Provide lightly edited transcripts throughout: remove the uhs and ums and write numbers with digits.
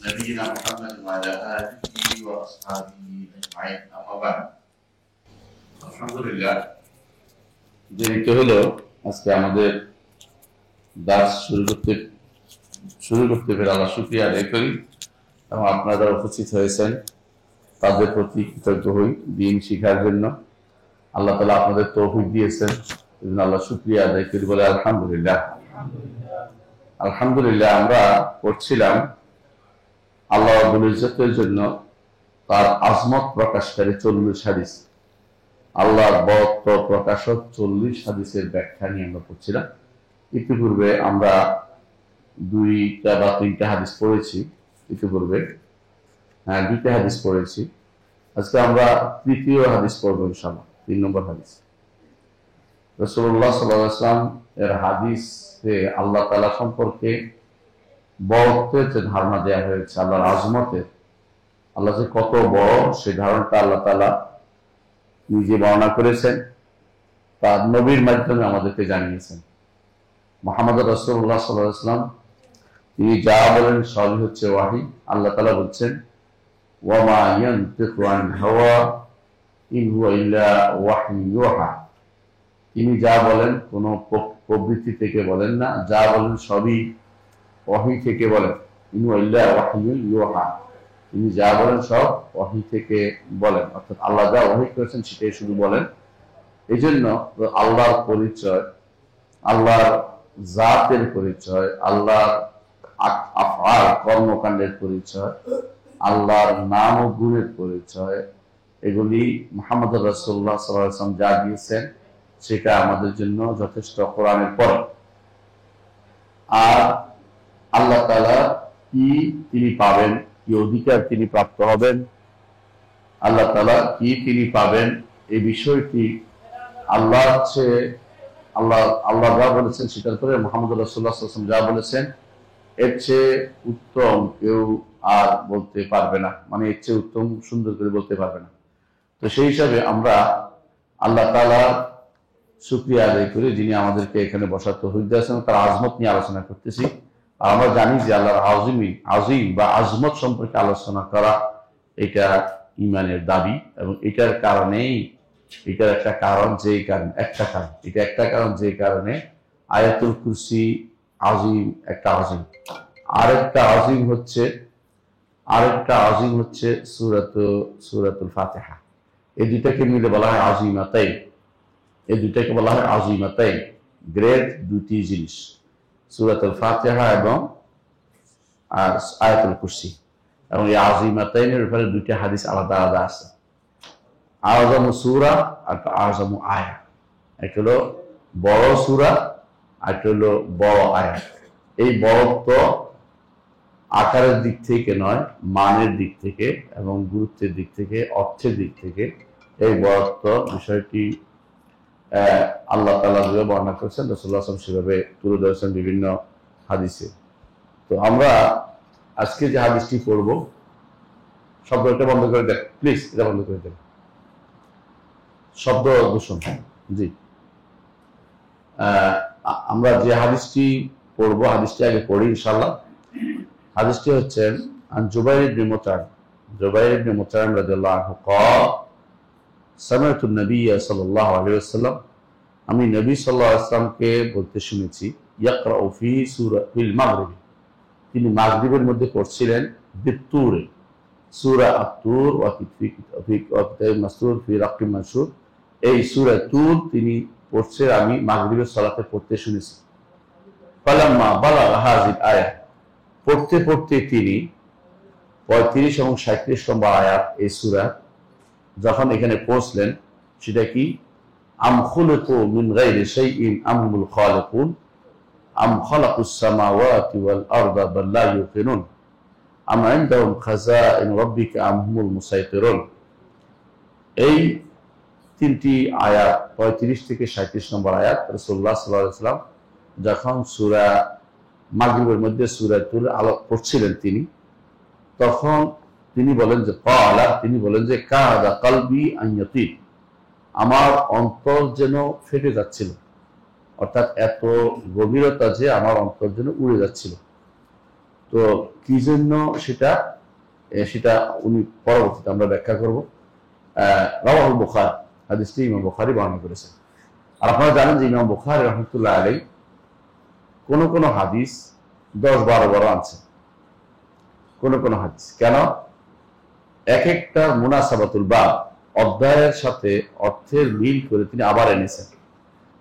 نبينا محمد وعلى آله وأصحابه أجمعين أما بعد الحمد لله দেরিতে হলো আজকে আমাদের দাস শুরু করতে পেরে আল্লাহ শুকরিয়া আদায় করি এবং আপনারা উপস্থিত হয়েছেন তাদের প্রতি কৃতজ্ঞ হই দিন শিখার জন্য আল্লাহ তাআলা আপনাদের তৌফিক দিয়েছেন এজন্য আল্লাহ শুকরিয়া আদায় করি বলে আলহামদুলিল্লাহ। আলহামদুলিল্লাহ আমরা পড়ছিলাম আল্লাহ রাব্বুল ইজ্জতের জন্য তার আজমত প্রকাশকারী 40 হাদিস, আল্লাহর বরত্ব প্রকাশক 40 হাদিসের ব্যাখ্যা নিয়ে আমরা পড়ছিলাম। ইতিপূর্বে আমরা 2টা বা 3টা হাদিস পড়েছি, ইতিপূর্বে 2টা হাদিস পড়েছি। আজকে আমরা 3য় হাদিস পড়বো ইনশাআল্লাহ, 3 নম্বর হাদিস। রাসূলুল্লাহ সাল্লাল্লাহু আলাইহি ওয়াসাল্লাম এর হাদিসে আল্লাহ তাআলা সম্পর্কে বড়ত্বের যে ধারণা দেওয়া হয়েছে, আল্লাহর আজমতের, আল্লাহ যে কত বড় সেই ধারণাটা আল্লাহ তাআলা নিজে বর্ণনা করেছেন, তার নবীর মাধ্যমে আমাদেরকে জানিয়েছেন। মুহাম্মদ রাসূলুল্লাহ সাল্লাল্লাহু আলাইহি ওয়াসাল্লাম তিনি যা বলেন সবই হচ্ছে ওয়াহী। আল্লাহ তাআলা বলছেন ওয়া মা ইয়ানতিকু আন হাওয়া ইন হুয়া ইল্লা ওয়াহয়ুন ইউহা, তিনি যা বলেন কোনো প্রবৃত্তি থেকে বলেন না, যা বলেন সবই ওয়াহী থেকে বলেন। ইন হুয়া ইল্লা ওয়াহয়ুন ইউহা, তিনি যা বলেন সব ওয়াহী থেকে বলেন, অর্থাৎ আল্লাহ যা ওয়াহী করেছেন সেটাই শুধু বলেন। এই জন্য আল্লাহর পরিচয়, আল্লাহর জাতের পরিচয়, আল্লাহর আফআল কর্মকাণ্ডের পরিচয়, আল্লাহর নাম ও গুণের পরিচয়, এগুলি মুহাম্মদ রাসূলুল্লাহ সাল্লাল্লাহু আলাইহি ওয়াসাল্লাম যা দিয়েছেন সেটা আমাদের জন্য যথেষ্ট। কোরআনের পর আর আল্লাহ তাআলা কি তিনি পাবেন, কি অধিকার তিনি প্রাপ্ত হবেন, আল্লাহ তাআলা কি তিনি পাবেন, এই বিষয়টি আল্লাহ যা বলেছেন সেটার পরে মুহাম্মদ রাসূলুল্লাহ সাল্লাল্লাহু আলাইহি ওয়াসাল্লাম যা বলেছেন এর চেয়ে উত্তম কেউ আর বলতে পারবে না, মানে এর চেয়ে উত্তম সুন্দর করে বলতে পারবে না। তো সেই হিসাবে আমরা আল্লাহ তাআলার শুকরিয়া আদায় করি যিনি আমাদেরকে এখানে বসার তৌফিক দিয়েছেন। তার আজমত নিয়ে আলোচনা করতেছি। আর আমরা জানি যে আল্লাহর আজিম বা আজমত সম্পর্কে আলোচনা করা এটা ঈমানের দাবি, এবং এটার কারণেই, এটার একটা কারণ যে কারণে আয়াতুল কুরসি আজিম, একটা আজিম। আরেকটা আজিম হচ্ছে সূরাতুল ফাতিহা। এই দুটাকে মিলে বলা হয় আজিমাতাইন। গ্রেট দুটি জিনিস, সূরাতুল ফাতিহা এবং আয়াতুল কুরসি। এবং এই আজিমাতাইনের ব্যাপারে 2টা হাদিস আলাদা আলাদা আছে। আযমু সূরা আর আযমু আয়া, একটা হলো বড় সূরা আর একটা হলো বড় আয়াত। এই বড়ত্ব আকারের দিক থেকে নয়, মানের দিক থেকে এবং গুরুত্বের দিক থেকে, অর্থের দিক থেকে এই বড়ত্ব বিষয়টি আল্লাহ তাআলা যেভাবে বর্ণনা করেছেন, রাসূলুল্লাহ সাল্লাল্লাহু আলাইহি ওয়াসাল্লাম সেভাবে তুলে ধরেছেন বিভিন্ন হাদিসে। তো আমরা আজকে যে হাদিসটি পড়ব, শব্দটা বন্ধ করে দেন প্লিজ, এটা বন্ধ করে দেন, শব্দ দূষণ। জি, আমরা যে হাদিসটি পড়ব, হাদিসটি আগে পড়ি ইনশাআল্লাহ। হাদিসটি হচ্ছে আন জুবাইর ইবনে মুতাইম রাদিয়াল্লাহু আনহু قال سمعت النبي صلى الله عليه وسلم, আমি নবী সাল্লাল্লাহু আলাইহি ওয়াসাল্লামকে বলতে শুনেছি, ইয়াকরাউ ফি সূরাতিল মাগরিব, তিনি মাগরিবের মধ্যে পড়ছিলেন বিত্তুরে, সূরা আত-তুর ওয়া কিতাবিন মাসতুর ফি রাক্কিম মানশুর, এই সূরা তুর তিনি পড়ছে, আমি মাগরিবের সালাতে পড়তে শুনেছি। ফালাম্মা বালাগা হাযিল আয়া, পড়তে পড়তে তিনি 35 এবং 37 নম্বর আয়াত এই সূরা যখন এখানে পৌঁছলেন, সেটা কি, আম খুলিকু মিন গায়রি শাইইন আম হুমুল খালিকুন আম খালাকুস সামাওয়াতি ওয়াল আরদা বাল লা ইউকিনুন আম ইনদাহুম খাযাইন রাব্বিকা আম হুমুল মুসাইতিরুন। এই 3টি আয়াত 35 থেকে 37 নম্বর আয়াত রাসূলুল্লাহ সাল্লাল্লাহু আলাইহি ওয়াসাল্লাম যখন সূরা মাগরিবের মধ্যে সূরা তুর পড়ছিলেন তখন তিনি বলেন যে কাদা কলবি আন ইয়াতির, আমার অন্তর যেন ফেটে যাচ্ছিল, অর্থাৎ এত গভীরতা যে আমার অন্তর যেন উড়ে যাচ্ছিল। তো কি জন্য সেটা সেটা উনি পরবর্তীতে আমরা ব্যাখ্যা করব। রাওয়াহুল বুখারী, হাদিসটি ইমাম বুখারী বর্ণনা করেছেন। আর আপনারা জানেন যে ইমাম বুখারী রাহমাতুল্লাহ আলাইহি কোন কোন হাদিস 10-12 আনছেন, কোন কোন হাদিস। কেন? এক একটা মুনাসাবাতুল বাব, অধ্যায়ের সাথে অর্থের মিল করে তিনি আবার এনেছেন,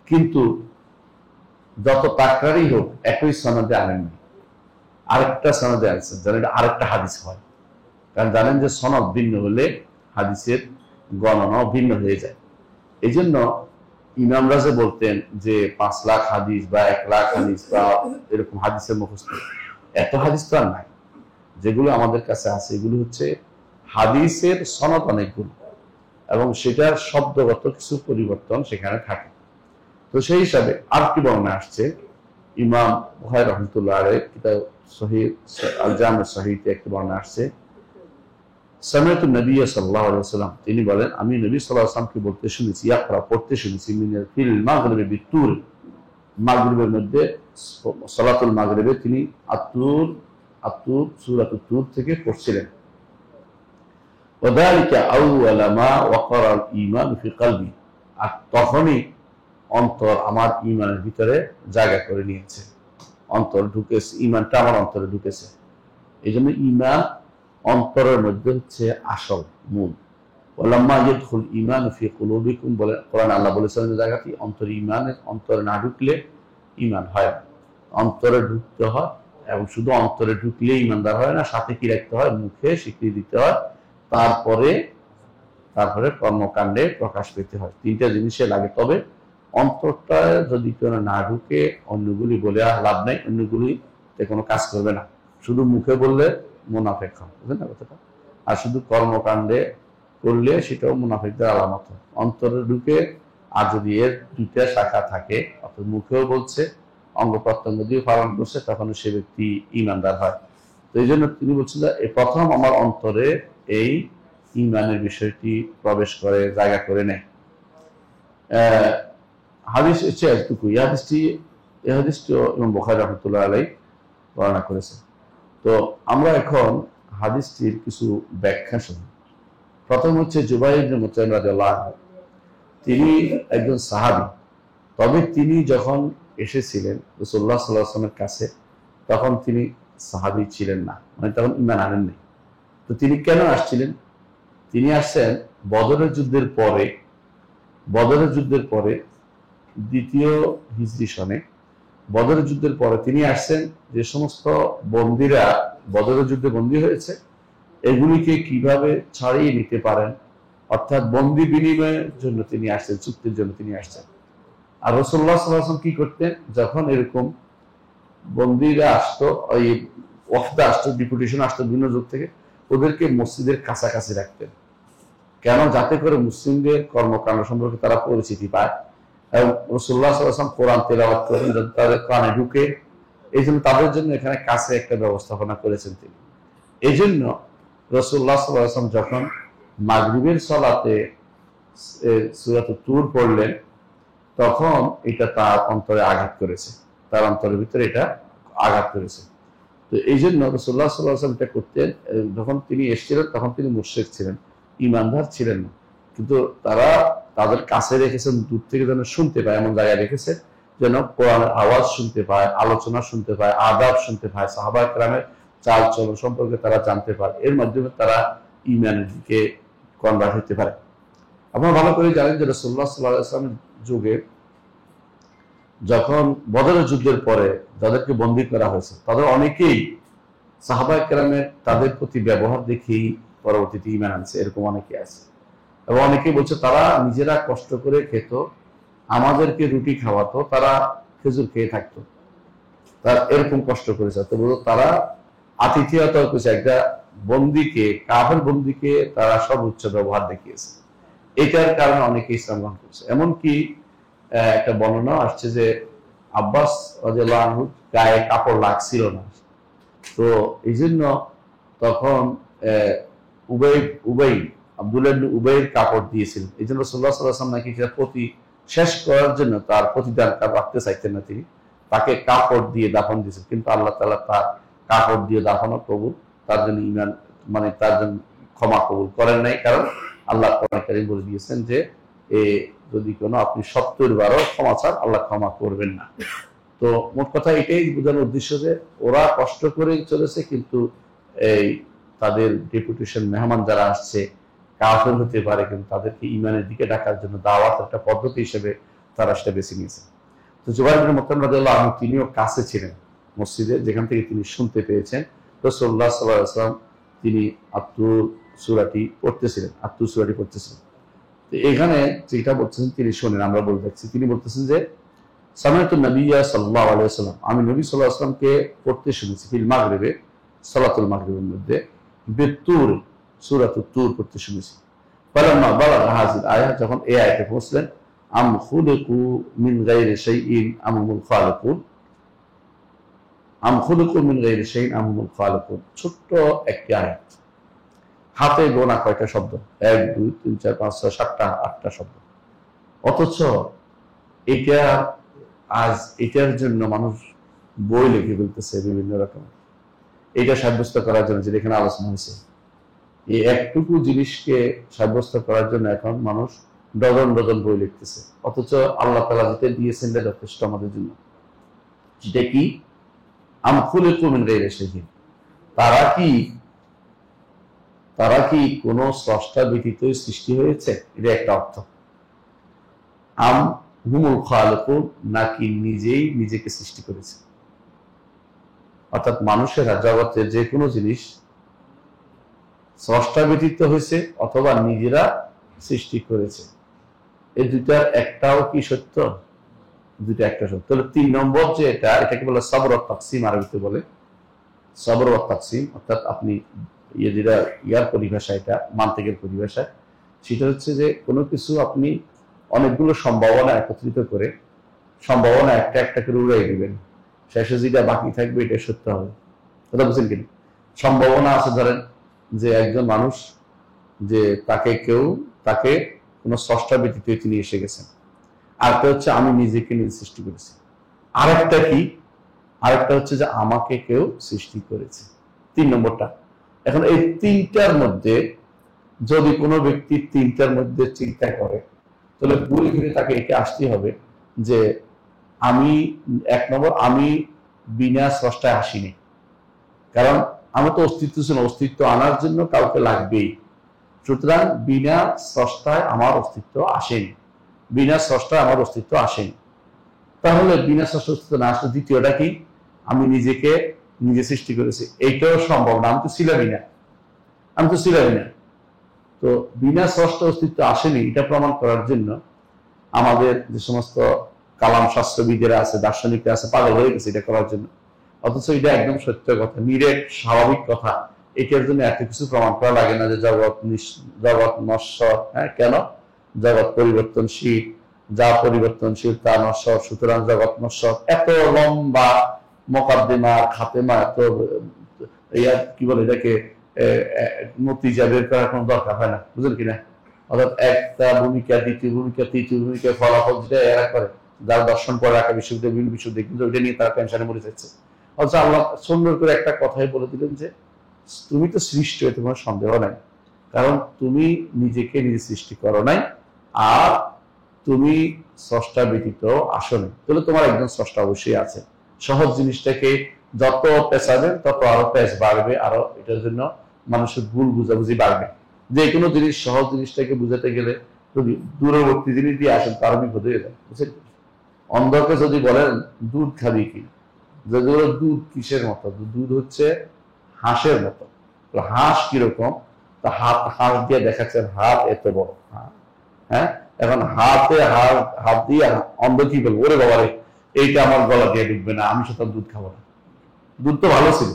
কিন্তু যত তাকরারই হোক একই সনদে আনেননি, আরেকটা সনদে আনছেন, যেন এটা আরেকটা হাদিস হয়। কারণ জানেন যে সনদ ভিন্ন হলে হাদিসের গণনাও ভিন্ন হয়ে যায়। এই জন্য ইমামরা যে বলতেন যে 5 লাখ হাদিস বা 1 লাখ হাদিস বা এরকম হাদিসের মুখস্থ, এত হাদিস তো আর নাই। যেগুলো আমাদের কাছে আছে এগুলো হচ্ছে হাদিসের সনদ অনেকগুলো, এবং সেটার শব্দগত কিছু পরিবর্তন সেখানে থাকে। তো সেই হিসাবে আর কি বর্ণনা আসছে, ইমাম বুখারী রাহমাতুল্লাহ আলাইহি কিতাব সহিহ আল জামি সহিহতে একটি বর্ণনা আসছে, সামিআতু নবী সাল্লাল্লাহু আলাইহি ওয়াসাল্লাম, তিনি বলেন আমি নবী সাল্লাল্লাহু আলাইহি ওয়াসাল্লামকে বলতে শুনেছি, ইয়াকরা পড়তে শুনেছি, মিনাল ফিল মাগরিবি বিতুর, মাগরিবের মধ্যে সালাতুল মাগরিবে তিনি আতুর সূরাতুত তুর থেকে পড়ছিলেন। ওয়াদালিকা আউওয়ালা মা ওয়াকারা আল ঈমান ফি কলবি, আর তখনই অন্তর আমার ঈমানের ভিতরে জায়গা করে নিয়েছে, অন্তর ঢুকেছে, ঈমানটা আমার অন্তরে ঢুকেছে। এই জন্য ঈমান অন্তরের মধ্যে হচ্ছে আসল মূল। ওয়ালাম্মা ইয়াদখুল ঈমান ফি কুলুবিকুম, বলে কোরআন আল্লাহ বলেছেন যে জায়গাটি অন্তরে, ঈমানের অন্তরে না ঢুকলে ঈমান হয় না, অন্তরে ঢুকতে হয়, এবং শুধু অন্তরে ঢুকলে ঈমানদার হয় না, সাথে কি রাখতে হয়, মুখে স্বীকৃতি দিতে হয়, তারপরে কর্মকাণ্ডে প্রকাশ পেতে হয়। 3টা জিনিসে লাগে। তবে অন্তরটা যদি কেউ না ঢুকে অন্যগুলি বলে লাভ নাই, অন্যগুলিতে কোনো কাজ করবে না, শুধু মুখে বললে মুনাফিক হয়, বুঝলেন না কথাটা? আর শুধু কর্মকাণ্ডে করলে সেটাও মুনাফিকদের আলামত হয়। অন্তরে ঢুকে, আর যদি এর 2টা শাখা থাকে, অর্থাৎ মুখেও বলছে, অঙ্গ প্রত্যঙ্গ দিয়ে পালন করছে, তখন সে ব্যক্তি ঈমানদার হয়। তো এই জন্য তিনি বলছেন যে এই প্রথম আমার অন্তরে এই ঈমানের বিষয়টি প্রবেশ করে, জায়গা করে নেয়। হাদিস হচ্ছে এতটুকু। এই হাদিসটিও ইমাম বুখারী রাহমাতুল্লাহ আলাইহি বর্ণনা করেছেন। তো আমরা এখন হাদিসটির কিছু ব্যাখ্যা শুনি। প্রথম হচ্ছে জুবাইর ইবনে মুতঈম রাদিয়াল্লাহু আনহু, তিনি একজন সাহাবী, তবে তিনি যখন এসেছিলেন রাসূলুল্লাহ সাল্লাল্লাহু আলাইহি ওয়াসাল্লামের কাছে, তখন তিনি সাহাবী ছিলেন না, মানে তখন ঈমান আনেননি। তো তিনি কেন আসছিলেন? তিনি আসছেন বদরের যুদ্ধের পরে 2য় হিজরি সনে, বদরের যুদ্ধের পরে তিনি আসছেন যে সমস্ত বন্দীরা বদরের যুদ্ধে বন্দী হয়েছে, এগুলিকে কিভাবে ছাড়িয়ে নিতে পারেন, অর্থাৎ বন্দী বিনিময়ের জন্য তিনি আসছেন, চুক্তির জন্য তিনি আসছেন। আর রাসূলুল্লাহ সাল্লাল্লাহু আলাইহি ওয়াসাল্লাম কি করতেন, যখন এরকম বন্দীরা আসতো, ওই ওয়াফদ আসতো, ডেপুটেশন আসতো বিভিন্ন যুগ থেকে, ওদেরকে মসজিদের কাছাকাছি রাখতেন। কেন? যাতে করে মুসলিমদের কর্মকাণ্ড সম্পর্কে তারা পরিচিতি পায়, এবং রাসূলুল্লাহ সাল্লাল্লাহু আলাইহি ওয়াসাল্লাম কোরআন তেলাওয়াত করেন, যাতে তাদের কানে ঢুকে। এই জন্য তাদের জন্য এখানে কাছে একটা ব্যবস্থাপনা করেছেন তিনি। এই জন্য রাসূলুল্লাহ সাল্লাল্লাহু আলাইহি ওয়াসাল্লাম যখন মাগরিবের সালাতে সূরাতুত তুর পড়লেন, তখন এটা তার অন্তরে আঘাত করেছে, তার অন্তরের ভিতরে এটা আঘাত করেছে। তো এই জন্য রাসূলুল্লাহ সাল্লাল্লাহু আলাইহি ওয়াসাল্লাম এটা করতেন। যখন তিনি এসেছিলেন তখন তিনি মুশরিক ছিলেন, ঈমানদার ছিলেন না, কিন্তু তারা তাদের কাছে রেখেছেন, দূর থেকে যেন শুনতে পায় এমন জায়গায় রেখেছে, যেন কোরআনের আওয়াজ শুনতে পায়, আলোচনা শুনতে পায়, আদাব শুনতে পায়, সাহাবায়ে কেরামের চাল চলন সম্পর্কে তারা জানতে পারে, এর মাধ্যমে তারা ঈমানের দিকে কনভার্ট হতে পারে। আপনারা ভালো করে জানেন যে রাসূলুল্লাহ সাল্লাল্লাহু আলাইহি ওয়াসাল্লামের যুগে যখন বদরের যুদ্ধের পরে যাদেরকে বন্দী করা হয়েছে, তাদের অনেকেই সাহাবায়ে কেরামের তাদের প্রতি ব্যবহার দেখেই পরবর্তীতে ঈমান আনছে, এরকম অনেকে আছে। এবং অনেকে বলছে তারা নিজেরা কষ্ট করে খেত, আমাদেরকে রুটি খাওয়াতো, তারা খেজুর খেয়ে থাকতো, তার এরকম কষ্ট করেছে। তো তারা আতিথেয়তা করেছে, একটা বন্দীকে, কাফের বন্দীকে তারা সর্বোচ্চ ব্যবহার দেখিয়েছে। এটার কারণে অনেকে ইসলাম গ্রহণ করছে। এমনকি একটা বর্ণনা আসছে যে আব্বাস রাদিয়াল্লাহু আনহু গায়ে কাপড় লাগছিল না, তো এই জন্য তখন আব্দুল্লাহ ইবনে উবাইর কাপড় দিয়েছিলেন। এই জন্য রাসূলুল্লাহ সাল্লাল্লাহু আলাইহি ওয়াসাল্লাম নাকি প্রতি শেষ করার জন্য তার প্রতিদান রাখতে চাইতেন না, তিনি তাকে কাপড় দিয়ে দাফন দিয়েছেন, কিন্তু আল্লাহ তাআলা তার কাপড় দিয়ে দাফনও কবুল, তার জন্য ইমান মানে তার জন্য ক্ষমা কবুল করেন নাই, কারণ আল্লাহ কোরআন কারীম বলে দিয়েছেন যে যদি কোনো আপনি 70 বারও ক্ষমা চান আল্লাহ ক্ষমা করবেন না। তো মোট কথা এটাই বোঝানোর উদ্দেশ্য যে ওরা কষ্ট করে চলেছে, কিন্তু এই তাদের ডেপুটেশন মেহমান যারা আসছে কাফের হতে পারে, কিন্তু তাদেরকে ইমানের দিকে ডাকার জন্য দাওয়াত একটা পদ্ধতি হিসেবে তারা সেটা বেছে নিয়েছে। তো জুবাইর বিন মুত্তাইম রাদিয়াল্লাহু আনহু তিনিও কাছে ছিলেন মসজিদে, যেখান থেকে তিনি শুনতে পেয়েছেন রাসূলুল্লাহ সাল্লাল্লাহু আলাইহি ওয়াসাল্লাম তিনি আত্তুর সূরাটি পড়তেছিলেন। তো এখানে যেটা বলতেছেন তিনি শোনেন, আমরা বলে যাচ্ছি। তিনি বলতেছেন যে সামিআতু নাবিয়্যা সাল্লাল্লাহু আলাইহি ওয়াসাল্লাম, আমি নবী সাল্লাল্লাহু আলাইহি ওয়াসাল্লামকে পড়তে শুনেছি ফিল মাগরিবে, সালাতুল মাগরিবের মধ্যে, বিত্তুর সূরাতুত তুর পড়তে শুনেছি। ফালাম্মা বালাগা হাযিল আয়াত, যখন এই আয়াতে পৌঁছলেন, আম খুলিকু মিন গায়রি শাইইন আম হুমুল খালিকুন, আম খুলিকু মিন গায়রি শাইইন আম হুমুল খালিকুন, ছোট্ট একটি আয়াত, হাতে গোনা কয়টা শব্দ, 1 2 3 4 5 6 7টা 8টা শব্দ, অথচ এটা আজ এটার জন্য মানুষ বই লিখে ফেলতেছে বিভিন্ন রকম, এটা সাব্যস্ত করার জন্য, যেটা এখানে আলোচনা হয়েছে। এই একটুকু জিনিসকে সাব্যস্ত করার জন্য এখন মানুষ ডজন ডজন বই লিখতেছে, অথচ আল্লাহ তাআলা যেটা দিয়েছেন এটা যথেষ্ট আমাদের জন্য। যেটা কি আম খুলিকু মিন গায়রি শাইইন, তারা কি কোন স্রষ্টা ব্যতীত সৃষ্টি হয়েছে, এটা একটা অর্থ। আম হুমুল খালিকুন, নাকি নিজেই নিজেকে সৃষ্টি করেছে, অর্থাৎ মানুষেরা জগতের যে কোনো জিনিস স্রষ্টা ব্যতীত হয়েছে অথবা নিজেরা সৃষ্টি করেছে, এই দুইটার একটাও কি সত্য? দুইটা একটা সত্য। তাহলে 3 নম্বর যে এটাকে বলে সবর ওয়াত তাকসিম, আরবিতে বলে সবর ওয়াত তাকসিম, অর্থাৎ আপনি যেটা ইয়ার পরিভাষা, এটা মান্তিকের পরিভাষা, সেটা হচ্ছে যে কোনো কিছু আপনি অনেকগুলো সম্ভাবনা একত্রিত করে সম্ভাবনা একটা একটা করে উড়াই দিবেন, শেষে যেটা বাকি থাকবে এটা সত্য হবে। কথা বুঝছেন কিনা? সম্ভাবনা আছে, ধরেন যে একজন মানুষ, যে তাকে কোনো স্রষ্টা ব্যতীত তিনি এসে গেছেন, আরেকটা হচ্ছে আমি নিজেকে নিজে সৃষ্টি করেছি, আরেকটা হচ্ছে যে আমাকে কেউ সৃষ্টি করেছে, 3 নম্বরটা। এখন এই 3টার মধ্যে যদি কোনো ব্যক্তি 3টার মধ্যে চিন্তা করে, তাহলে ঘুরে ফিরে তাকে এটা আসতেই হবে যে আমি 1 নম্বর, আমি বিনা স্রষ্টায় আসিনি, কারণ আমি তো অস্তিত্ব ছিল, অস্তিত্ব আনার জন্য কাউকে লাগবেই, সুতরাং বিনা স্রষ্টায় আমার অস্তিত্ব আসেনি, তাহলে বিনা স্রষ্টার অস্তিত্ব না আসলে দ্বিতীয়টা কি, আমি নিজেকে নিজে সৃষ্টি করেছি, এইটাও সম্ভব না, আমি তো ছিলামই না। তো বিনা স্রষ্টা অস্তিত্ব আসেনি, এটা প্রমাণ করার জন্য আমাদের যে সমস্ত কালাম শাস্ত্রবিদেরা আছে, দার্শনিকরা আছে, পাগল হয়ে গেছে এটা করার জন্য, অথচ এটা একদম সত্য কথা, নিরেট স্বাভাবিক কথা। এটার জন্য এত কিছু প্রমাণ করা লাগে না যে জগৎ নশ্বর। হ্যাঁ, কেন? জগৎ পরিবর্তনশীল, যা পরিবর্তনশীল তা নশ্বর, সুতরাং জগৎ নশ্বর। এত লম্বা মোকাদ্দিমা খাতেমা, এত কি বলে এটাকে নতিজা বের করার কোনো দরকার হয় না, বুঝলেন কিনা? অর্থাৎ একটা ভূমিকা, দ্বিতীয় ভূমিকা, তৃতীয় ভূমিকা, ফলাফল যেটা এরা করে, যারা দর্শন পড়ে ঢাকা বিশ্ববিদ্যালয়, বিভিন্ন বিশ্ববিদ্যালয়, কিন্তু ওইটা নিয়ে তারা টেনশনে মরে যাচ্ছে। অথচ আল্লাহ সুন্দর করে একটা কথাই বলে দিলেন যে তুমি তো সৃষ্টি, এতে কোনো সন্দেহ নাই, কারণ তুমি নিজেকে নিজে সৃষ্টি করো নাই, আর তুমি স্রষ্টা ব্যতীত আসো নাই, তাহলে তোমার একজন স্রষ্টা অবশ্যই আছে। সহজ জিনিসটাকে যত পেঁচাবেন তত আরো পেঁচ বাড়বে, আরো এটার জন্য মানুষের ভুল বুঝাবুঝি বাড়বে। যে কোনো জিনিস, সহজ জিনিসটাকে বুঝাতে গেলে যদি দূরবর্তী জিনিস দিয়ে আসেন তার বিপদ হয়ে যায়, বুঝলেন? অন্ধকে যদি বলেন দুধ খাবি কি, যদি বলে দুধ কিসের মতো, দুধ হচ্ছে হাঁসের মতো, তো হাঁস কিরকম, তা হাঁস দিয়ে দেখাচ্ছেন হাত এত বড়। হ্যাঁ, এখন হাত দিয়ে অন্ধ কি বলবো, ওরে বাবা রে, এইটা আমার গলা দিয়ে ঢুকবে না, আমি সেটা দুধ খাবো না। দুধ তো ভালো ছিল,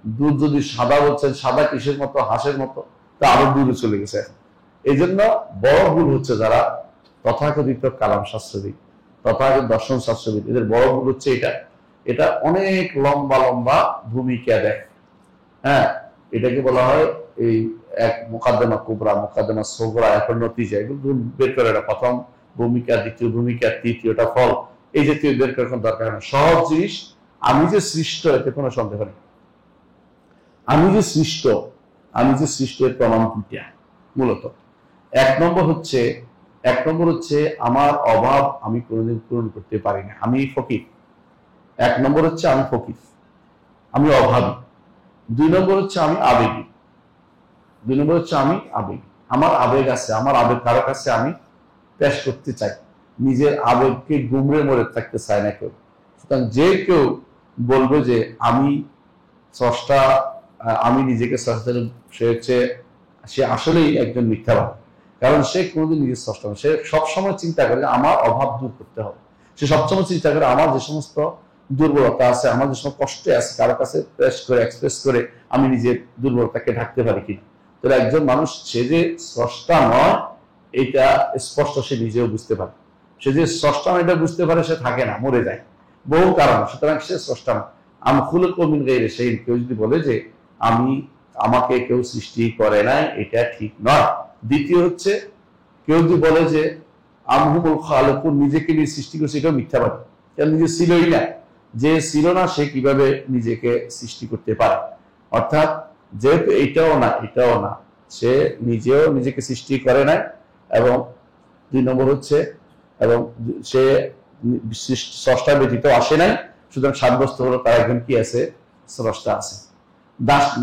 দুধ যদি সাদা বলছেন, সাদা কিসের মতো, হাঁসের মতো, তা আরো দূরে চলে গেছে। এই জন্য বড় ভুল হচ্ছে যারা তথাকথিত কালাম শাস্ত্রবিদ, তথাকথিত দর্শন শাস্ত্রবিদ, এদের বড় ভুল হচ্ছে এটা অনেক লম্বা লম্বা ভূমিকা দেয়। হ্যাঁ, এটাকে বলা হয় এই এক মোকাদ্দমা কুবরা, মোকাদ্দমা সোগরা, এখন নতিজা, এগুলো বের করে, প্রথম ভূমিকা, দ্বিতীয় ভূমিকা, তৃতীয়টা ফল, এই জাতীয় বের করার কোনো দরকার নেই। সহজ জিনিস, আমি যে সৃষ্ট, এতে কোনো সন্দেহ নেই। আমি যে সৃষ্ট, আমি যে সৃষ্টের প্রমাণ দুইটা মূলত। এক নম্বর হচ্ছে আমার অভাব আমি কোনোদিন পূরণ করতে পারি না, আমি ফকির। এক নম্বর হচ্ছে আমি ফকির, আমি অভাবী। দুই নম্বর হচ্ছে আমি আবেগী। আমার আবেগ আছে, আমার আবেগ কারো কাছে আমি পেশ করতে চাই, নিজের আবেগকে গুমরে মরে থাকতে চায় না কেউ। সুতরাং যে কেউ বলবে যে আমি স্রষ্টা, আমি নিজেকে স্রষ্টা, সে আসলেই একজন মিথ্যাবাদী। কারণ সে কোনোদিন নিজের স্রষ্টা নয়। সে সবসময় চিন্তা করে যে আমার অভাব দূর করতে হবে। সে সবসময় চিন্তা করে আমার যে সমস্ত দুর্বলতা আছে, আমার যে সমস্ত কষ্টে আছে, কারো কাছে এক্সপ্রেস করে আমি নিজের দুর্বলতাকে ঢাকতে পারি কিনা। তাহলে একজন মানুষ সে যে স্রষ্টা নয় এটা স্পষ্ট সে নিজেও বুঝতে পারে। সে যে স্রষ্টা নয় এটা বুঝতে পারে, সে থাকে না, মরে যায় বহু কারণ। সুতরাং সে স্রষ্টা না। আমি খুলুক মিন গায়রি শাইইন, কেউ যদি বলে যে আমাকে কেউ সৃষ্টি করে নাই, এটা ঠিক নয়। দ্বিতীয় হচ্ছে কেউ যদি বলে যে আমহুমুল খালিকুন, নিজেকে নিয়ে সৃষ্টি করছে, এটাও মিথ্যাবাদী। কেন, নিজে ছিলই না। যে ছিল না সে কিভাবে নিজেকে সৃষ্টি করতে পারে? অর্থাৎ যেহেতু এটাও না, সে নিজেও নিজেকে সৃষ্টি করে নাই। এবং দুই নম্বর হচ্ছে এবং সে স্রষ্টা ব্যতীত আসে নাই। সুতরাং সাব্যস্ত হলো তার একজন কি আছে, স্রষ্টা আছে।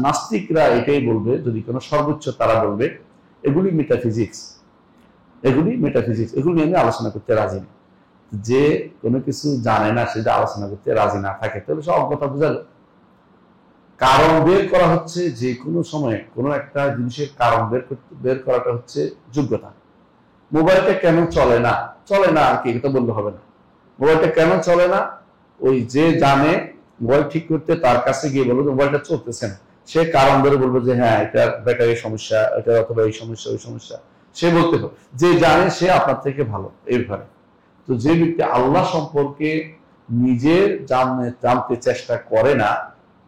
নাস্তিকরা এটাই বলবে, যদি কোনো সর্বোচ্চ তারা বলবে এগুলি মেটাফিজিক্স, এগুলি আমি আলোচনা করতে রাজি না। যে কোনো কিছু জানে না সেটা আলোচনা করতে রাজি না থাকে তাহলে সে অজ্ঞতা বোঝালো। কারণ বের করা হচ্ছে, যে কোনো সময়ে কোনো একটা জিনিসের কারণ বের করাটা হচ্ছে যোগ্যতা। মোবাইলটা কেন চলে না আর কি এটা বললে হবে না। মোবাইলটা কেন চলে না, ওই যে জানে মোবাইল ঠিক করতে, তার কাছে গিয়ে বলবো মোবাইলটা চলতেছে না, সে কারণ ধরে বলবো যে হ্যাঁ এটা ব্যাটারির সমস্যা, এটা অথবা এই সমস্যা ওই সমস্যা, সে বলতে পারে। যে জানে সে আপনার থেকে ভালো এই ব্যাপারে। তো যে ব্যক্তি আল্লাহ সম্পর্কে নিজে জানতে চেষ্টা করে না,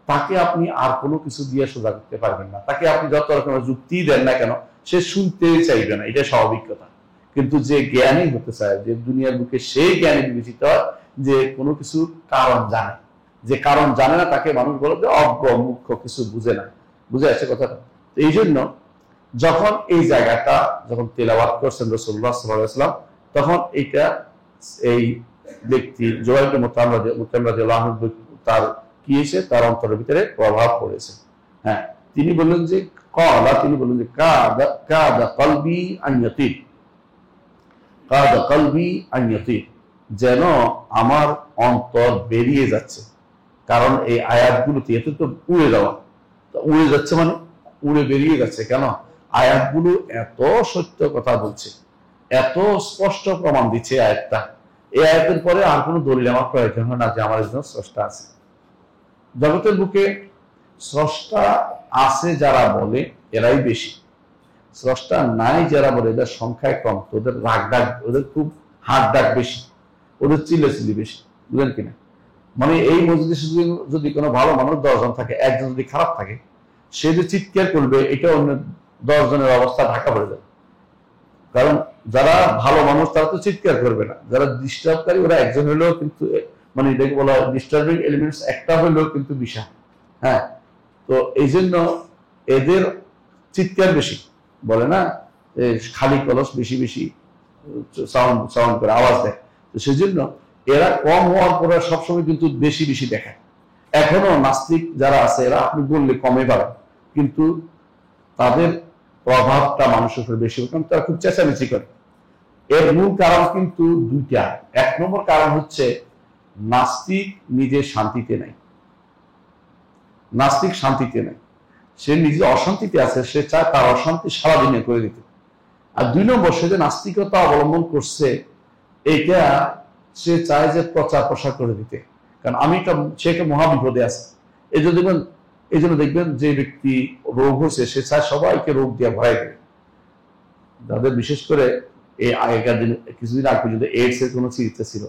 তাকে আপনি আর কোনো কিছু দিয়ে সোজা করতে পারবেন না। তাকে আপনি যত রকমের যুক্তি দেন না কেন, সে শুনতেই চাইবে না, এটা স্বাভাবিক কথা। কিন্তু যে জ্ঞানী হতে চায়, যে দুনিয়ার বুকে সেই জ্ঞানী বিবেচিত হয় যে কোনো কিছু কারণ জানে। যে কারণ জানে না তাকে মানুষ বলে যে অজ্ঞ, মূর্খ, কিছু বুঝে না। বুঝে আসছে কথাটা? এই জন্য যখন এই জায়গাটা যখন তেলাওয়াত করছেন রাসূলুল্লাহ সাল্লাল্লাহু আলাইহি ওয়াসাল্লাম, তখন এই ব্যক্তি জুবাইর ইবনে মুতাইম রাদিয়াল্লাহু আনহু, তার কি হয়েছে, তার অন্তরের ভিতরে প্রভাব পড়েছে। হ্যাঁ, তিনি বললেন যে কাদা কলবি আন ইয়াতির, যেন আমার অন্তর বেরিয়ে যাচ্ছে। কারণ এই আয়াতগুলোতে এত তো উড়ে যাওয়া, উড়ে যাচ্ছে মানে উড়ে বেরিয়ে যাচ্ছে। কেন? আয়াতগুলো এত সত্য কথা বলছে, এত স্পষ্ট প্রমাণ দিচ্ছে আয়াতটা। এই আয়াতের পরে আর কোনো দলিল আমার প্রয়োজন হয় না যে আমার একজন স্রষ্টা আছে। জগতের বুকে স্রষ্টা আছে যারা বলে এরাই বেশি, স্রষ্টা নাই যারা বলে এদের সংখ্যায় কম। তো ওদের রাগ ডাক, ওদের খুব হাত ডাক বেশি, ওদের চিল্লাচিল্লি বেশি। বুঝলেন কিনা? মানে এই মজলিসে যদি কোনো ভালো মানুষ 10 জন থাকে, একজন যদি খারাপ থাকে, সে যে চিৎকার করবে, এটা অন্য 10 জনের অবস্থা ঢাকা পড়ে যাবে। কারণ যারা ভালো মানুষ তারা তো চিৎকার করবে না, যারা ডিস্টার্বকারী ওরা একজন হলেও কিন্তু, মানে এটাকে বলা হয় ডিস্টার্বিং এলিমেন্টস একটা হলেও কিন্তু বিশাল। হ্যাঁ, তো এই জন্য এদের চিৎকার বেশি, বলে না খালি কলস বেশি বেশি সাউন্ড করে আওয়াজ দেয়। তো সেই জন্য এরা কম হওয়ার পরে সবসময় কিন্তু বেশি বেশি দেখায়। এখনো নাস্তিক যারা আছে এরা আপনি বললে কমে পাবেন, কিন্তু তাদের প্রভাবটা মানুষের উপর বেশি, কারণ তারা খুব চেঁচামেচি করে। এর মূল কারণ কিন্তু দুইটা। এক নম্বর কারণ হচ্ছে নাস্তিক নিজে শান্তিতে নাই, নাস্তিক শান্তিতে নাই, সে নিজে অশান্তিতে আছে, সে চায় তার অশান্তি সারাদিনে করে দিতে। আর দুই নম্বর, সে যে নাস্তিকতা অবলম্বন করছে এইটা সে চায় যে প্রচার প্রসার করে দিতে। কারণ সে একটা মহাবিপদে আছে। এই জন্য দেখবেন যে ব্যক্তি রোগ হয়েছে সে চায় সবাইকে রোগ দিয়ে ভরাই দেবে। যাদের বিশেষ করে এই আগেকার দিন, কিছুদিন আগে পর্যন্ত এইডস এর কোনো চিকিৎসা ছিল,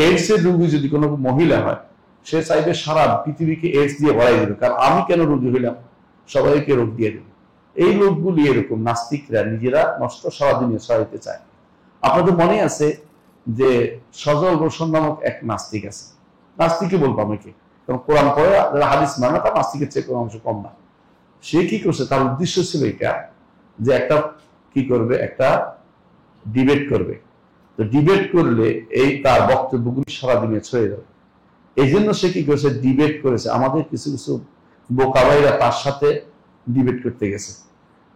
এইডস এর রোগী যদি কোনো মহিলা হয়, সে চাইবে সারা পৃথিবীকে এইডস দিয়ে ভরাই দেবে। কারণ আমি কেন রোগী হইলাম, সবাইকে রোগ দিয়ে দেবে। এই লোকগুলি এরকম, নাস্তিকরা নিজেরা নষ্ট সারাদিনে সরাইতে চায়। আপনাদের মনে আছে যে সজল রোশন নামক এক নাস্তিক আছে, নাস্তিকই বলবো আমাকে, কারণ কোরআন পড়ে হাদিস মানে তার নাস্তিকের চেয়ে কোনো অংশ কম না। সে কি করছে, তার উদ্দেশ্য ছিল এটা যে একটা কি করবে, একটা ডিবেট করবে। তো ডিবেট করলে এই তার বক্তব্যগুলি সারাদিনে ছড়িয়ে যাবে। এই জন্য সে কি করেছে, ডিবেট করেছে। আমাদের কিছু কিছু বোকা ভাইরা তার সাথে ডিবেট করতে গেছে।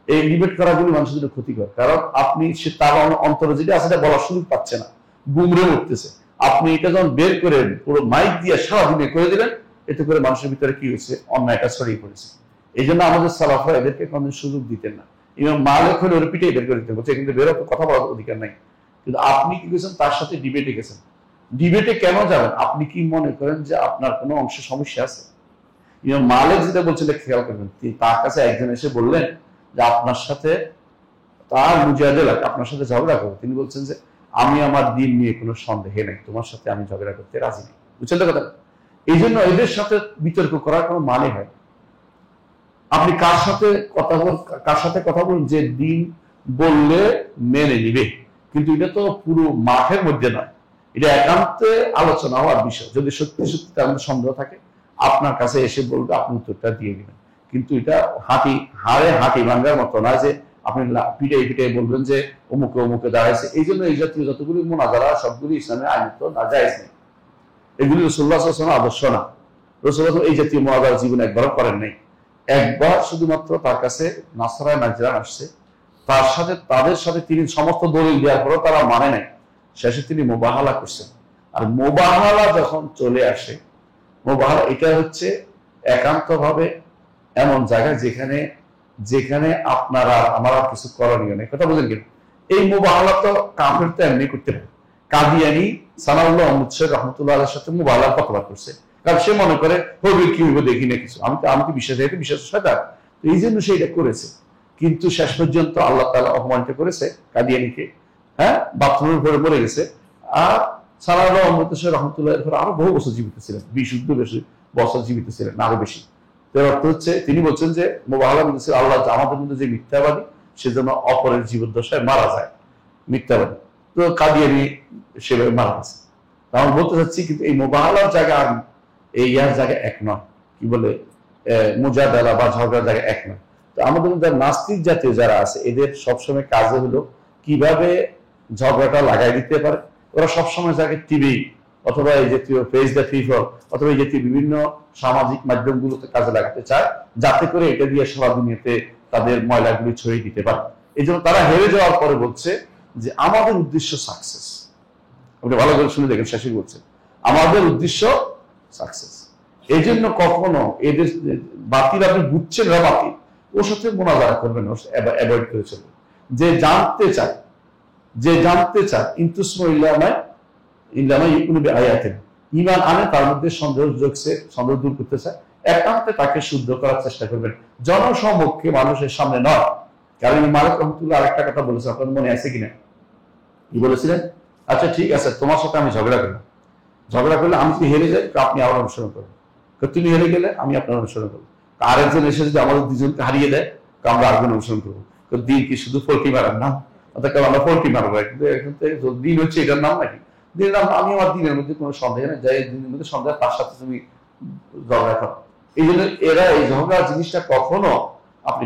এই ডিবেট করাগুলি মানুষের জন্য ক্ষতিকর, কারণ আপনি সে তার অন্তরে যেটা আছে সেটা বলার সুযোগ পাচ্ছে না, গুমরে উঠতেছে। আপনি এটা যখন বের করে পুরো মাইক দিয়ে সারাদিনে করে দিলেন, এতে করে মানুষের ভিতরে কি হয়েছে, অন্যায়টা ছড়িয়ে পড়েছে। এই জন্য আমাদের সালাফরা এদেরকে কোনো সুযোগ দিতেন না। ইমাম মালিক হলে ওর পিঠে বের করে দিতে বলছে, কিন্তু বেরো কথা বলার অধিকার নাই। কিন্তু আপনি কি করেছেন, তার সাথে ডিবেটে গেছেন। ডিবেটে কেন যাবেন? আপনি কি মনে করেন যে আপনার কোনো অংশে সমস্যা আছে? ইমাম মালিক যেটা বলছিল খেয়াল করবেন, তার কাছে একজন এসে বললেন যে আপনার সাথে তার মুজাহিদা আপনার সাথে ঝগড়া করবো। তিনি বলছেন যে আমি আমার দিন নিয়ে কোনো সন্দেহে নাই, তোমার সাথে আমি ঝগড়া করতে রাজি নেই। বুঝছেন তো কথা? এই জন্য এদের সাথে বিতর্ক করার কোনো মানে হয়। আপনি কার সাথে কথা বলুন যে দিন বললে মেনে নিবে, কিন্তু এটা তো পুরো মাঠের মধ্যে নয়, এটা একান্তে আলোচনা হওয়ার বিষয়। যদি সত্যি সত্যি তার মধ্যে সন্দেহ থাকে, আপনার কাছে এসে বলবে, আপনি উত্তরটা দিয়ে দিবেন। কিন্তু এটা হাঁটি ভাঙ্গার মতো না যে আপনি পিটাই পিটাই বলবেন যে অমুকে অমুকে দাঁড়াইছে। এই জন্য এই জাতীয় যতগুলি মোনাজারা সবগুলি ইসলামের আইনত না, জায়েজ নেই। এগুলি রাসূলুল্লাহ সাল্লাল্লাহু আলাইহি ওয়াসাল্লাম আদর্শ না। রাসূলুল্লাহ এই জাতীয় মোনাজারা জীবনে একবারও করেন নাই। একবার শুধুমাত্র তার কাছে নাসরায় নাজরান আসছে, তাদের সাথে তিনি সমস্ত দলিল দেওয়ার পরও তারা মানে নাই। শেষে তিনি মুবাহালা করছেন। আর মুবাহালা যখন চলে আসে, মুবাহালা এটা হচ্ছে একান্তভাবে এমন জায়গায় যেখানে আপনারা আমরা কিছু করণীয় নেই। কথা বলেন কিনা? এই মুবাহালা তো কাফের তো এমনি করতে পারে। কাদিয়ানি সানাউল্লাহ আহমদ শেখ রহমতুল্লাহ আলাইহির সাথে মুবাহালার কথা করছে, কারণ সে মনে করে হবে কি হইব দেখি না কিছু, আমি কি বিশ্বাস শয়তান। এই জন্য সে এটা করেছে। কিন্তু শেষ পর্যন্ত আল্লাহ তাআলা অপমানিত করেছে কাদিয়ানিকে। হ্যাঁ, বাথরুমের উপরে মরে গেছে। আর সানাউল্লাহ আহমদ শেখ রহমতুল্লাহ আরো বহু বছর জীবিত ছিলেন, 20 বেশি বছর জীবিত ছিলেন, আরো বেশি। তার অর্থ হচ্ছে তিনি বলছেন যে মুবাহালা বলছে আল্লাহ আমাদের মধ্যে যে মিথ্যাবাদী সেজন্য অপরের জীবদ্দশায় মারা যায়, মিথ্যাবাদী। তো কাদিয়ানি সেভাবে মারা গেছে। আমি বলতে চাচ্ছি, কিন্তু এই মুবাহালার জায়গা আর এই ইয়ার জায়গা এক নয়। কি বলে মুজাদালা বা ঝগড়ার জায়গা এক নয়। তো আমাদের মধ্যে নাস্তিক জাতীয় যারা আছে, এদের সবসময় কাজে হলো কিভাবে ঝগড়াটা লাগাই দিতে পারে। ওরা সবসময় যাকে টিভি অথবা এই জাতীয় ফেস দ্য ফিফল অথবা এই জাতীয় বিভিন্ন সামাজিক মাধ্যমগুলোতে কাজে লাগাতে চায়, যাতে করে এটা দিয়ে সারা দুনিয়াতে তাদের ময়লাগুলি ছড়িয়ে দিতে পারে। এই জন্য তারা হেরে যাওয়ার পরে বলছে যে আমাদের উদ্দেশ্য সাকসেস। আপনি ভালো করে শুনে দেখেন, শেষে বলছে আমাদের উদ্দেশ্য সাকসেস। এই জন্য কখনো এদের বাতিল আপনি বুঝছেন না বাতিল, ওর সাথে মোনাজারা করবেন, অ্যাভয়েড করে চলবেন। যে জানতে চায় ইন্তুসমা ইল্লামা ইউমিনু বিআয়াতিন, ঈমান আনে, তার মধ্যে সন্দেহ দূর করতে চায়, একান্তে তাকে শুদ্ধ করার চেষ্টা করবেন, জনসমক্ষে মানুষের সামনে নয়। কারণ মালিক রহমতুল্লাহ আরেকটা কথা বলেছে, আপনার মনে আছে কিনা? কি বলেছিলেন? আচ্ছা ঠিক আছে, তোমার সাথে আমি ঝগড়া করলে আমি যদি হেরে যাই, আপনি আমার অনুসরণ করবেন। তুমি হেরে গেলে আমি আপনার অনুসরণ করবো। আরেকজন এসে যদি আমাদের দুজনকে হারিয়ে দেয়, আমরা আরেকজন অনুসরণ করবো। দিন কি শুধু ফলকি মারার নাম? অর্থাৎ আমরা ফলকি মারবো, কিন্তু দিন হচ্ছে এটার নাম নাকি? দিনের নাম। আমি আমার দিনের মধ্যে কোনো সন্দেহ নেই, যাই দিনের মধ্যে সন্দেহ তার সাথে তুমি ঝগড়া করো। এই জন্য এরা এই ঝগড়া জিনিসটা কখনো আপনি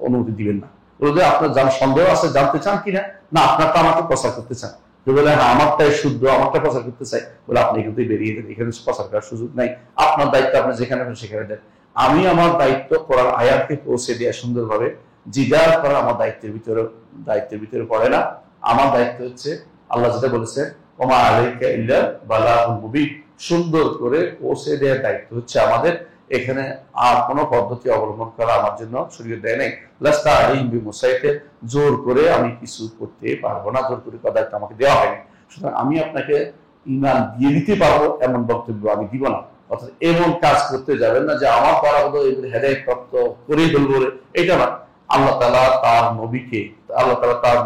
অনুমতি দিবেন না। বলতে আপনার সন্দেহ আছে, জানতে চান কিনা, না আপনারটা আমাকে প্রচার করতে চান। বলে হ্যাঁ আমারটাই শুদ্ধ, আমারটা প্রচার করতে চাই, বলে আপনি এখান থেকে বেরিয়ে দেন, এখানে প্রচার করার সুযোগ নাই। আপনার দায়িত্ব আপনি যেখানে সেখানে দেন। আমি আমার দায়িত্ব কোরআন আয়াতকে পৌঁছে দেওয়া সুন্দরভাবে, জিদার করা আমার দায়িত্বের ভিতরে পড়ে না। আমার দায়িত্ব হচ্ছে আল্লাহ যেটা বলেছে ওমা আলাইকা ইল্লা বালাগুল মুবিন, সুন্দর করে পৌঁছে দেওয়ার দায়িত্ব হচ্ছে আমাদের। এখানে আর কোনো পদ্ধতি অবলম্বন করা আমার জন্য শরীয়ত দেয় নাই। লাস্তা আলাইহিম বিমুসাইতির, জোর করে আমি কিছু করতে পারবো না, জোর করে দায়িত্ব আমাকে দেওয়া হয়নি। সুতরাং আমি আপনাকে ঈমান দিয়ে দিতে পারবো এমন বক্তব্য আমি দিব না। অর্থাৎ এমন কাজ করতে যাবেন না যে আমার দ্বারা হেদায়েত প্রাপ্ত করেই ফেলবো, এটা না। আল্লাহ তাআলা তার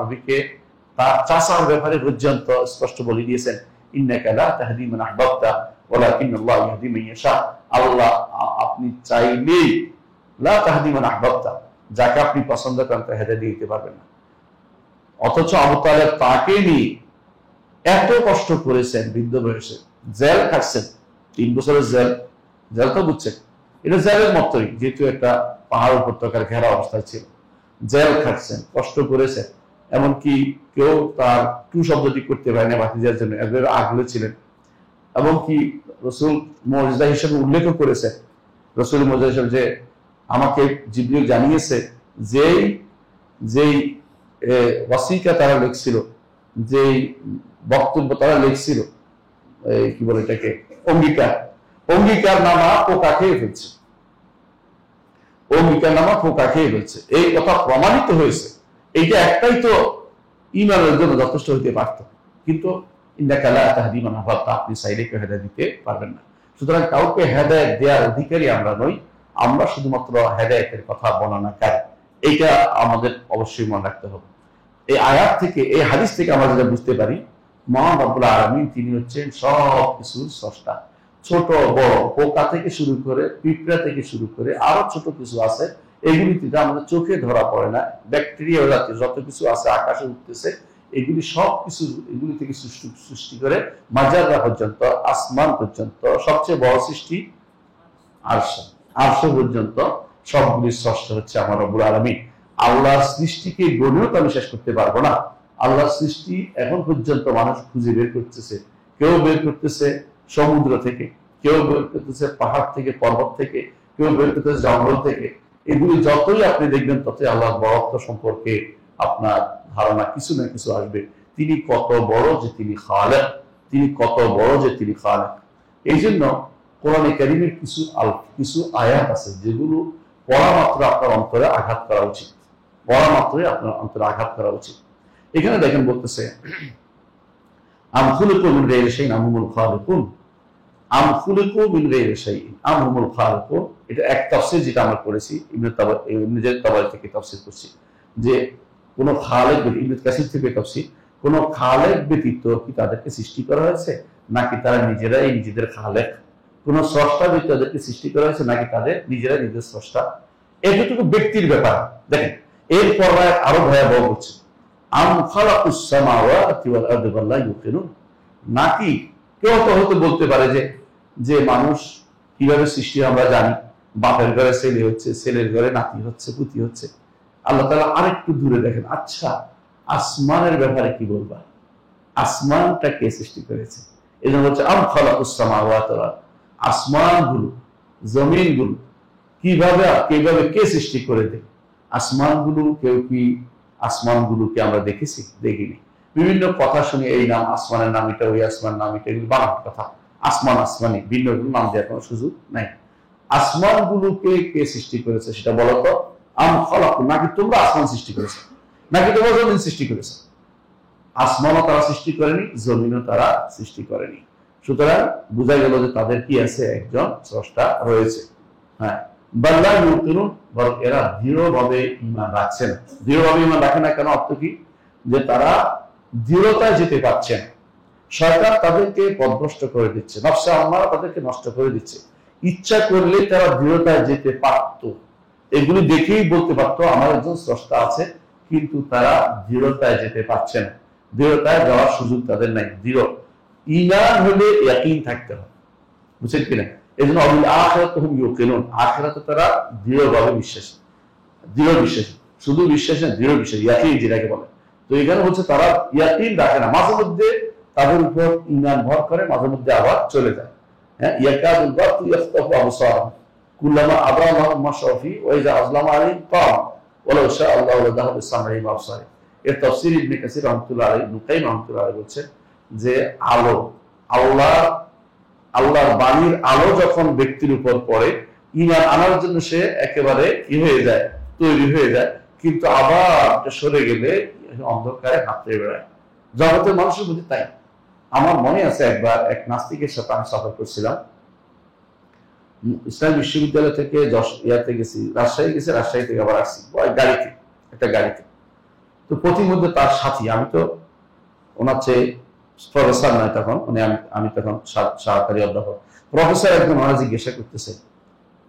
নবীকে তার চাচার ব্যাপারে পর্যন্ত স্পষ্ট বলে দিয়েছেন, ইন্নাকা লা তাহদি মান আহবাবতা ওয়ালাকিন্নাল্লাহ ইয়াহদি মান ইয়াশা। আল্লাহ আপনি চাইলেই লা তাহদি মান আহবাবতা, যাকে আপনি পছন্দ করেন তাকে হেদায়েত দিতে পারবেন না। অথচ আবু তালেব তাকে নিয়ে এত কষ্ট করেছেন, বৃদ্ধ বয়সে জেল খাটছেন, 3 বছরের জেল। জেল তো বুঝছেন, এটা জেলের মতোই, যেহেতু একটা পাহাড় উপত্যকার ঘেরা অবস্থায় ছিল, জেল খাটছেন, কষ্ট করেছেন, এমনকি কেউ তার টু শব্দটি করতে পারে না ভাতিজার জন্য, এদের আগলে ছিলেন। এমনকি রসুল মুজিজা হিসেবে উল্লেখ করেছে, রসুল মুজিজা হিসেবে যে আমাকে জিবরিল জানিয়েছে যেই যেই ওয়াসিকা তারা লিখছিল, যেই বক্তব্য তারা লিখছিল, কি বলে এটাকে, অঙ্গীকার, অঙ্গীকার নামা পোকা খেয়ে ফেলছে, অঙ্গীকার নামা পোকা খেয়ে ফেলছে, এই কথা প্রমাণিত হয়েছে। এইটা একটাই তো ইমানের জন্য যথেষ্ট হইতে পারত, কিন্তু আপনি চাইলে কেউ হেদায়েত দিতে পারবেন না। সুতরাং কাউকে হেদায়েত দেওয়ার অধিকারী আমরা নই, আমরা শুধুমাত্র হেদায়েতের কথা বর্ণনাকারী। এইটা আমাদের অবশ্যই মনে রাখতে হবে। এই আয়াত থেকে, এই হাদিস থেকে আমরা যেটা বুঝতে পারি, মহান রব্বুল আলামিন তিনি হচ্ছেন সব কিছুর স্রষ্টা। ছোট বড় পোকা থেকে শুরু করে, পিঁপড়া থেকে শুরু করে আরো ছোট কিছু আছে, এগুলি থেকে আমাদের চোখে ধরা পড়ে না, ব্যাকটেরিয়া জাতীয় যত কিছু আছে আকাশে উঠতেছে, এগুলি সব কিছু, এগুলি থেকে সৃষ্টি করে মাজাররা পর্যন্ত, আসমান পর্যন্ত, সবচেয়ে বড় সৃষ্টি আরশ পর্যন্ত সবগুলি স্রষ্টা হচ্ছে আমার রব্বুল আলামিন। আল্লাহর সৃষ্টিকে গণেও তো আমি শেষ করতে পারবো না। আল্লাহর সৃষ্টি এখন পর্যন্ত মানুষ খুঁজে বের করতেছে, কেউ বের করতেছে সমুদ্র থেকে, কেউ বের করতেছে পাহাড় থেকে, পর্বত থেকে, কেউ বের করতেছে জঙ্গল থেকে। এগুলি যতই আপনি দেখবেন ততই আল্লাহর বড়ত্ব সম্পর্কে আপনার ধারণা কিছু না কিছু আসবে। তিনি কত বড় যে তিনি খালেক, তিনি কত বড় যে তিনি খালেক। এই জন্য কোরআনে কারীমের কিছু আয়াত আছে যেগুলো পড়া মাত্র আপনার অন্তরে আঘাত করা উচিত, পড়া মাত্রই আপনার অন্তরে আঘাত করা উচিত। এখানে দেখেন বলতেছে আম খুলিকু মিন গায়রি শাইইন আম হুমুল খালিকুন, আম খুলিকু মিন গায়রি শাইইন আম হুমুল খালিকুন। এটা এক তাফসীর যেটা আমরা পড়েছি, ইবনে তাবারি থেকে তাফসীর করছি, যে কোন খালেক, ইবনে কাসির থেকে তাফসীর, কোন খালেক ব্যতীত কি তাদেরকে সৃষ্টি করা হয়েছে, নাকি তারা নিজেরাই নিজেদের খালেক? কোন স্রষ্টা ব্যতীত তাদেরকে সৃষ্টি করা হয়েছে, নাকি তাদের নিজেরাই নিজেদের স্রষ্টা? এটুকু ব্যক্তির ব্যাপার। দেখেন এরপর আরো ভয়াবহ হচ্ছে, আম খালাকুস সামাওয়াতি ওয়াল আরদি ওয়া লা ইউকিনুন। নাকি কেউ তো হয়তো বলতে পারে যে মানুষ কিভাবে সৃষ্টি আমরা জানি, বাপের ঘরে ছেলে হচ্ছে, ছেলের ঘরে নাতি হচ্ছে, পুতি হচ্ছে। আল্লাহ তাআলা আরেকটু দূরে দেখেন, আচ্ছা আসমানের ব্যাপারে কি বলবা? আসমানটা কে সৃষ্টি করেছে? এই জন্য হচ্ছে আম খালাকুস সামাওয়াতি ওয়াল, আসমানগুলো, জমিনগুলো কিভাবে কে সৃষ্টি করে দেয়? আসমানগুলো আসমানগুলোকে আমরা দেখেছি? দেখিনি। বিভিন্ন কথা শুনে এই নাম, আসমানের নাম এটা, ওই আসমান নাম এটা, এগুলো বানানোর কথা। আসমান আসমানি ভিন্ন নাম দেওয়ার কোনো সুযোগ নাই। আসমানগুলোকে কে সৃষ্টি করেছে সেটা বলো তো। আম খালাকু, নাকি তোমরা আসমান সৃষ্টি করেছো, নাকি তোমরা জমিন সৃষ্টি করেছো? আসমানও তারা সৃষ্টি করেনি, জমিনও তারা সৃষ্টি করেনি। সুতরাং বোঝা গেল যে তাদের কি আছে, একজন স্রষ্টা রয়েছে। হ্যাঁ, বাল্লা ইউকিনুন, বরং এরা দৃঢ়ভাবে ঈমান রাখছেন। দৃঢ়ভাবে ঈমান রাখে না কেন? অর্থ কি? যে তারা দৃঢ়তায় যেতে পারছেন। শয়তান তাদেরকে পথভ্রষ্ট করে দিচ্ছে, নফসে আম্মারা তাদেরকে নষ্ট করে দিচ্ছে। ইচ্ছা করলে তারা দৃঢ়তায় যেতে পারত, এগুলি দেখেই বলতে পারতো আমার একজন স্রষ্টা আছে, কিন্তু তারা দৃঢ়তায় যেতে পারছে না। দৃঢ়তায় যাওয়ার সুযোগ তাদের নাই। দৃঢ় ঈমান হলে ইয়াকিন থাকতে হবে, বুঝছেন কিনা? এই জন্য আখিরাতে তারা দৃঢ়ভাবে বিশ্বাসী, দৃঢ় বিশ্বাসী, শুধু বিশ্বাস না, দৃঢ় বিশ্বাসী, ইয়াকিন যেটাকে বলে। তো এখানে হচ্ছে তারা ইয়াকিন রাখে না, মাঝে মধ্যে তাদের উপর ঈমান ভর করে, মাঝে মধ্যে আবার চলে যায়। হ্যাঁ, ইয়াকাদুল বাতু ইয়াফতাহু আবসারহুম কুল্লামা আদাআ লাহুম মাশাউ ফি ওয়া ইযা আযলামা আলাইহিম ক্বাম ওয়ালাউ শাআ আল্লাহু লাযাহাবা বিসামঈহিম ওয়া আবসারিহিম। এর তাফসীর ইবনে কাসীর রাহমাতুল্লাহ আলাইহি, ইবনে কাইয়িম রাহমাতুল্লাহ আলাইহি বলছেন যে আলো, আল্লাহর বাণীর আলো যখন ব্যক্তির উপর পড়ে, ঈমান আনার জন্য সে একেবারে কি হয়ে যায়, তৈরি হয়ে যায়, কিন্তু আবার সরে গেলে অন্ধকারে হাঁটতে বেড়ায়। জগতের মানুষের মধ্যে তাই। আমার মনে আছে একবার এক নাস্তিকের সাথে আমি সফর করছিলাম, ইসলাম বিশ্ববিদ্যালয় থেকে গেছি, রাজশাহী গেছি, রাজশাহী থেকে আবার আসছি গাড়িতে, একটা গাড়িতে। তো প্রতিমধ্যে তার সাথী, আমি তো ওনার চেয়ে প্রফেসর নয় তখন, মানে আমি তখন সহকারী অধ্যাপক, প্রফেসর একজন ওনারা জিজ্ঞাসা করতেছে,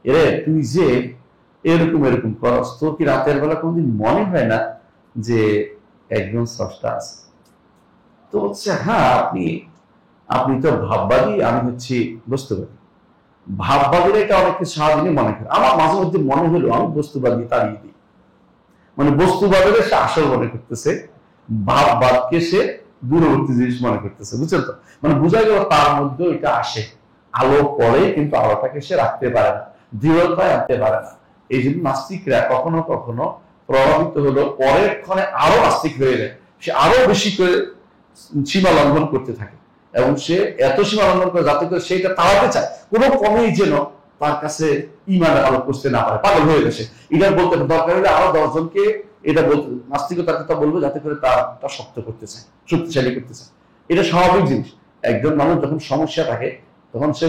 এরে তুই যে এরকম করস, তোর কি রাতের বেলা কোনদিন মনে হয় না যে একজন স্রষ্টা আছে? তো হচ্ছে হ্যাঁ, আপনি তো ভাববাদী, আমি হচ্ছি বস্তুবাদী। ভাববাদীরা এটা অনেক কিছু সারাদিনই মনে করে। আমার মাঝে মধ্যে মনে হলো আমি বস্তুবাদী তাড়িয়ে দিই। মানে বস্তুবাদীরা সে আসল মনে করতেছে, ভাববাদকে সে দূরবর্তী জিনিস মনে করতেছে, বুঝছেন তো? মানে বোঝা গেল তার মধ্যে এটা আসে, আলো পড়ে কিন্তু আলোটাকে সে রাখতে পারে না, দৃঢ়তায় আনতে পারে না। এই জন্য নাস্তিকরা কখনো কখনো প্রভাবিত হলো, পরের ক্ষণে আরো নাস্তিক হয়ে যায়, সে আরো বেশি করে সীমা লঙ্ঘন করতে থাকে এবং সে এত সীমা লঙ্ঘন করে যাতে করে সেটা তাড়াতে চায় কোনো কমেই যেন তার কাছে ইমানের আলো করতে না পারে, পাগল হয়ে গেছে। এটা বলতে দরকার হলে আরো 10 জনকে এটা বলতে নাস্তিকতার কথা বলবো যাতে করে তার শক্ত করতে চায়, শক্তিশালী করতে চায়। এটা স্বাভাবিক জিনিস। একজন মানুষ যখন সমস্যা থাকে তখন সে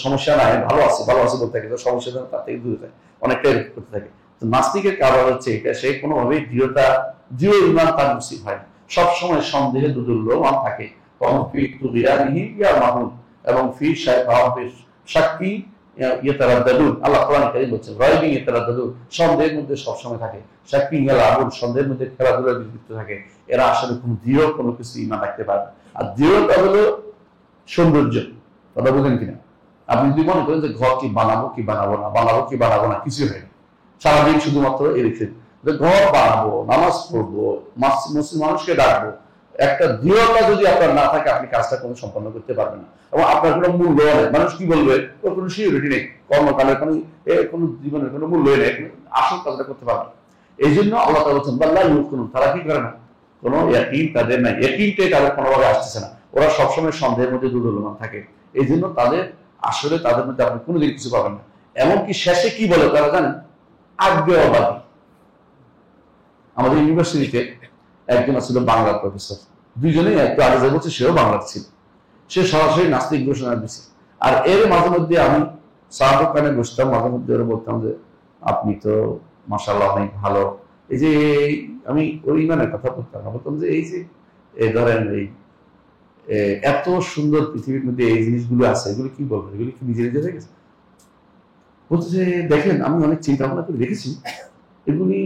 সমস্যা নাই, ভালো আছে বলতে থাকে, সমস্যা তার থেকে দূরে থাকে, অনেকটাই করতে থাকে। তো নাস্তিকের কারণ হচ্ছে এটা, সে কোনোভাবেই দৃঢ় ইমান তার নসিব হয় না, সবসময় সন্দেহে দুদুল্যমান থাকে। এবং সাক্ষী আল্লাহ কোরআনে কারীম বলছেন রাইবিং ইয়াতারাদ্দাদুন, সন্দেহের মধ্যে সবসময় থাকে। সাক্ষী আবুল, সন্দেহের মধ্যে খেলাধুলায় বিযুক্ত থাকে। এরা আসলে কোনো দৃঢ় কোনো কিছু ইমান রাখতে পারে না। আর দৃঢ়তা হলো সৌন্দর্য, কথা বুঝেন কিনা? আপনি যদি মনে করেন যে ঘর কি বানাবো কি বানাবো না, কিছু হয় না, সারাদিন শুধুমাত্র এরকম ঘর বানাবো, নামাজ পড়বো, মুসলিম মানুষকে ডাকবো, একটা দৃঢ়তা যদি আপনার না থাকে আপনি কাজটা কোনো সম্পন্ন করতে পারবেন না। এবং আপনার কোনো মূল্য নেই, মানুষ কি বলবে ওর কোনো সিকিউরিটি নেই, কর্মকালের কোনো জীবনের কোনো মূল্য নেই, আসল কাজটা করতে পারবেন। এই জন্য আল্লাহ তাআলা বলছেন বাল্লাহ ইউকিনুন, তারা কি করে না, কোনো ইয়াকিন তাদের নাই, ইয়াকিনটাই তাদের কোনোভাবে আসতেছে না, ওরা সবসময় সন্দেহের মধ্যে দুর্বলমান থাকে। এই জন্য তাদের মধ্যে আপনি কোনোদিন কিছু পাবেন না। এমনকি শেষে কি বলে তারা জানেন, আজ্ঞেয়বাদী। আমাদের ইউনিভার্সিটিতে একজন ছিল বাংলার প্রফেসর, দুইজনেই একটু আগে যে বলছে সেও বাংলার ছিল, সে সরাসরি নাস্তিক ঘোষণা দিচ্ছে। আর এর মাঝে মধ্যে আমি সাহাবক কানে বসতাম, মাঝে মধ্যে ওরা বলতাম যে আপনি তো মাশাআল্লাহ অনেক ভালো, এই যে আমি ওই ইমানের কথা বলতাম না, বলতাম যে এই যে ধরেন এই এত সুন্দর পৃথিবীর মধ্যে এই জিনিসগুলো আছে, এগুলো কি বলবো, এগুলো কি নিজে নিজে হয়ে গেছে? বলতে যে দেখেন আমি অনেক চিন্তা ভাবনা করে দেখেছি, এগুলি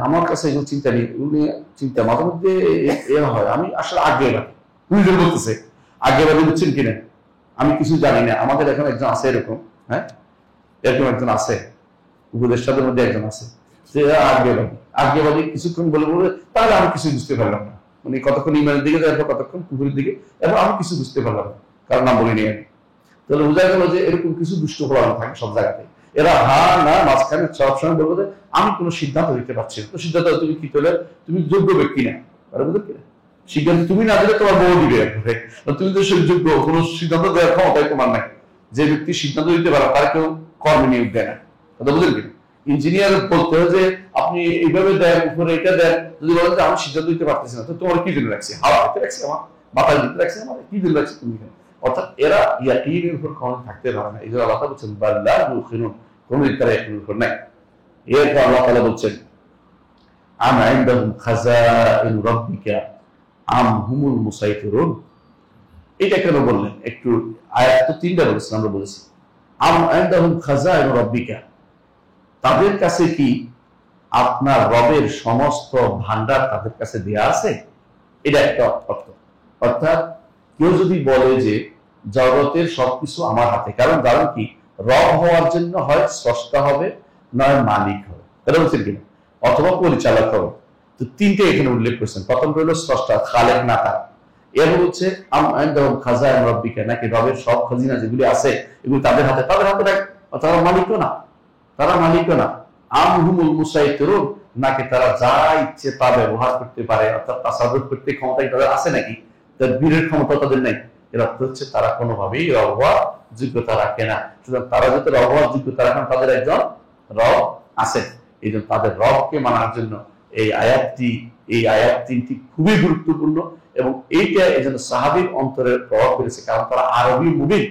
আমার কাছে এগুলো চিন্তা নেই, এগুলি চিন্তা মাঝে মধ্যে হয়। আমি আসলে আজ্ঞেয়বাদী, নিজের বলতেছে আজ্ঞেয়বাদী, বুঝছেন কিনা? আমি কিছু জানি না। আমাদের এখানে একজন আছে এরকম, হ্যাঁ এরকম একজন আছে, উপদেষ্টাদের মধ্যে একজন আছে, যে আজ্ঞেয়বাদী কিছুক্ষণ বলে বলবে তাহলে আমি কিছু বুঝতে পারলাম না, মানে কতক্ষণ ইমানের দিকে যায়, কতক্ষণ পুকুরের দিকে, এবং আমি কিছু বুঝতে পারলাম না, কারণ নাম বলিনি আমি। তাহলে বোঝা গেল যে এরকম কিছু দুষ্ট ফলানো থাকে সব জায়গাতে। এরা হা না মাঝখানে সবসময় বলবো যে আমি কোনো সিদ্ধান্ত দিতে পারছি না। তো সিদ্ধান্ত তুমি কি তোলে, তুমি যোগ্য ব্যক্তি না, বুঝলেন কিনা? সিদ্ধান্ত তুমি না দিলে তোমার বউ দিবে, তুমি তো যোগ্য, কোনো সিদ্ধান্ত দেওয়ার ক্ষমতাই তোমার নাই। যে ব্যক্তি সিদ্ধান্ত দিতে পারে তার কেউ কর্মে নিয়োগ দেয় না, কথা বুঝলেন কিনা? ইঞ্জিনিয়ার বলতে হয় যে আপনি এইভাবে দেন, উপরে এটা দেন, যদি বলেন যে আমি সিদ্ধান্ত দিতে পারতেছি না, তো তোমার কি জন্য রাখছি, হাওয়া দিতে রাখছি, আমার মাথায় দিতে রাখছি, আমার কি জন্য রাখছি তুমি? অর্থাৎ এরা ইয়াকিনের উপর কখনো থাকতে পারে না। এই জন্য আল্লাহ বলছেন বাল্লাহ ইউকিনুন, কোন তারা ইয়াকিনের উপর নাই। এরপর আল্লাহ তাআলা বলছেন আম ইনদাহুম খাযাইন রাব্বিকা আম হুমুল মুসাইতিরুন। এটা কেন বললেন একটু, আয়াত তো 3টা বলেছেন, আমরা বলেছি আম ইনদাহুম খাযাইন রাব্বিকা, তাদের কাছে কি আপনার রবের সমস্ত ভান্ডার তাদের কাছে দেয়া আছে, এটা একটা অর্থ। অর্থাৎ কেউ যদি বলে যে জগতের সবকিছু আমার হাতে, কারণ কি রব হওয়ার জন্য হয় স্রষ্টা হবে, নয় মালিক হবে, এটা বলছেন কিনা, অথবা পরিচালক হবে। তো 3টে এখানে উল্লেখ করেছেন। প্রথম হলো স্রষ্টা, খালেক না তার। এর হচ্ছে খাজাইন রাব্বিকা, নাকি রবের সব খাজিনা যেগুলি আছে এগুলি তাদের হাতে, তারা মালিকও না, আম হুমুল মুসাইতিরুন, নাকি তারা যা ইচ্ছে তা ব্যবহার করতে পারে, অর্থাৎ তাসাররুফ করতে ক্ষমতা তাদের আছে নাকি, তার বীরের ক্ষমতা তাদের নেই। এর অর্থ হচ্ছে তারা কোনোভাবেই রব হওয়ার যোগ্যতা রাখে না। সুতরাং তারা যাতে রব হওয়ার যোগ্যতা রাখেন, তাদের একজন রব আছে। এই জন্য তাদের রবকে মানার জন্য এই আয়াত 3টি খুবই গুরুত্বপূর্ণ, এবং এইটা এই জন্য সাহাবীর অন্তরে প্রভাব ফেলেছে, কারণ তারা আরবি মুবিন,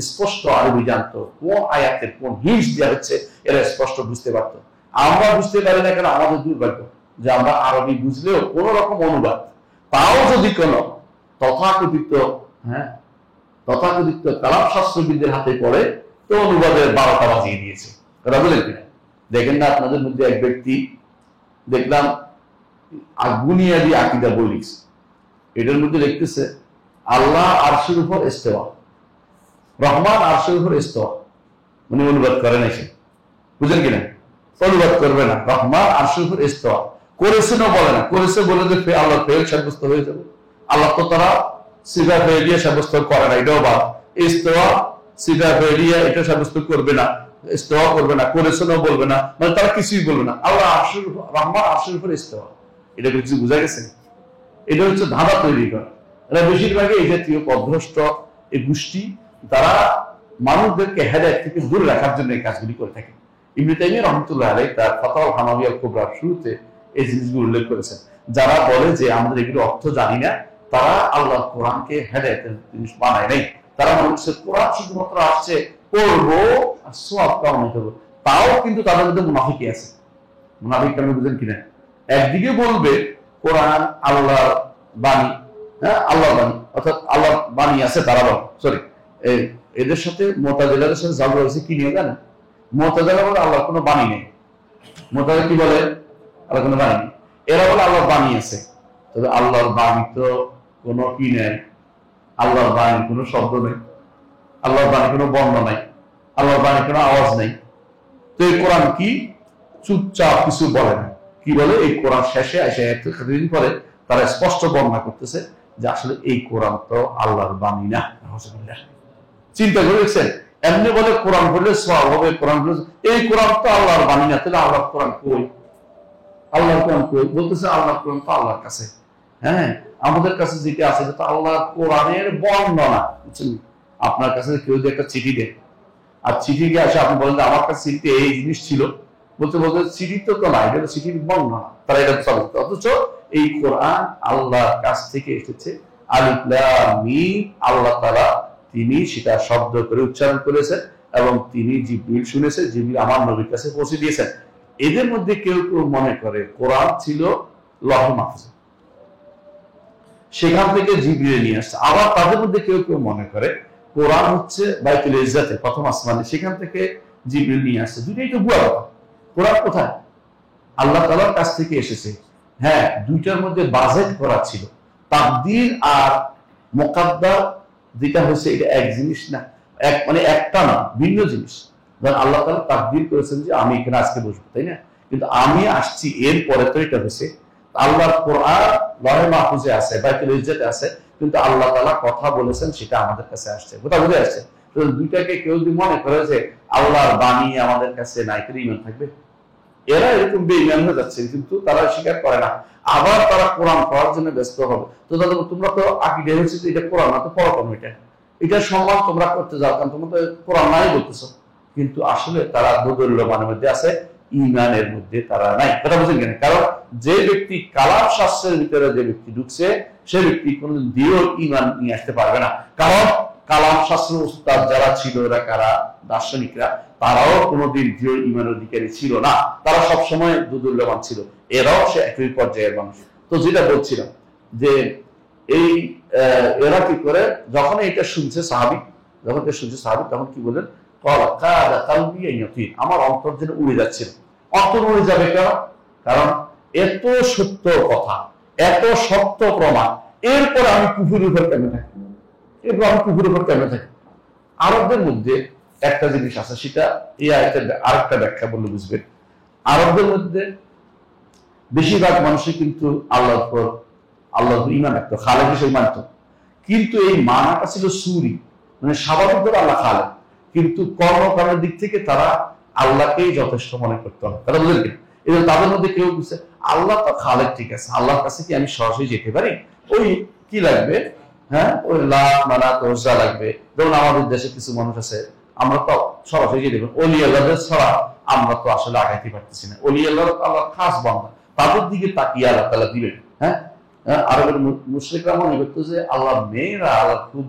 স্পষ্ট আরবি জানতো, কোন আয়াতের কোন হিংস দেওয়া হচ্ছে এরা স্পষ্ট বুঝতে পারতো। আমরা বুঝতে পারি না, কেন আমাদের দুর্ভাগ্য যে আমরা আরবি বুঝলেও কোন রকম অনুবাদ, তাও যদি কোন তথাকথিত কালাম শাস্ত্রবিদদের হাতে পড়ে, তো অনুবাদের 12টা বাজিয়ে দিয়েছে, কথা বলেন কিনা? দেখেন না আপনাদের মধ্যে এক ব্যক্তি দেখলাম বুনিয়াদি আকীদা বই লিখছে, এটার মধ্যে লিখতেছে আল্লাহ আরশের উপর ইস্তেওয়া, রহমান আরশের উপর ইস্তেওয়া। উনি অনুবাদ করেন এসে, বুঝলেন কিনা? অনুবাদ করবে না। রহমান আরশের উপর ইস্তেওয়া করেছেনও বলে না, করেছে বলে যে আল্লাহ ফেল সাব্যস্ত হয়ে যাবে। আল্লাহ তো তারা সিফা ফেলিয়া সাব্যস্ত করে না, এটাও বাদ। ইস্তেওয়া সিফা ফেলিয়া এটা সাব্যস্ত করবে না, ইস্তেওয়া করবে না, করেছেনও বলবে না, মানে তারা কিছুই বলবে না। আল্লাহ আরশের রহমান আরশের উপর ইস্তেওয়া, এটা কিছু বোঝা গেছে? এটা হচ্ছে ধাঁধা তৈরি করা। এরা বেশিরভাগই এই জাতীয় পদভ্রষ্ট এই গোষ্ঠী, তারা মানুষদেরকে হেদায়েত থেকে দূরে রাখার জন্য এই কাজগুলি করে থাকে। ইবনে তাইমিয়া রাহমাতুল্লাহ আলাইহি তার ফাতাওয়া হামাবিয়াল কুবরার শুরুতে এই জিনিসগুলো উল্লেখ করেছেন। যারা বলে যে আমাদের এগুলো অর্থ জানি না, তারা আল্লাহর কোরআনকে হেদায়েতের জিনিস বানায় নাই। তারা মনে করছে কোরআন শুধুমাত্র আসছে পড়বো আর সওয়াব কামাই করবো। তাও কিন্তু তাদের মধ্যে মুনাফিকি আছে। মুনাফিক আপনি বুঝেন কিনা? একদিকে বলবে কোরআন আল্লাহর বাণী, হ্যাঁ আল্লাহর বাণী, অর্থাৎ আল্লাহর বাণী আছে, তারা বলে সরি এদের সাথে মুতাজিলাদের সাথে ঝগড়া হয়েছে কি নিয়ে জানেন? মুতাজিলা বলে আল্লাহর কোনো বাণী নেই। মুতাজিলা কি বলে? আল্লাহর কোনো বাণী নেই। এরা বলে আল্লাহর বাণী আছে। তবে আল্লাহর বাণী তো কোনো কি নেই, আল্লাহর বাণীর কোনো শব্দ নেই, আল্লাহর বাণীর কোনো বর্ণ নাই, আল্লাহর বাণীর কোনো আওয়াজ নেই। তো এই কোরআন কি? চুপচাপ কিছু বলে না। কি বলে? এই কোরআন শেষে এসে দিন পরে তারা স্পষ্ট বর্ণনা করতেছে যে আসলে এই কোরআন তো আল্লাহর বাণী না। চিন্তা করে দেখছেন? এমনি বলে কোরআন পড়লে সওয়াব হবে, কোরআন এই কোরআন তো আল্লাহর বাণী না, তাহলে আল্লাহর কোরআন কই? আল্লাহর কোরআন কই? বলতেছে আল্লাহর কোরআন তো আল্লাহর কাছে। হ্যাঁ, আমাদের কাছে যেটা আছে সেটা তো আল্লাহর কোরআনের বর্ণনা। বুঝছেন? আপনার কাছে কেউ যদি একটা চিঠি দেয়, আর চিঠি গিয়ে আসে, আপনি বলেন আমার কাছে চিঠিতে এই জিনিস ছিল, বলতে বলতে চিঠি তো না, এটা চিঠির বর্ণনা, তারা এটা চলে। অথচ এই কোরআন আল্লাহর কাছ থেকে এসেছে। আলিফ লাম মিম, আল্লাহ তাআলা তিনি সেটা শব্দ করে উচ্চারণ করেছেন এবং তিনি জিবরিল শুনেছে, জিবরিল আমার নবীর কাছে পৌঁছে দিয়েছেন। এদের মধ্যে কেউ কেউ মনে করে কোরআন ছিল লৌহ মাহফুজে, সেখান থেকে জিবরিল নিয়ে আসছে। আবার তাদের মধ্যে কেউ কেউ মনে করে কোরআন হচ্ছে বাইতুল ইজ্জাতে, প্রথম আসমানে, সেখান থেকে জিবরিল নিয়ে আসছে। দুইটাই তো ভুয়া কথা। কোরআন কোথায়? আল্লাহ তাআলার কাছ থেকে এসেছে। হ্যাঁ, দুইটার মধ্যে বাজেট করা ছিল। তাকদীর আর মুকাদ্দার যেটা হচ্ছে এটা এক জিনিস না, এক মানে একটা না, ভিন্ন জিনিস। ধরেন আল্লাহ তাআলা তাকদীর করেছেন যে আমি এখানে আজকে বসবো, তাই না? কিন্তু আমি আসছি এর পরে তো এটা হয়েছে। আল্লাহর কোরআন লৌহে মাহফুজে আছে, বাইতুল ইজ্জাতে আছে, কিন্তু আল্লাহ তাআলা কথা বলেছেন সেটা আমাদের কাছে আসছে। কথা বুঝে আসছে? তো দুইটাকে কেউ যদি মনে করে যে আল্লাহর বাণী আমাদের কাছে নাই, তাহলে ঈমান থাকবে? এরা এরকম বেঈমান হয়ে যাচ্ছে, কিন্তু তারা স্বীকার করে না। আবার তারা কোরআন পড়ার জন্য ব্যস্ত হবে। তো তাদের তোমরা তো আকীদা হচ্ছে যে এটা কোরআন না, তো পড়ো কেন? এটা সম্মান তোমরা করতে যাও, কারণ তোমরা তো কোরআন নাই বলতেছো। কিন্তু আসলে তারা দোদুল্যমানের মধ্যে আছে, ঈমানের মধ্যে তারা নাই। কথা বুঝেন কেন? কারণ যে ব্যক্তি কালাম শাস্ত্রের ভিতরে যে ব্যক্তি ঢুকছে, সে ব্যক্তি কোনদিন দিয়েও ঈমান নিয়ে আসতে পারবে না। কারণ কালাম শাস্ত্র উস্তাদ যারা ছিল, এরা কারা? দার্শনিকরা। তারাও কোনোদিন দৃঢ় ঈমানের অধিকারী ছিল না, তারা সবসময় দোদুল্যমান ছিল। এরাও সে একই পর্যায়ের মানুষ। তো যেটা বলছিলাম যে এই এরা কি করে, যখন এটা শুনছে সাহাবী, তখন কি বলেন? আমার অন্তর যেন উড়ে যাচ্ছিল। অন্তর উড়ে যাবে কেন? কারণ এত সত্য কথা, এত সত্য প্রমাণ, এরপর আমি কুফুরের উপর কেমন থাকি? আরবদের মধ্যে একটা জিনিস আছে, সেটা এই আয়াতের আরেকটা ব্যাখ্যা বললে বুঝবেন। আরবদের মধ্যে বেশিরভাগ মানুষই কিন্তু আল্লাহর ঈমান রাখতো, খালেক হিসেবে মানত। কিন্তু এই মানাটা ছিল সুরি, মানে স্বাভাবিকভাবে আল্লাহ খালেক, কিন্তু কর্মকাণ্ডের দিক থেকে তারা আল্লাহকেই যথেষ্ট মনে করতো না। তারা বুঝলেন কিনা? এবং তাদের মধ্যে কেউ বুঝছে আল্লাহ তো খালেক, ঠিক আছে, আল্লাহর কাছে কি আমি সরাসরি যেতে পারি? ওই কি লাগবে? হ্যাঁ, ওই লাত মানাত ওজা লাগবে। যেমন আমাদের দেশে কিছু মানুষ আছে, আমরা তো সরাসরি যেতে পারি, অলি আল্লাহদের ছাড়া আমরা তো আসলে আগাইতে পারতেছি না। অলি আল্লাহ আল্লাহ খাস বান্দা, তাদের দিকে তাকিয়ে আল্লাহ তাআলা দিবেন। হ্যাঁ, আরবের মুশরিকরা মনে করতো যে আল্লাহ মেয়েরা আল্লাহ খুব,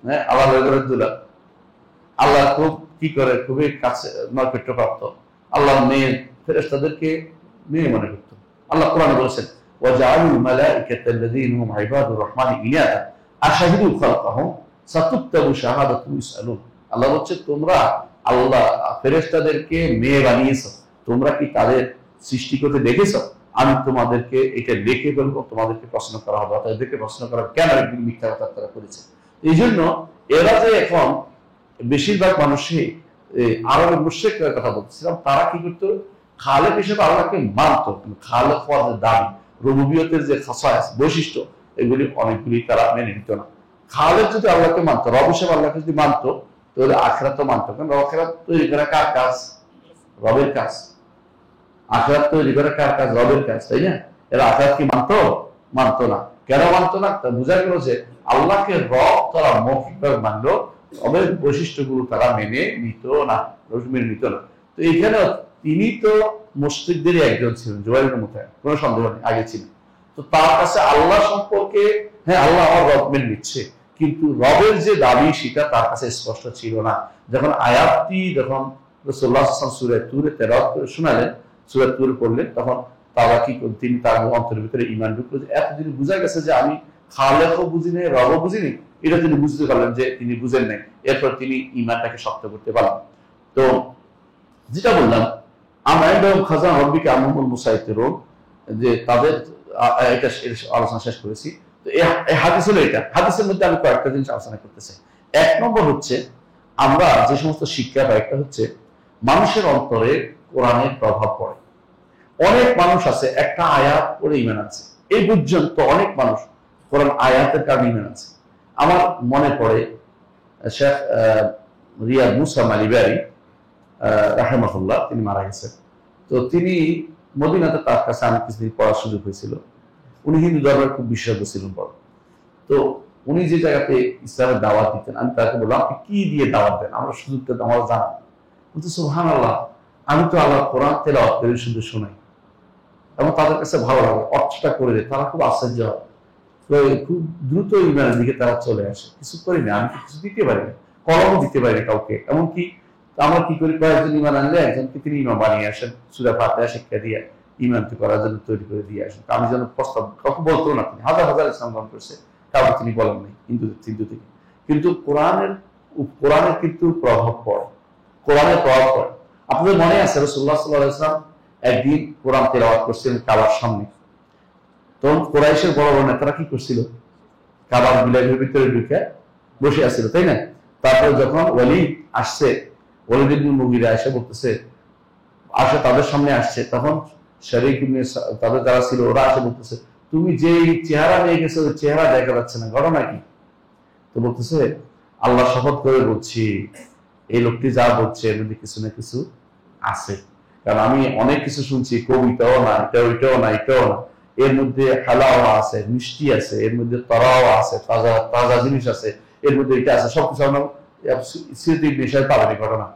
হ্যাঁ, আল্লাহ খুব কি করে, খুবই কাছে নৈকট্য প্রাপ্ত। আল্লাহ মেয়ে ফেরেশতাদেরকে মেয়ে মনে করতো। আল্লাহ কোরআনে বলেছেন ওয়াজআলুল মালাইকাতাল্লাযীনা হুম ইবাদুর রহমানি ইনাতা আশহাদু খালকাহুম সাতুকতাবু শাহাদাতুহুম ইসআলুন। আল্লাহ বলছে তোমরা আল্লাহ ফেরেশতাদেরকে মেয়ে বানিয়েছো, তোমরা কি তাদের সৃষ্টি করতে দেখেছো? আমি তোমাদেরকে এটা লিখে বলবো, তোমাদেরকে প্রশ্ন করা হবে। তাদেরকে প্রশ্ন করা কেন? একদিন মিথ্যা কথা তারা করেছে। এই জন্য এরা যে এখন বেশিরভাগ মানুষই আরবের মুশরিকদের কথা বলছিলাম, তারা কি করতো, খালেক হিসেবে আল্লাহকে মানত, খালেক হওয়ার যে দাবি, রুবুবিয়তের যে খাসায়েস বৈশিষ্ট্য, এগুলি অনেকগুলি তারা মেনে নিত না। খালেক যদি আল্লাহকে মানতো, রব হিসেবে আল্লাহকে যদি মানতো, তাহলে আখিরাত মানতো। কারণ আখিরাত তৈরি করা কার কাজ? রবের কাজ। আখিরাত তৈরি করা কার কাজ? রবের কাজ, তাই না? এরা আখিরাত কি মানতো? মানতো না। কেন মানতো না? তা বোঝা গেল যে আল্লাহকে রব তারা মৌখিকভাবে মানলো, রবের বৈশিষ্ট্যগুলো তারা মেনে নিত না, মেনে নিত না। তো এইখানে তিনি তো মুশরিকদেরই একজন ছিলেন, জুবাইরের মতো, কোনো সন্দেহ নেই, আগে ছিলেন। তো তার কাছে আল্লাহ সম্পর্কে, হ্যাঁ আল্লাহ আমার রব মেনে নিচ্ছে, কিন্তু রবের যে দাবি সেটা তার কাছে স্পষ্ট ছিল না। যখন আয়াতটি যখন রাসূলুল্লাহ সাল্লাল্লাহু আলাইহি ওয়াসাল্লাম সূরা তুরে তেলাওয়াত করে শোনালেন, সূরা তুরে পড়লেন, তখন তারা কি করলেন, তিনি তার অন্তরের ভিতরে ঈমান ঢুকলো। এতদিন বোঝা গেছে যে আমি খালেকও বুঝি নাই, রবও বুঝিনি, এটা তিনি বুঝতে পারলেন যে তিনি বুঝেন নাই। এরপর তিনি ঈমানটাকে শক্ত করতে পারলেন। তো যেটা বললাম, আমরা একদম খাজান রব্বিকা আনহুমুল মুসাইতিরুন, যে তাদের এটা আলোচনা শেষ করেছি। তো এই হাদিস হলো এটা। হাদিসের মধ্যে আমি কয়েকটা জিনিস আলোচনা করতে চাই। এক নম্বর হচ্ছে, আমরা যে সমস্ত শিক্ষা পাই, একটা হচ্ছে মানুষের অন্তরে কোরআনের প্রভাব পড়ে। অনেক মানুষ আছে একটা আয়াত পড়ে ঈমান আছে, এই পর্যন্ত অনেক মানুষ কোরআন আয়াতের কারণে ঈমান আছে। আমার মনে পড়ে শেখ রিয়াদ মুসা মালিবারি রাহিমাহুল্লাহ, তিনি মারা গেছেন। তো তিনি মদিনাতে, তার কাছে আমি কিছুদিন পড়ার সুযোগ হয়েছিল। উনি হিন্দু ধর্মের খুব বিশেষজ্ঞ ছিলেন বড়। তো উনি যে জায়গাতে ইসলামের দাওয়াত দিতেন, আমি তাকে বললাম আপনি কি দিয়ে দাওয়াত দেন, আমরা সুযোগটা আমার জানা। বলতে সুবহানাল্লাহ, আমি তো আল্লাহ কোরআন তেলাওয়াত করে শুধু শোনাই, এবং তাদের কাছে ভালো লাগে, অর্থটা করে দেয়, তারা খুব আশ্চর্য হয়, খুব দ্রুত ঈমানের দিকে তারা চলে আসে। কিছু করি না, আমি কিছু দিতে পারি না, কলমও দিতে পারি না কাউকে। এমনকি আমরা কি করি, কয়েকজন ঈমান আনলে একজনকে তিনি ইমাম বানিয়ে আসেন, সূরা ফাতিহা শিক্ষা দিয়ে ঈমানকে করার জন্য তৈরি করে দিয়ে আসেন। আমি যেন প্রস্তাব কাউকে বলতো না, তিনি হাজার হাজার ইসলাম গ্রহণ করছে, কাউকে তিনি বলেন নাই হিন্দু থেকে। কিন্তু কোরআনের কিন্তু প্রভাব পড়ে, কোরআনের প্রভাব পড়ে। আপনাদের মনে আছে রাসূলুল্লাহ সাল্লাল্লাহু আলাইহি ওয়াসাল্লাম একদিন কোরআন তেলাওয়াত করছিলেন কাবার সামনে। তখন কুরাইশের বড় বড় নেতারা কি করছিল, কাবার বিলাসের ভিতরে ঢুকে বসে আছিল, তাই না? তারপরে যখন ওয়ালিদ আসছে, ওয়ালিদ ইবনে মুগীরা এসে বলতেছে, আসে তাদের সামনে আসছে, তখন শরীক ইবনে তাদের যারা ছিল ওরা আসে বলতেছে, তুমি যে চেহারা নিয়ে গেছো ওই চেহারা দেখা যাচ্ছে না, ঘটনা কি? তো বলতেছে, আল্লাহ শপথ করে বলছি এই লোকটি যা বলছে এর মধ্যে কিছু না কিছু আছে। কারণ আমি অনেক কিছু শুনছি, কবিতাও না, ওইটাও না, এটাও না, এর মধ্যে হালাওয়া আছে, মিষ্টি আছে, এর মধ্যে তরাও আছে, তাজা তাজা জিনিস আছে, এর মধ্যে এটা আছে, সবকিছু আমরা স্মৃতির বিষয়ে পালানি ঘটনা।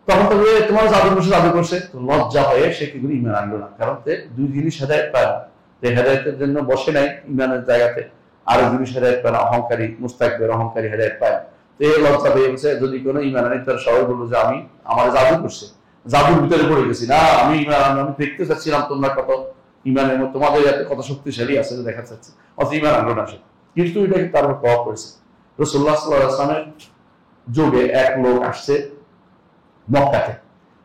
তখন তো তোমার জাদু করছে, জাদু করছে, লজ্জা হয়ে সে কিন্তু ঈমান আনলো না। কারণ দুই জিনিস হেদায়েত পায় না, হেদায়েতের জন্য বসে নাই ঈমানের জায়গাতে, আর জিনিস হেদায়েত পায় না, অহংকারী মুস্তাকবির অহংকারী হেদায়েত পায় না। তো এই লজ্জা পেয়ে গেছে, যদি কোনো ঈমান আনি তার সবাই বললো যে আমি আমার জাদু করছে, জাদুর ভিতরে পড়ে গেছি না, আমি ঈমান আনলাম, আমি দেখতে চাচ্ছিলাম তোমরা কত ঈমানের মধ্যে তোমাদের কত শক্তিশালী আছে দেখা যাচ্ছে, অত ঈমান আনলো না সে। কিন্তু এটাকে তার উপর প্রভাব পড়েছে। রাসূলুল্লাহ সাল্লাল্লাহু আলাইহি ওয়াসাল্লামের যুগে এক লোক আসছে মক্কাতে,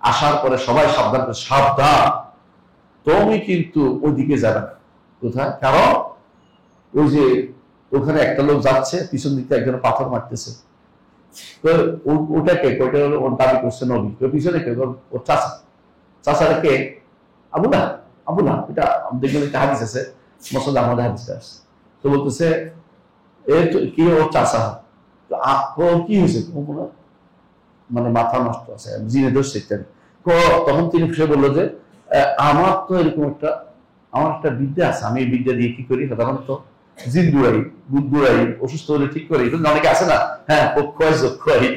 আসার পরে সবাই সাবধান করে, সাবধান তুমি কিন্তু ওইদিকে যাবে না। কোথায়? কারণ ওই যে ওখানে একটা লোক যাচ্ছে, পিছন দিকে একজন পাথর মারতেছে। তো ওটাকে ওইটা হলো ওর দাবি করছে নবী, তো পিছনে কে? ওর চাচা। চাচারা কে? আবু না, আবু না, এটা দেখবেন একটা হাদিস আছে, মুসনাদ আহমদ হাদিসটা আছে। তো বলতেছে কি ওর চাচা, কি হয়েছে? মানে মাথা নষ্ট আছে, জিনে দোষ ইত্যাদি। তখন তিনি সে বললো যে আমার তো এরকম আমার একটা বিদ্যা আছে, আমি এই বিদ্যা দিয়ে কি করি, সাধারণত জিন দুড়াই, বুধ দুড়াই, অসুস্থ হলে ঠিক করি, অনেকে আছে না, হ্যাঁ পক্ষ হয় যোগ্য হয়।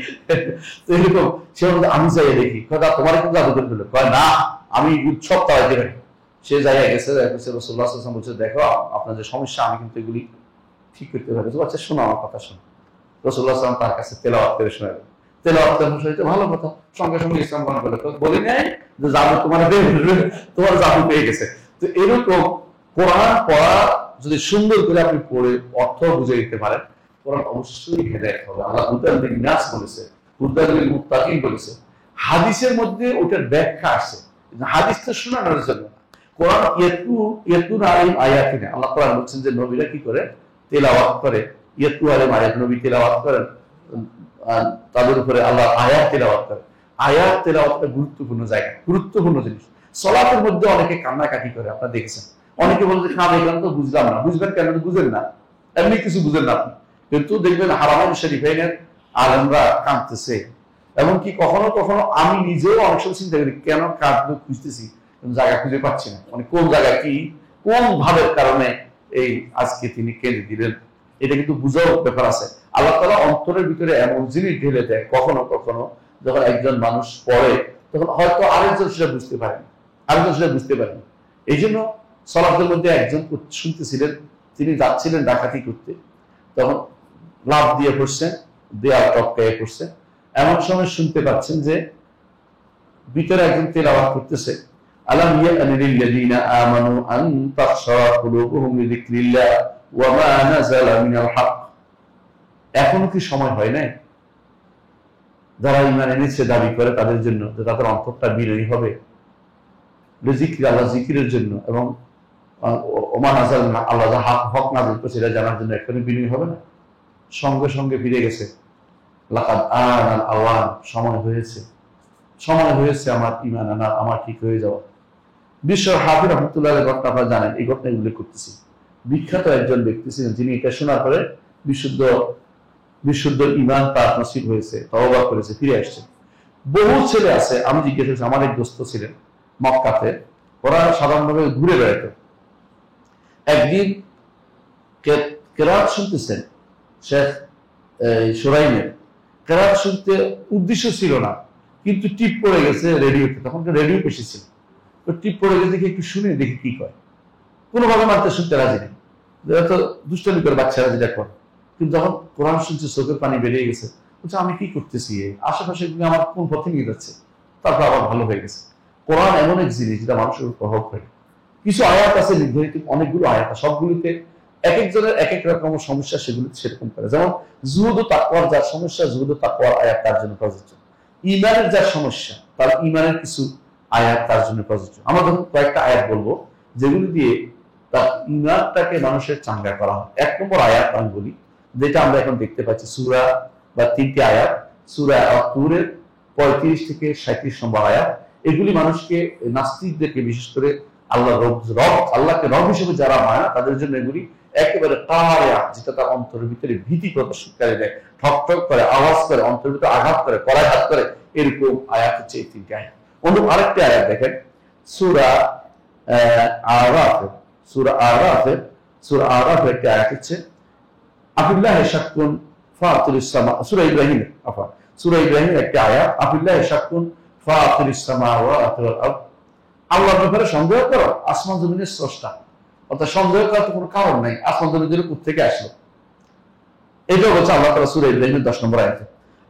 তো এরকম সে বলতো আমি যাই দেখি, তোমার কিন্তু জাদু করে ফেলো, কয় না আমি উৎসব তাড়াইতে পারি। সে জায়গায় গেছে, রাসূলুল্লাহ সাল্লাল্লাহু আলাইহি ওয়াসাল্লাম বলছে, দেখো আপনার যে সমস্যা আমি কিন্তু এগুলি ঠিক করতে পারি। আচ্ছা শোনো আমার কথা, শোনো। রাসূলুল্লাহ সাল্লাল্লাহু আলাইহি ওয়াসাল্লাম তার কাছে তেলাওয়াত করে শোনালেন। তেলাওয়াত করে ভালো কথা, সঙ্গে সঙ্গে ইসলাম গ্রহণ করলো। বলি নাই যে জাদু তোমার জাদু পেয়ে গেছে। তো এরকম কোরআন পড়া যদি সুন্দর করে আপনি পড়ে অর্থ বুঝে দিতে পারেন, কোরআন অবশ্যই হেদায়েত হবে। আল্লাহ হুদাল লিন-নাস বলেছে, হুদাল লিল-মুত্তাকিন বলেছে। হাদিসের মধ্যে ওটার ব্যাখ্যা আছে, হাদিসটা শোনানোর জন্য। কোরআন ইয়াতলুনা আলাইহিম আয়াতিনা, আল্লাহ কোরআন বলছেন যে নবীরা কি করে তেলাওয়াত করে, ইয়াতলু আলাইহিম আয়াত, নবী তেলাওয়াত করেন, তাদের উপরে আল্লাহ আয়াত তেলাওয়াত করে। আয়াত তেলাওয়াতটা গুরুত্বপূর্ণ জায়গা, গুরুত্বপূর্ণ জিনিস। সালাতের মধ্যে অনেকে কান্নাকাটি করে, আপনারা দেখেছেন। অনেকে বলে যে না দেখলাম তো বুঝলাম না। বুঝবেন কেন? বুঝেন না, এমনি কিছু বুঝেন না আপনি। কিন্তু দেখবেন হারামাইন শরীফাইনের আলেমরা কাঁদতেছে। এমনকি কখনো কখনো আমি নিজেও অনেক সময় চিন্তা করি কেন কাঁদতে খুঁজতেছি, জায়গা খুঁজে পাচ্ছি না। মানে কোন জায়গা কি, কোন ভাবের কারণে এই আজকে তিনি কেঁদে দিলেন, এটা কিন্তু বুঝার ব্যাপার আছে। আল্লাহ তাআলা অন্তরের ভিতরে এমন জিনিস ঢেলে দেয় কখনো কখনো, যখন একজন মানুষ পড়ে তখন হয়তো আরেকজন সেটা বুঝতে পারেন, আরেকজন সেটা বুঝতে পারেন। এই জন্য সালাতের মধ্যে একজন শুনতেছিলেন, তিনি যাচ্ছিলেন ডাকাতি করতে, তখন লাফ দিয়ে পড়ছেন, দেয়াল টপকায়ে পড়ছেন। এমন সময় শুনতে পাচ্ছেন যে ভিতরে একজন তেলাওয়াত করতেছে, আলাম ইয়ানি লিল্লাযিনা আমানু আন তাখশা কুলুবুহুম লিযিকরিল্লাহ ওয়া মা নাযালা মিনাল হক। এখনো কি সময় হয় নাই যারা ঈমান এনেছে দাবি করে তাদের জন্য যে তাদের অন্তরটা বিনয়ী হবে লিযিকরি, আল্লাহ জিকিরের জন্য, এবং ওমা নাযাল, আল্লাহ যা হক নাযিল করেছে সেটা জানার জন্য এখনো বিনয়ী হবে না? সঙ্গে সঙ্গে ফিরে গেছে, লাকাদ আনাল আওয়ান, সময় হয়েছে, সময় হয়েছে আমার ঈমান আনা, আমার ঠিক হয়ে যাওয়া। বিশ্ব হাফিজ রহমতুল্লাহ ঘটনা আপনারা জানেন, এই ঘটনা উল্লেখ করতেছি। বিখ্যাত একজন ব্যক্তি ছিলেন যিনি এটা শোনার পরে বিশুদ্ধ ঈমান তার নসিব হয়েছে, তওবা করেছে, ফিরে আসছে। বহু ছেলে আছে, আমি জিজ্ঞেস করছি, আমার এক দোস্ত ছিলেন মক্কাতে, ওরা সাধারণভাবে ঘুরে বেড়াতো। একদিন কেরাত শুনতেছেন শেখ সুরাইমের, কেরাত শুনতে উদ্দেশ্য ছিল না, কিন্তু টিপ পড়ে গেছে রেডিওতে, তখন রেডিও বেশি ছিল, তো টিপ পড়ে গেছে, দেখি একটু শুনে দেখি কি কয়। কোনোভাবে মানতে শুনতে রাজি নেই, তো দুষ্টামি করে বাচ্চারা যেটা করে। কিন্তু যখন কোরআন শুনছে চোখের পানি বেরিয়ে গেছে, বলছে আমি কি করতেছি, আশেপাশে আমার কোন পথে নিয়ে যাচ্ছে, তারপর আবার ভালো হয়ে গেছে। কোরআন এমন এক জিনিস যেটা মানুষের উপর প্রভাব করে। কিছু আয়াত আছে নির্ধারিত, অনেকগুলো আয়াত, সবগুলিতে এক একজনের এক এক রকম সমস্যা, সেগুলো সেরকম করে। যেমন জুহুদ ও তাকওয়ার যার সমস্যা, জুহুদ ও তাকওয়ার আয়াত তার জন্য প্রযোজ্য। ঈমানের যার সমস্যা, তার ঈমানের কিছু আয়াত তার জন্য প্রযোজ্য। আমরা যখন কয়েকটা আয়াত বলবো যেগুলো দিয়ে তার ঈমানটাকে মানুষের চাঙ্গা করা হয়। এক নম্বর আয়াত আমি বলি, যেটা আমরা এখন দেখতে পাচ্ছি, সূরা বা 3টি আয়াত, সূরা আত-তুরের 35 থেকে 37 নম্বর আয়াত। এগুলি মানুষকে, নাস্তিকদেরকে বিশেষ করে আল্লাহকে রব হিসেবে যারা মানে না, তাদের জন্য এগুলি একেবারে কারিয়া, যেটা তার অন্তরের ভিতরে ভীতি প্রদর্শনকারী দেয়, ঠক ঠক করে আওয়াজ করে, অন্তরের ভিতরে আঘাত করে, করাঘাত করে, এরকম আয়াত হচ্ছে এই 3টি আয়াত। অন্য আরেকটি আয়াত দেখেন, সূরা আরাফের একটি আয়াত হচ্ছে, আফিল্লাহি শাক্কুন ফাতিরিস সামা, সূরা ইব্রাহিমের একটি আয়াত, আফিল্লাহি শাক্কুন ফাতিরিস সামাওয়াতি ওয়াল আরদ, আল্লাহর ব্যাপারে সন্দেহ করো, আসমান জমিনের স্রষ্টা, অর্থাৎ সন্দেহ করার তো কোনো কারণ নাই, আসমান জমিনের উপর থেকে আসলো। এটা হচ্ছে আল্লাহ তাআলা সূরা ইব্রাহিমের 10 নম্বর আয়াত।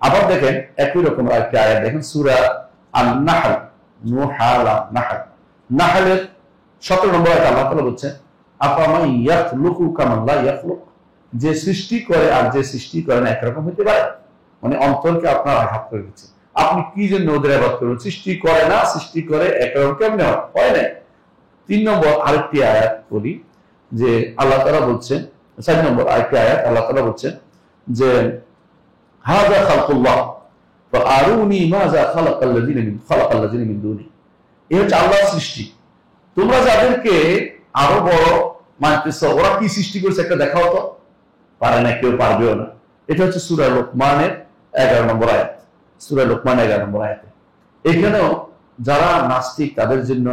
আবার দেখেন একই রকম আরেকটি আয়াত দেখেন, সূরা আন-নাহল, নাহলের 17 নম্বর আয়াতে আল্লাহ তাআলা বলছেন, আফামান ইয়াখলুকু কামা লা ইয়াখলুক, যে সৃষ্টি করে আর যে সৃষ্টি করে না একরকম হতে পারে? মানে অন্তরকে আপনার আঘাত করে দিচ্ছে, আপনি কি জন্য ওদের ইবাদত করবেন? সৃষ্টি করে না, সৃষ্টি করে একরকম কেমনে হয় না? 3 নম্বর আরেকটি আয়াত বলি, যে আল্লাহ তাআলা বলছেন, 4 নম্বর আরেকটি আয়াত আল্লাহ তাআলা বলছেন যে হাযা খালকুল্লাহ ফাআরুনি মাযা খালাকাল্লাযিনা মিন দুনি, এই হচ্ছে আল্লাহর সৃষ্টি, তোমরা যাদেরকে আরো বড় মানতেছো, ওরা কি সৃষ্টি করেছে একটা দেখাও তো। পারে না, কেউ পারবেও না। এটা হচ্ছে সূরা লোকমানের 11 নম্বর আয়াত, সূরা লোকমান 11 নম্বর আয়াতে। এখানেও যারা নাস্তিক তাদের জন্য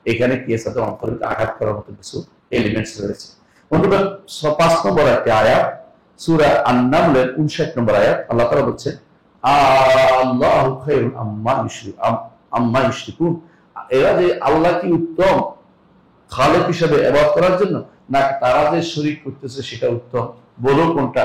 এখানে কি আছে, অন্তরে আঘাত করার মতো কিছু এলিমেন্টস রয়েছে। অন্তত 5 নম্বর একটা আয়াত, সূরা আন-নামলের 59 নম্বর আয়াত, আল্লাহ তাআলা বলছে, আল্লাহু খায়রুন আম্মা ইউশরিকুন, এরা যে আল্লাহ কি উত্তম খালেক হিসেবে ইবাদত করার জন্য, না তারা যে শরীক করতেছে সেটা উত্তম? বলো কোনটা,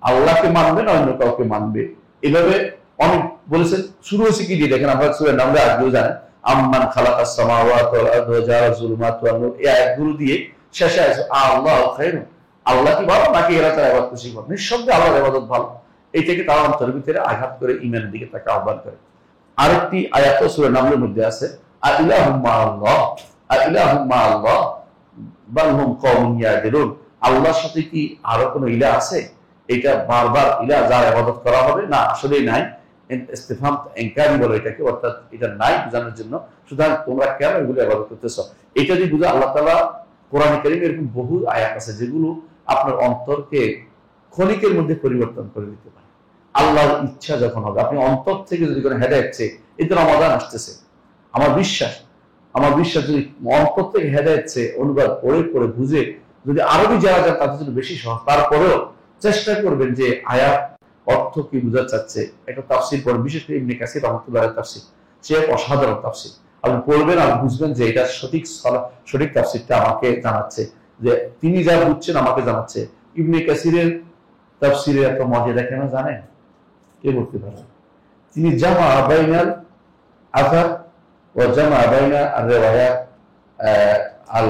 আল্লাহকে মানবে না অন্য কাউকে মানবে? এভাবে অনেক বলেছেন। শুরু হয়েছে কি দিয়ে দেখেন, আমরা সূরা নামলে আগেও জানেন, আম্মান খালাকাস সামাওয়াতি ওয়াল আরদ ওয়া জাআলা যুলুমাতি ওয়ান নূর, এই আয়াতগুলো দিয়ে শেষে আছে আল্লাহু খায়রুন, আল্লাহ কি ভালো নাকি এরা তার ইবাদত বেশি ভালো? নিঃসন্দেহে আল্লাহর ইবাদত ভালো। এই থেকে তার অন্তরের ভিতরে আঘাত করে ঈমানের দিকে তাকে আহ্বান করে। আরেকটি আয়াত সূরা নামলের মধ্যে আছে, আইলাহুম মাআল্লাহ, আইলাহুম মাআল্লাহ বাল হুম কওমুন ইয়াদিলুন, আল্লাহর সাথে কি আরো কোনো ইলাহ আছে? এটা বারবার ইলাহ যার ইবাদত করা হবে না, আসলেই নাই। ইস্তেফহাম ইনকারি বলে এটাকে, অর্থাৎ এটা নাই বোঝানোর জন্য। সুতরাং তোমরা কেন এগুলো ইবাদত করতেছ, এটা যদি বুঝা আল্লাহ তাআলা কোরআনে কারীমে এরকম বহু আয়াত আছে যেগুলো আপনার অন্তরকে ক্ষণিকের মধ্যে পরিবর্তন করে দিতে পারে। আল্লাহর ইচ্ছা যখন হবে, আপনি অন্তর থেকে যদি কোনো হেদায়েত চেয়ে, এই তো রমাদান আসতেছে, আমার বিশ্বাস যদি অন্তর থেকে হেদায়েত চেয়ে অনুবাদ পড়ে পড়ে বুঝে যদি আরবি যারা যায় তাদের জন্য বেশি সহজ। তারপরেও চেষ্টা করবেন যে আয়াত অর্থ কি বোঝাতে চাচ্ছে, একটা তাফসীর পড়েন, বিশেষ করে ইবনে কাসির রাহমাতুল্লাহ তাফসীর, সে অসাধারণ তাফসীর। আপনি পড়বেন আর বুঝবেন যে এটা সঠিক তাফসীরটা আমাকে জানাচ্ছে, যে তিনি যা বুঝছেন আমাকে জানাচ্ছে। ইবনে কাসিরের তাফসীরে এত মর্যাদা কেন জানেন? কে বলতে পারে? তিনি জামা বাইনাল আসার ও জামা বাইনা আর রিওয়ায়াত আল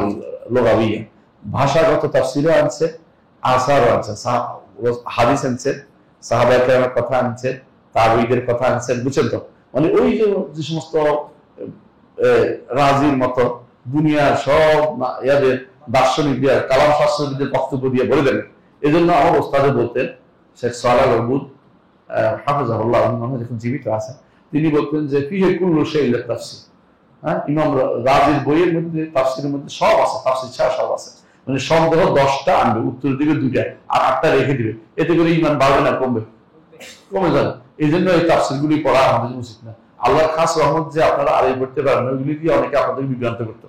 লুগাবিয়্যা, ভাষাগত তাফসীরও আনছে, আসারও আনছে, হাদিস আনছে, সাহাবায়ে কেরামের কথা আনছে, তাবেঈদের কথা আনছেন, বুঝছেন তো? মানে ওই যে সমস্ত রাজির মতো দুনিয়ার সব ইয়াদের দার্শনিকদের, কালাম শাস্ত্রবিদদের বক্তব্য দিয়ে বলে দেন। এই জন্য আমার ওস্তাদে বলতেন, শেখ সালাহ আহমদ হাফিজাহুল্লাহ, যখন জীবিত আছেন, তিনি বলতেন যে ফিহে কুল্লু শাইইন তাফসীর। হ্যাঁ, ইমাম রাজির বইয়ের মধ্যে তাফসীরের মধ্যে সব আছে, তাফসীর ছাড়া সব আছে। মানে সন্দেহ 10টা আনবে, উত্তর দিবে 2টা, আর 8টা রেখে দিবে। এতে করে ইমান বাড়বে না কমবে? কমে যাবে। এই জন্য এই তাফসীরগুলি পড়া আমাদের উচিত না। আল্লাহর খাস রহমত যে আপনারা আড়াই পড়তে পারেন, ওইগুলি দিয়ে অনেকে আপনাদের বিভ্রান্ত করতো,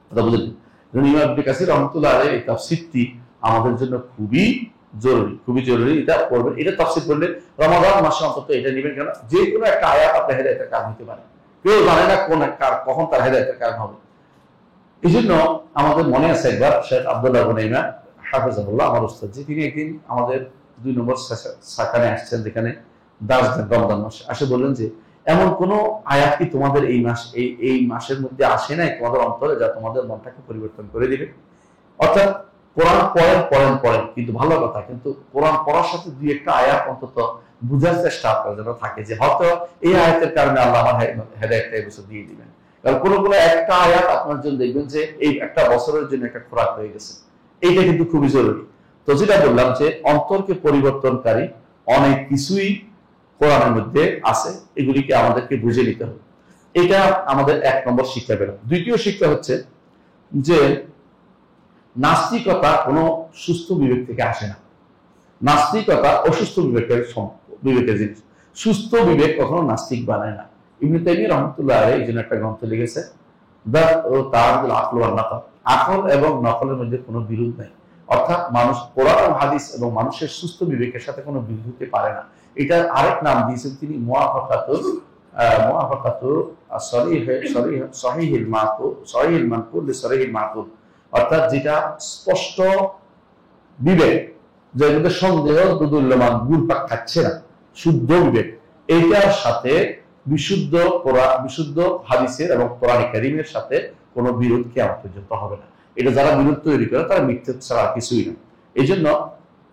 কথা বুঝলেন? ইমাম ইবনে কাসির রাহমাতুল্লাহ আলাইহি এই তাফসীরটি আমাদের জন্য খুবই জরুরি। এটা পড়বেন, এটা তাফসীর পড়লে রমাদান মাসে অন্তত এটা নেবেন। কেন? যে কোনো একটা আয়াত আপনার হেদায়েতের কারণ হতে পারে, কেউ জানে না কখন তার হেদায়েতের কারণ হবে। এই জন্য আমাদের মনে আছে একবার শেখ আব্দুল্লাহ বুনাইমা হাফিজাহুল্লাহ, আমার উস্তাদ, যে তিনি একদিন আমাদের 2 নম্বর শাখানে আসছেন, যেখানে রমজান মাসে আসে, বললেন যে এমন কোন আয়াত কি তোমাদের এই মাসের মধ্যে আসে নাই তোমাদের অন্তরে, যা তোমাদের মনটাকে পরিবর্তন করে দিবে? অর্থাৎ কোরআন পড়েন, কিন্তু ভালো কথা, কিন্তু কোরআন পড়ার সাথে 2-1টা আয়াত অন্তত বুঝার চেষ্টা আপনার যেন থাকে, যে হয়তো এই আয়াতের কারণে আল্লাহ আমার হেদায়েতটা এই বছর দিয়ে দিবেন। কারণ কোনো একটা আয়াত আপনার জন্য দেখবেন যে এই একটা বছরের জন্য একটা খোরাক হয়ে গেছে। এইটা কিন্তু খুবই জরুরি। তো যেটা বললাম যে অন্তরকে পরিবর্তনকারী অনেক কিছুই কোরআনের মধ্যে আছে, এগুলিকে আমাদেরকে বুঝে নিতে হবে। এটা আমাদের 1 নম্বর শিক্ষা পেলাম। দ্বিতীয় শিক্ষা হচ্ছে যে নাস্তিকতা কোনো সুস্থ বিবেক থেকে আসে না। নাস্তিকতা অসুস্থ বিবেকের জিনিস। সুস্থ বিবেক কখনো নাস্তিক বানায় না। ইবনে তাইমিয়া রাহমাতুল্লাহ আলাইহি এই জন্য একটা গ্রন্থ লিখেছে, আকল এবং নকলের মধ্যে কোনো বিরোধ নাই। অর্থাৎ মানুষ কোরআন হাদিস এবং মানুষের সুস্থ বিবেকের সাথে কোনো বিরোধ হতে পারে না। এটার আরেক নাম দিয়েছেন তিনি মুওয়াফাকাতুল সহিহিল মানকুল লিসহিহিল মাকুল, অর্থাৎ যেটা স্পষ্ট বিবেক, যার মধ্যে সন্দেহ দুদুল্যমান ঘুরপাক খাচ্ছে না, শুদ্ধ বিবেক, এইটার সাথে বিশুদ্ধ হাদিসের এবং কোরআন কারীমের সাথে কোনো বিরোধ কিয়ামত পর্যন্ত হবে না। এটা যারা বিরোধ তৈরি করে তারা মিথ্যা ছাড়া কিছুই না। এই জন্য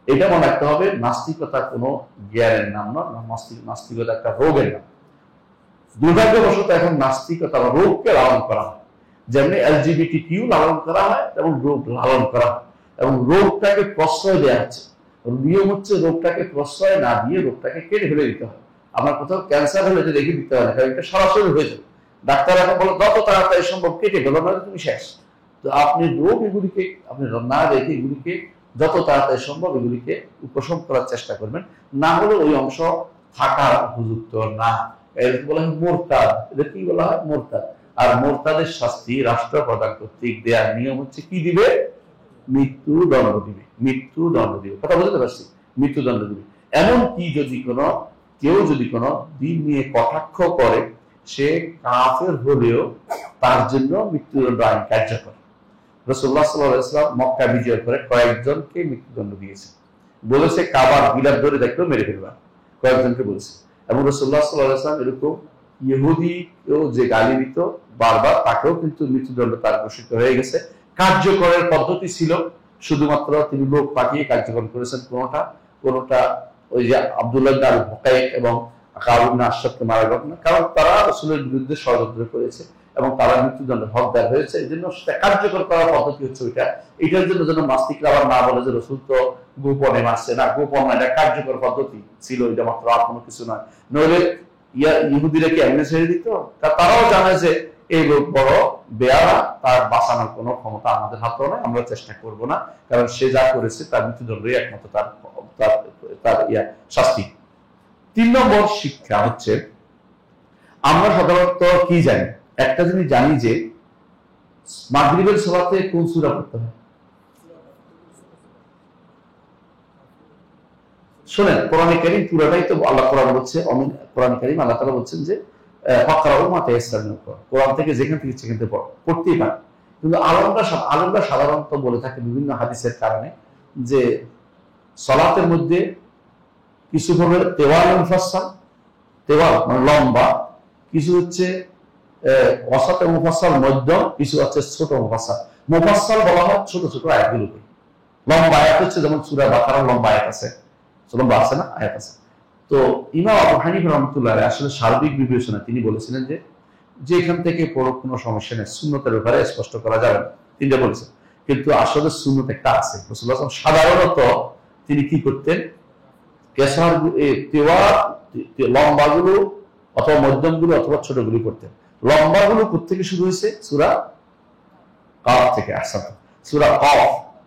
এটা মনে রাখতে হবে, নাস্তিকতা কোনো জ্ঞানের নাম নয়, নাস্তিকতা একটা রোগের নাম। দুর্ভাগ্যবশত এখন নাস্তিকতা বা রোগকে লালন করা হয়, যেমনি LGBTQ লালন করা হয় এবং রোগ লালন করা হয়, এবং রোগটাকে প্রশ্রয় দেওয়া হচ্ছে। নিয়ম হচ্ছে রোগটাকে প্রশ্রয় না দিয়ে রোগটাকে কেটে ফেলে দিতে হয়। আমার কোথাও ক্যান্সার হলে এটা রেখে দিতে হয় না, কারণ এটা সরাসরি হয়ে যাবে। ডাক্তার এখন বলে যত তাড়াতাড়ি সম্ভব কেটে ফেলো, না তুমি শেষ। তো আপনি এগুলিকে আপনি না রেখে এগুলিকে যত তাড়াতাড়ি সম্ভব এগুলিকে উপশম করার চেষ্টা করবেন, না হলে ওই অংশ থাকার উপযুক্ত না। এটাকে বলা হয় মোরতাদ। এটা কি বলা হয়? মোরতাদ। আর মোরতাদের শাস্তি রাষ্ট্র প্রদান কর্তৃক দেওয়ার নিয়ম হচ্ছে কি দিবে? মৃত্যুদণ্ড দিবে। কথা বুঝতে পারছি? মৃত্যুদণ্ড দিবে। এমনকি কেউ যদি কোনো দিন নিয়ে কটাক্ষ করে, সে কাফের হলেও তার জন্য মৃত্যুদণ্ড আইন কার্যকর। রাসূলুল্লাহ সাল্লাল্লাহু আলাইহি ওয়াসাল্লাম মক্কা বিজয় করে কয়েকজনকে মৃত্যুদণ্ড দিয়েছে, বলেছে কাবার গিলাফ ধরে দেখলেও মেরে ফেলবা, কয়েকজনকে বলেছে। এবং রাসূলুল্লাহ সাল্লাল্লাহু আলাইহি ওয়াসাল্লাম এরকম ইহুদিকেও যে গালি দিত বারবার, তাকেও কিন্তু মৃত্যুদণ্ড তার ঘোষিত হয়ে গেছে। কার্যকরের পদ্ধতি ছিল শুধুমাত্র তিনি লোক পাঠিয়ে কার্যকর করেছেন। কোনটা ওই যে আব্দুল্লাহ ইবনে আল হুকাইক এবং কাব ইবনে আশরাফকে মারা গেল না, কারণ তারা রাসূলের বিরুদ্ধে ষড়যন্ত্র করেছে এবং তারা মৃত্যুদণ্ডের হকদার হয়েছে। এই জন্য সেটা কার্যকর করার পদ্ধতি হচ্ছে ওইটা। এটার জন্য যেন নাস্তিকরা আবার না বলে যে রসুল তো গোপনে মারছে, না, গোপন না, এটা কার্যকর পদ্ধতি ছিল, এটা মাত্র আর কোনো কিছু নয়। নইলে ইহুদিরা কি এমনি ছেড়ে দিত? তারাও জানে যে এই লোক বড় বেয়ারা, তার বাঁচানোর কোনো ক্ষমতা আমাদের হাতেও নয়, আমরা চেষ্টা করব না, কারণ সে যা করেছে তার মৃত্যুদণ্ডই একমাত্র তার তার তার শাস্তি। 3 নম্বর শিক্ষা হচ্ছে, আমরা সাধারণত কি জানি, একটা জিনিস জানি যে মাগরিবের সালাতে কোন সূরা পড়তে হয়। শোনেন, কোরআনে কারীম পুরোটাই তো আল্লাহ কোরআন বলছে, কোরআনে কারীম আল্লাহ তাআলা বলছেন যে ফাকরাউ মা তায়াসসারা মিনাল কোরআন, কোরআন থেকে যেখান থেকে সেখান থেকে পড়তেই পারে। কিন্তু আলেমরা সাধারণত বলে থাকে বিভিন্ন হাদিসের কারণে যে সালাতের মধ্যে কিছু হবে তেওয়াল মুফাসসাল, তেওয়াল মানে লম্বা, কিছু হচ্ছে ওয়াসাত মুফাসসাল মধ্যম, কিছু হচ্ছে ছোট মুফাসসাল। মুফাসসাল বলা হয় ছোট ছোট আয়াতগুলোকে, লম্বা আয়াত হচ্ছে যেমন সূরা বাকারার লম্বা আয়াত আছে, লম্বা আছে না, আয়াত আছে। তো ইমাম আবু হানিফা রাহমাতুল্লাহ আলাইহি আসলে সার্বিক বিবেচনা তিনি বলেছিলেন যে এখান থেকে পড়ো কোনো সমস্যা নেই, সুন্নতের ব্যাপারে স্পষ্ট করা যাবে না, তিনটা বলেছেন। কিন্তু আসলে সুন্নত একটা আছে। রাসূলুল্লাহ সাল্লাল্লাহু আলাইহি ওয়াসাল্লাম সাধারণত তিনি কি করতেন, কেসার লম্বাগুলো অথবা মধ্যমগুলো অথবা ছোটগুলো করতেন। লম্বাগুলো কোত্থেকে শুরু হয়েছে? সূরা কাফ থেকে। সূরা কাফ,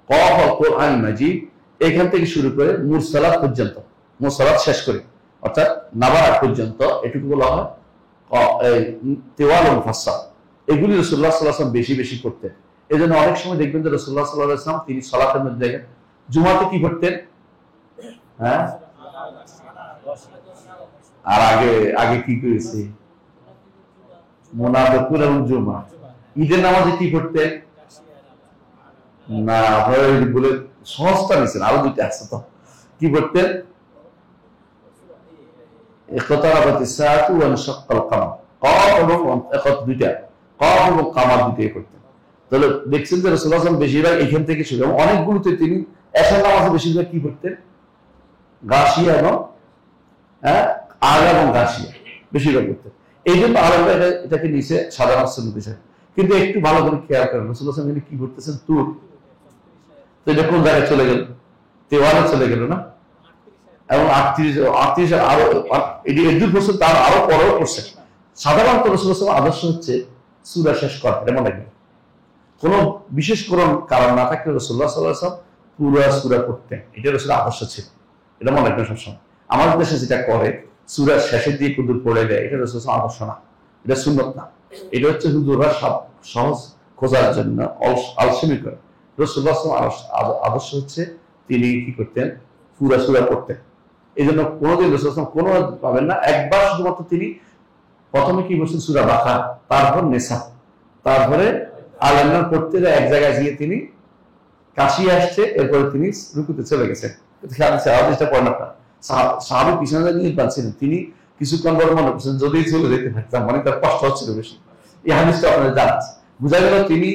কাফ আল কোরআন মাজিদ, এখান থেকে শুরু করে মুরসালাত পর্যন্ত, মুরসালাত শেষ করে অর্থাৎ নাবারা পর্যন্ত, এটুকু বলা হয় তেওয়াল মুফাসসাল। এগুলি রাসূলুল্লাহ সাল্লাল্লাহু আলাইহি ওয়াসাল্লাম বেশি বেশি করতেন। এজন্য অনেক সময় দেখবেন যে রাসূলুল্লাহ সাল্লাল্লাহু আলাইহি ওয়াসাল্লাম তিনি সালাতের মধ্যে দেখেন জুমাতে কি করতেন, হ্যাঁ, আর আগে আগে কি করেছে মুনাফিকুন এবং জুমা। ঈদের নামাজে কি করতেন না, বলে সহজটা নিছেন, আরো দুইটা আছে তো, কি করতেন, ইখতারাবাতিস সাআতু ওয়া ইনশাক্কাল কামার, কফ এবং ইখত দুইটা, কফ এবং কামার দুইটাই করতেন। তাহলে দেখছেন যে রাসূলুল্লাহ সাল্লাল্লাহু আলাইহি ওয়াসাল্লাম বেশিরভাগ এখান থেকে শুরু, অনেকগুলোতে তিনি এশার নামাজে বেশিরভাগ কি করতেন, গাশিয়া এবং আগা এবং গাশিয়া বেশিরভাগ করতেন। এই জন্য আলেমরা এটাকে নিচে সাধারণ সুন্নত হিসেবে। কিন্তু একটু ভালো করে খেয়াল করেন, রাসূলুল্লাহ সাল্লাল্লাহু আলাইহি ওয়াসাল্লাম কি করতেছেন, তুর, তো এটা কোন জায়গায় চলে গেল, তেওয়ালে চলে গেল না, এবং 38 আরো এর 2% তার আরো পরেও করছে। সাধারণত রাসূলুল্লাহ সাল্লাল্লাহু আলাইহি ওয়াসাল্লাম আদর্শ হচ্ছে সূরা শেষ করা, এটা মনে রাখবেন। কোন বিশেষ কারণ না থাকলে রাসূলুল্লাহ সাল্লাল্লাহু আলাইহি ওয়াসাল্লাম পুরা সূরা পড়তেন, এটা রাসূলের আদর্শ ছিল, এটা মনে রাখবেন সবসময়। আমাদের দেশে যেটা করে সূরার শেষের দিয়ে কুদুর পড়ে দেয়, এটা রাসূলের আদর্শ না, এটা সুন্নত না, এটা হচ্ছে হুজুররা সহজ খোঁজার জন্য আলসেমি করে। রাসূলুল্লাহ সাল্লাল্লাহু আলাইহি ওয়াসাল্লাম আদর্শ হচ্ছে তিনি কি করতেন, পুরা সূরা পড়তেন। এই জন্য কোনোদিন রাসূলুল্লাহ সাল্লাল্লাহু আলাইহি ওয়াসাল্লাম কোনো পাবেন না একবার শুধুমাত্র তিনি প্রথমে কি বলছেন সূরা বাকারা, তারপর নিসা, তারপরে আল ইমরান পড়তে যায়, এক জায়গায় গিয়ে তিনি কাশি আসছে, এরপরে তিনি রুকুতে চলে গেছেন। হাদিসটা পড়েন আপনারা, সাহাবী পিছনে নিয়ে পাচ্ছিলেন, তিনি কিছুক্ষণ পর মনে করছেন যদি চলে যেতে পারতাম, মানে তার কষ্ট হচ্ছিল বেশি। এই হাদিসটা আপনাদের জানা আছে, বোঝা গেল তিনি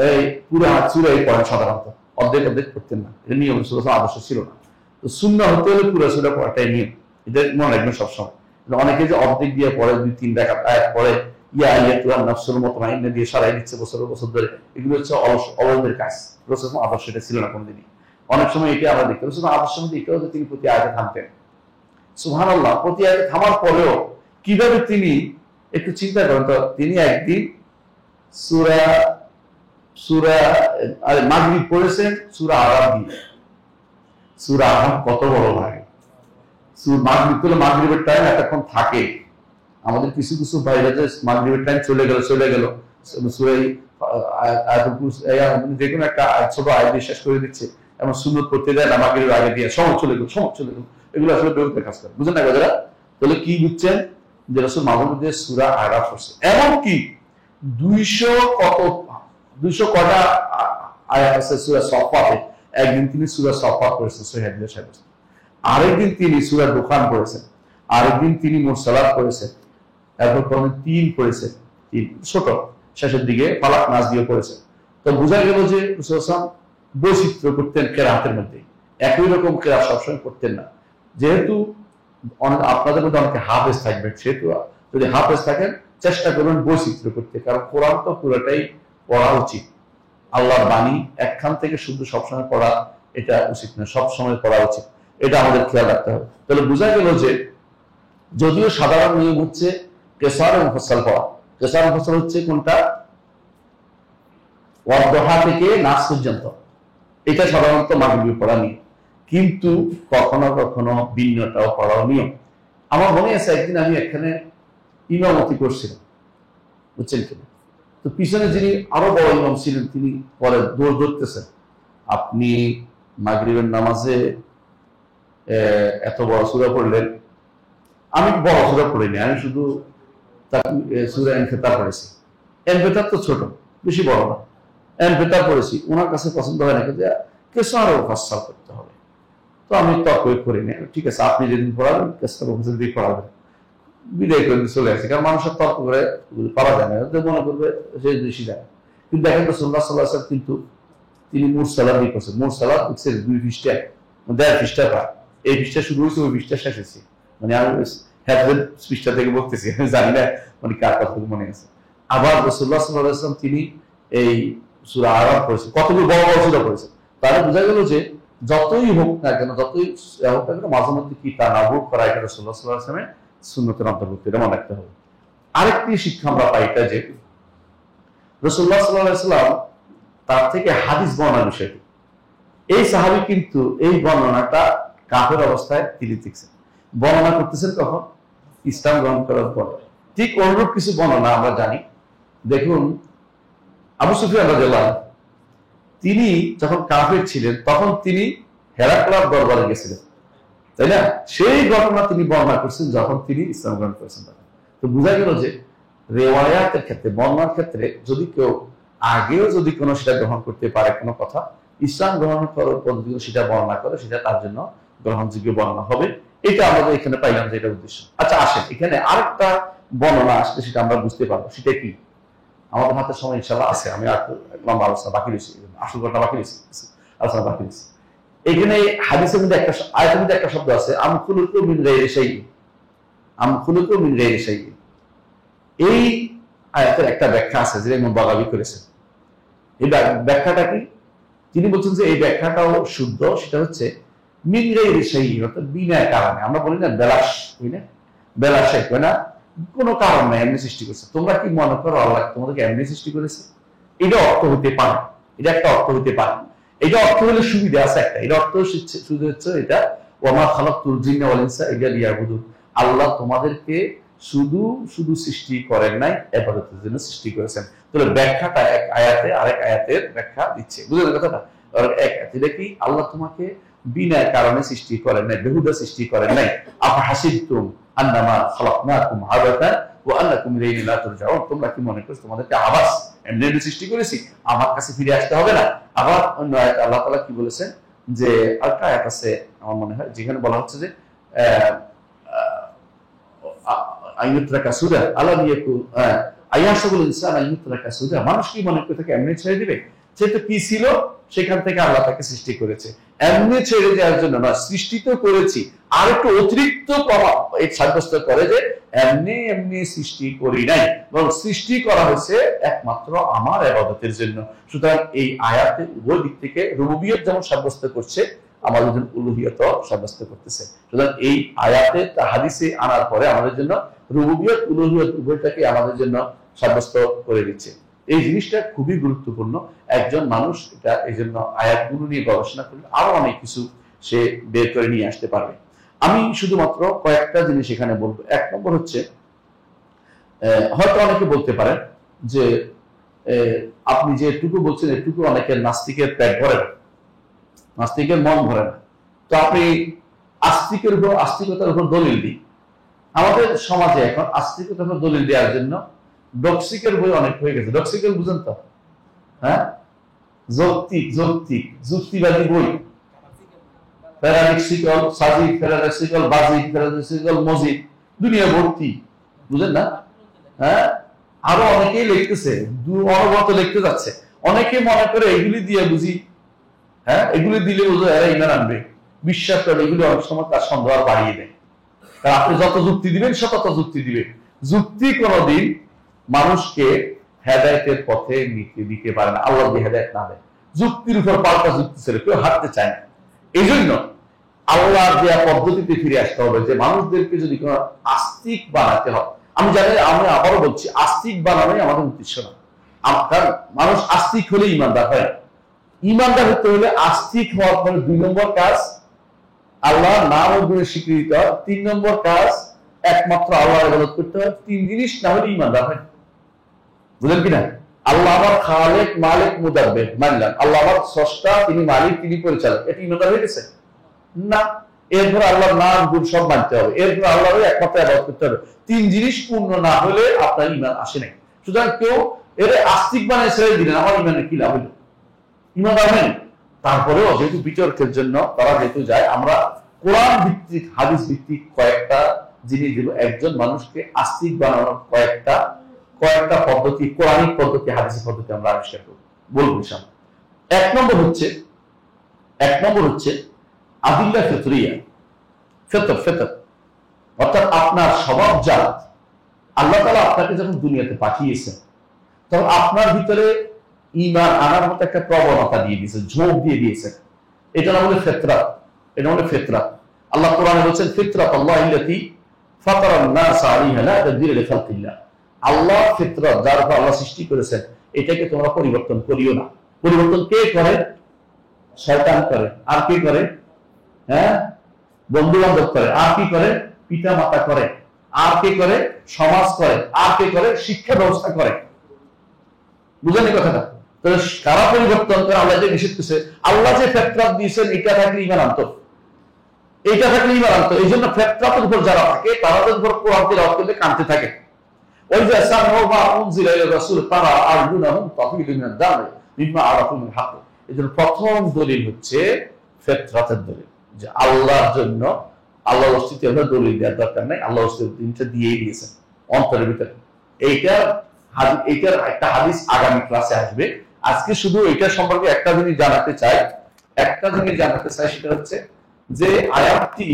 এই পুরো সূরাই পড়েন সাধারণত, অর্ধেক পড়তেন না, এটা নিয়ম আদর্শ ছিল না। তো সুন্নাহ হতে হলে পুরো সূরা পড়াটাই নিয়ম, এটা মনে রাখবেন সবসময়। অনেকে যে অর্ধেক দিয়ে পড়ে, 2-3 রাকাত আয়াত পড়ে, ইয়া আইয়াতুহান নাফসুল মুতমাইন্না দিয়ে সারাই দিচ্ছে বছর বছর ধরে, এগুলো হচ্ছে অলসদের কাজ। রাসূলুল্লাহ আদর্শ এটা ছিল না কোনদিনই। অনেক সময় এটা আমরা দেখতে রাসূলুল্লাহ আদর্শের মধ্যে এটাও যে তিনি প্রতি আয়াতে থামতেন, সুবহানাল্লাহ, প্রতি আয়াতে থামার পরেও কিভাবে তিনি, একটু চিন্তা করেন তো, তিনি একদিন সূরা মাগরিব পড়েছেন সূরা আরাফ দিয়ে। সূরা আরাফ কত বড় লাগে, মাগরিবের টাইম এতক্ষণ থাকে, আমাদের কিছু কিছু বাইরে যে মাগরিবের টাইম চলে গেল যে কোনো একটা ছোট আয়াত দিয়ে শেষ করে দিচ্ছে, এমন সুন্নত করতে যায় না, মাগরিবের আগে দিয়ে সময় চলে গেল, এগুলো আসলে বেরোতে কাজ করে, বুঝেন না কথাটা? তাহলে কি বুঝছেন যে রাসূল মাঝে মধ্যে সূরা আরাফ পড়ছে, এমনকি 200 কটা আয়াত আছে সূরা সফাতে, একদিন তিনি সূরা সফাত পড়েছেন সহিহ হাদিসে সাহেব, আরেকদিন তিনি সূরা দুখান পড়েছেন, আরেকদিন তিনি মুরসালাত পড়েছেন, এরপর কোনদিন 3 পড়েছেন, 3 ছোট, শেষের দিকে ফালাক নাস দিয়ে পড়েছেন। তো বোঝা গেল যে রাসূল বৈচিত্র্য করতেন কেরাতের মধ্যে, একই রকম কেরাত সবসময় করতেন না। যেহেতু আপনাদের মধ্যে অনেকে হাফেজ থাকবেন, সেহেতু যদি হাফেজ থাকেন চেষ্টা করবেন বৈচিত্র্য করতে, কারণ কোরআন তো পুরোটাই পড়া উচিত। আল্লাহর বাণী একখান থেকে শুধু সবসময় পড়া এটা উচিত না, সবসময় পড়া উচিত, এটা আমাদের খেয়াল রাখতে হবে। তাহলে বোঝা গেল যে যদিও সাধারণ নিয়ম হচ্ছে কেসার মুফাসসাল পড়া। কেসার মুফাসসাল হচ্ছে কোনটা? ওয়াদহা থেকে নাস পর্যন্ত, এটা সাধারণত মাগরিবে পড়া নিয়ম, কিন্তু কখনো কখনো ভিন্নটাও পড়াও নিয়ম। আমার মনে আছে একদিন আমি এখানে ইমামতি করছিলাম, বুঝছেন কিনা, তো পিছনে যিনি আরো বড় ইমাম ছিলেন তিনি পরে দৌড় ধরতেছেন, আপনি মাগরিবের নামাজে এত বড় সূরা পড়লেন। আমি বড় সূরা পড়িনি, আমি শুধু সূরা ইনফিতার পড়েছি। ইনফিতার তো ছোট, বেশি বড় না, ইনফিতার পড়েছি। ওনার কাছে পছন্দ হয় না যে কেসার মুফাসসাল করতে হবে, তো আমি তর্ক করিনি। ঠিক আছে, আপনি যেদিন পড়াবেন কেসার মুফাসসাল দিয়ে পড়াবেন, বিদায় করে চলে আসে। কারণ মানুষের তর্ক করে পারা যায় না, মনে করবে সে বেশি যায়। কিন্তু দেখেন রাসূলুল্লাহ সাল্লাল্লাহু আলাইহি ওয়াসাল্লাম কিন্তু তিনি মুরসালাত দিয়ে করছেন। মুরসালাত হচ্ছে 2 পৃষ্ঠা, 1.5 পৃষ্ঠা প্রায়। এই পৃষ্ঠা শুরু হয়েছে, ওই পৃষ্ঠা শেষ হয়েছে। মানে আমি হ্যাফেজ পৃষ্ঠা থেকে বলতেছি, আমি জানি না মানে কার কথা মনে আছে। আবার রাসূলুল্লাহ সাল্লাল্লাহু আলাইহি ওয়াসাল্লাম তিনি এই সূরা আরাফ পড়েছেন, কতগুলো বড় বড় সূরা পড়েছেন। তাহলে বোঝা গেল যে যতই হোক না কেন, যতই হোক না কেন, মাঝে মধ্যে কি তা নাবুক করা এটা রাসূলুল্লাহ সাল্লাল্লাহু আলাইহি ওয়াসাল্লামের সুন্নতের অন্তর্ভুক্ত, এটা মনে রাখতে হবে। আরেকটি শিক্ষা আমরা পাই এটা যে রাসূলুল্লাহ সাল্লাল্লাহু আলাইহি ওয়াসাল্লাম তার থেকে হাদিস বর্ণনার বিষয়টি, এই সাহাবী কিন্তু এই বর্ণনাটা কাফের অবস্থায় তিনি দেখছেন, বর্ণনা করতেছেন কখন? ইসলাম গ্রহণ করার পর। ঠিক অনুরূপ কিছু বর্ণনা আমরা জানি। দেখুন, আবু সুফিয়ান রাদিয়াল্লাহু আনহু তিনি যখন কাফের ছিলেন তখন তিনি হেরাক্লার দরবারে গেছিলেন, তাই না? সেই ঘটনা তিনি বর্ণনা করছেন যখন তিনি ইসলাম গ্রহণ করেছেন। তো বোঝা গেল যে রিওয়ায়াতের ক্ষেত্রে, বর্ণনার ক্ষেত্রে যদি কেউ আগেও যদি কোনো সেটা গ্রহণ করতে পারে কোনো কথা, ইসলাম গ্রহণ করার পর যদি সেটা বর্ণনা করে, সেটা তার জন্য গ্রহণযোগ্য বর্ণনা হবে। এটা আমাদের এখানে পাইলাম যে এটা উদ্দেশ্য। আচ্ছা আসেন, এখানে আরেকটা বর্ণনা আসলে সেটা আমরা বুঝতে পারবো, সেটা কি? আমাদের হাতে সময় ইনশাআল্লাহ আছে, আমি আর লম্বা আলোচনা বাকি রয়েছে, আসল ঘটনা বাকি রয়েছে, আলোচনা বাকি রয়েছে। এখানে হাদিসের মধ্যে একটা আয়াতের মধ্যে একটা শব্দ আছে, আম খুলুকু মিন গায়রি শাইইন, আম খুলুকু মিন গায়রি শাইইন। এই আয়াতের একটা ব্যাখ্যা আছে যেটা ইমাম বাগাবী করেছেন। এই ব্যাখ্যাটা কি? তিনি বলছেন যে এই ব্যাখ্যাটাও শুদ্ধ, সেটা হচ্ছে মিন গায়রি শাইইন, অর্থাৎ বিনা কারণে। আমরা বলি না বেলাস, বুঝলি না, বেলাসে হয় না, কোনো কারণ নাই, এমনি সৃষ্টি করছে। তোমরা কি মনে করো আল্লাহ তোমাদেরকে এমনি সৃষ্টি করেছে? এটা অর্থ হতে পারে, এটা একটা অর্থ হতে পারে। এটা অর্থ হলে সুবিধা আছে একটা, এটা অর্থ শুধু হচ্ছে এটা ওয়া মা খালাকতুল জিন্না ওয়াল ইনসা ইল্লা লিয়াবুদুন, আল্লাহ তোমাদেরকে শুধু শুধু সৃষ্টি করেন নাই, ইবাদতের জন্য সৃষ্টি করেছেন। তাহলে ব্যাখ্যাটা এক আয়াতে আরেক আয়াতের ব্যাখ্যা দিচ্ছে, বুঝলেন কথাটা? এক এটা কি, আল্লাহ তোমাকে বিনা কারণে সৃষ্টি করেন নাই, বেহুদা সৃষ্টি করেন নাই। আফা হাসিবতুম আন্নামা খালাকনাকুম আবাতান ওয়া আন্নাকুম ইলাইনা লা তুরজাউন, তোমরা কি মনে করছো তোমাদেরকে আবাস এমনি সৃষ্টি করেছি, আমার কাছে ফিরে আসতে হবে না? আবার অন্য আয়াতে আল্লাহ তাআলা কি বলেছেন যে আরেকটা আয়াত আছে আমার মনে হয়, যেখানে বলা হচ্ছে যে আইয়ুতরাকা সুদা আলাম ইয়াকু আয়াসুল ইনসান আইয়ুতরাকা সুদা, মানুষ কি মনে করে থাকে এমনি ছেড়ে দিবে? সে তো কি ছিল, সেখান থেকে আল্লাহ তাকে সৃষ্টি করেছে। এমনি ছেড়ে দেওয়ার জন্য না, সৃষ্টি তো করেছি, আর একটু অতিরিক্ত প্রভাব এই সাব্যস্ত করে যে এমনি এমনি সৃষ্টি করি নাই, বরং সৃষ্টি করা হয়েছে একমাত্র আমার ইবাদতের জন্য। সুতরাং এই আয়াতে উভয় দিক থেকে রুবুবিয়ত যেমন সাব্যস্ত করছে, আমাদের জন্য উলুহিয়ত সাব্যস্ত করতেছে। সুতরাং এই আয়াতে হাদিসে আনার পরে আমাদের জন্য রুবুবিয়ত উলুহিয়ত উভয়টাকে আমাদের জন্য সাব্যস্ত করে দিচ্ছে। এই জিনিসটা খুবই গুরুত্বপূর্ণ। একজন মানুষ এটা এই জন্য আয়াতগুলো নিয়ে গবেষণা করলে আরো অনেক কিছু সে বের করে নিয়ে আসতে পারবে। আমি শুধুমাত্র কয়েকটা জিনিস এখানে বলবো। এক নম্বর হচ্ছে, হয়তো অনেকে বলতে পারেন যে আপনি যে এটুকু বলছেন এটুকু অনেকের নাস্তিকের পেট ভরে না, নাস্তিকের মন ভরে না। তো আপনি আস্তিকের উপর, আস্তিকতার উপর দলিল দিই। আমাদের সমাজে এখন আস্তিকতার উপর দলিল দেওয়ার জন্য ডক্সিকের বই অনেক হয়ে গেছে। ডক্সিকেল বুঝেন তো? হ্যাঁ, যৌক্তিক যৌক্তিক যুক্তিবাদী বই, প্যারাডক্সিক্যাল সাজিক, প্যারাডক্সিক্যাল বাজিক, প্যারাডক্সিক্যাল মজিক, দুনিয়া ভর্তি, বুঝেন না? হ্যাঁ, আরো অনেকেই লিখতেছে, অনবরত লিখতে যাচ্ছে। অনেকে মনে করে এগুলি দিয়ে বুঝি, হ্যাঁ এগুলি দিলে বুঝো এরা ইমান আনবে, বিশ্বাস করে। এগুলি অনেক সময় তার সন্দেহ বাড়িয়ে দেয়। কারণ আপনি যত যুক্তি দিবেন সে তত যুক্তি দিবে। যুক্তি কোনদিন মানুষকে হেদায়েতের পথে দিতে পারে না আল্লাহ যদি হেদায়েত না দেয়। যুক্তির উপর পাল্টা যুক্তি ছেড়ে কেউ হাঁটতে চায় না। এই জন্য আল্লাহর দেয়া পদ্ধতিতে ফিরে আসতে হবে, যে মানুষদেরকে যদি কোনো আস্তিক বানাতে হয়, আমি জানি, আমি আবারও বলছি, আস্তিক বানানোই আমাদের উদ্দেশ্য না। কারণ মানুষ আস্তিক হলে ইমানদার হয় না। ইমানদার হতে হলে আস্তিক হওয়ার পরে 2 নম্বর কাজ আল্লাহর নাম ও গুণের স্বীকৃতি দেওয়া, 3 নম্বর কাজ একমাত্র আল্লাহর ইবাদত করতে হয়। 3 জিনিস না হলে ইমানদার হয় না। বুঝলেন কিনা? আল্লাহ আমার খালেক, মালিক, মুদাব্বির মানলাম, আল্লাহ আমার স্রষ্টা, তিনি মালিক, তিনি পরিচালক, এটা ইমানদার হয়ে গেছে না। এরপর আল্লাহর নাম গুণ সব মানতে হবে, এরপর আল্লাহর একমাত্র ইবাদত করতে হবে। 3 জিনিস পূর্ণ না হলে আপনার ইমান আসে নাই। সুতরাং কেউ এর আস্তিক বানিয়ে ছেড়ে দিলেন, আমার ইমানের কি লাভ হলো? ইমানদার হয়নি। তারপরেও যেহেতু বিতর্কের জন্য তারা যেহেতু যায়, আমরা কোরআন ভিত্তিক, হাদিস ভিত্তিক কয়েকটা জিনিস দিব, একজন মানুষকে আস্তিক বানানোর কয়েকটা পদ্ধতি, কোরআনিক পদ্ধতি, হাদিসি পদ্ধতি আমরা আবিষ্কার করব, বলবো ইনশাআল্লাহ। এক নম্বর হচ্ছে আদিল্লাহ ফিতরিয়া, ফিতর, অর্থাৎ আপনার স্বভাবজাত। আল্লাহ তাআলা আপনাকে যখন দুনিয়াতে পাঠিয়েছেন, তখন আপনার ভিতরে ঈমান আনার মতো একটা প্রবণতা দিয়ে দিয়েছে, ঝোঁক দিয়ে দিয়েছে। এটা না বলে ফিতরাত, এটা বলে ফিতরাত। আল্লাহ কোরআনে বলেছেন ফিতরাতাল্লাহিল্লাতী ফাতারান নাস আলাইহা লা তাবদীলা লিখালকিল্লাহ। আল্লাহ ফিতরাত, যার উপর আল্লাহ সৃষ্টি করেছেন, এটাকে তোমরা পরিবর্তন করিও না। পরিবর্তন কে করে? শয়তান করে। আর কি করে? বন্ধু বান্ধব করে। আর কি করে? পিতা মাতা করে। আর কে করে? সমাজ করে। আর কে করে? শিক্ষা ব্যবস্থা করে। বুঝলেন এই কথাটা? তাহলে কারা পরিবর্তন করে? আল্লাহ যে নিষেধ করেছে, আল্লাহ যে ফিতরাত দিয়েছেন, এটা থাকলে ঈমান আনতো, এইটা থাকলে ঈমান আনতো। এই জন্য ফিতরাতের উপর যারা থাকে, তাদের উপর কোরআন তিলাওয়াত করলে কাঁদতে থাকে। ওই যে সামউ মা উনজিলা ইলা রাসূল তারা আরজুনাহুম তাফিদু মিনাদ দাম মিম্মা আরাফু মিন হক। এজন্য প্রথম দলিল হচ্ছে ফিতরাতের দলিল, যে আল্লাহর জন্য, আল্লাহর অস্তিত্বে আমরা দলিল দেওয়ার দরকার নাই, আল্লাহ অস্তিত্বটা দিয়েই দিয়েছেন অন্তরের ভিতরে। এইটার একটা হাদিস আগামী ক্লাসে আসবে। আজকে শুধু এটা সম্পর্কে একটা জিনিস জানাতে চাই, সেটা হচ্ছে যে আয়াতটি,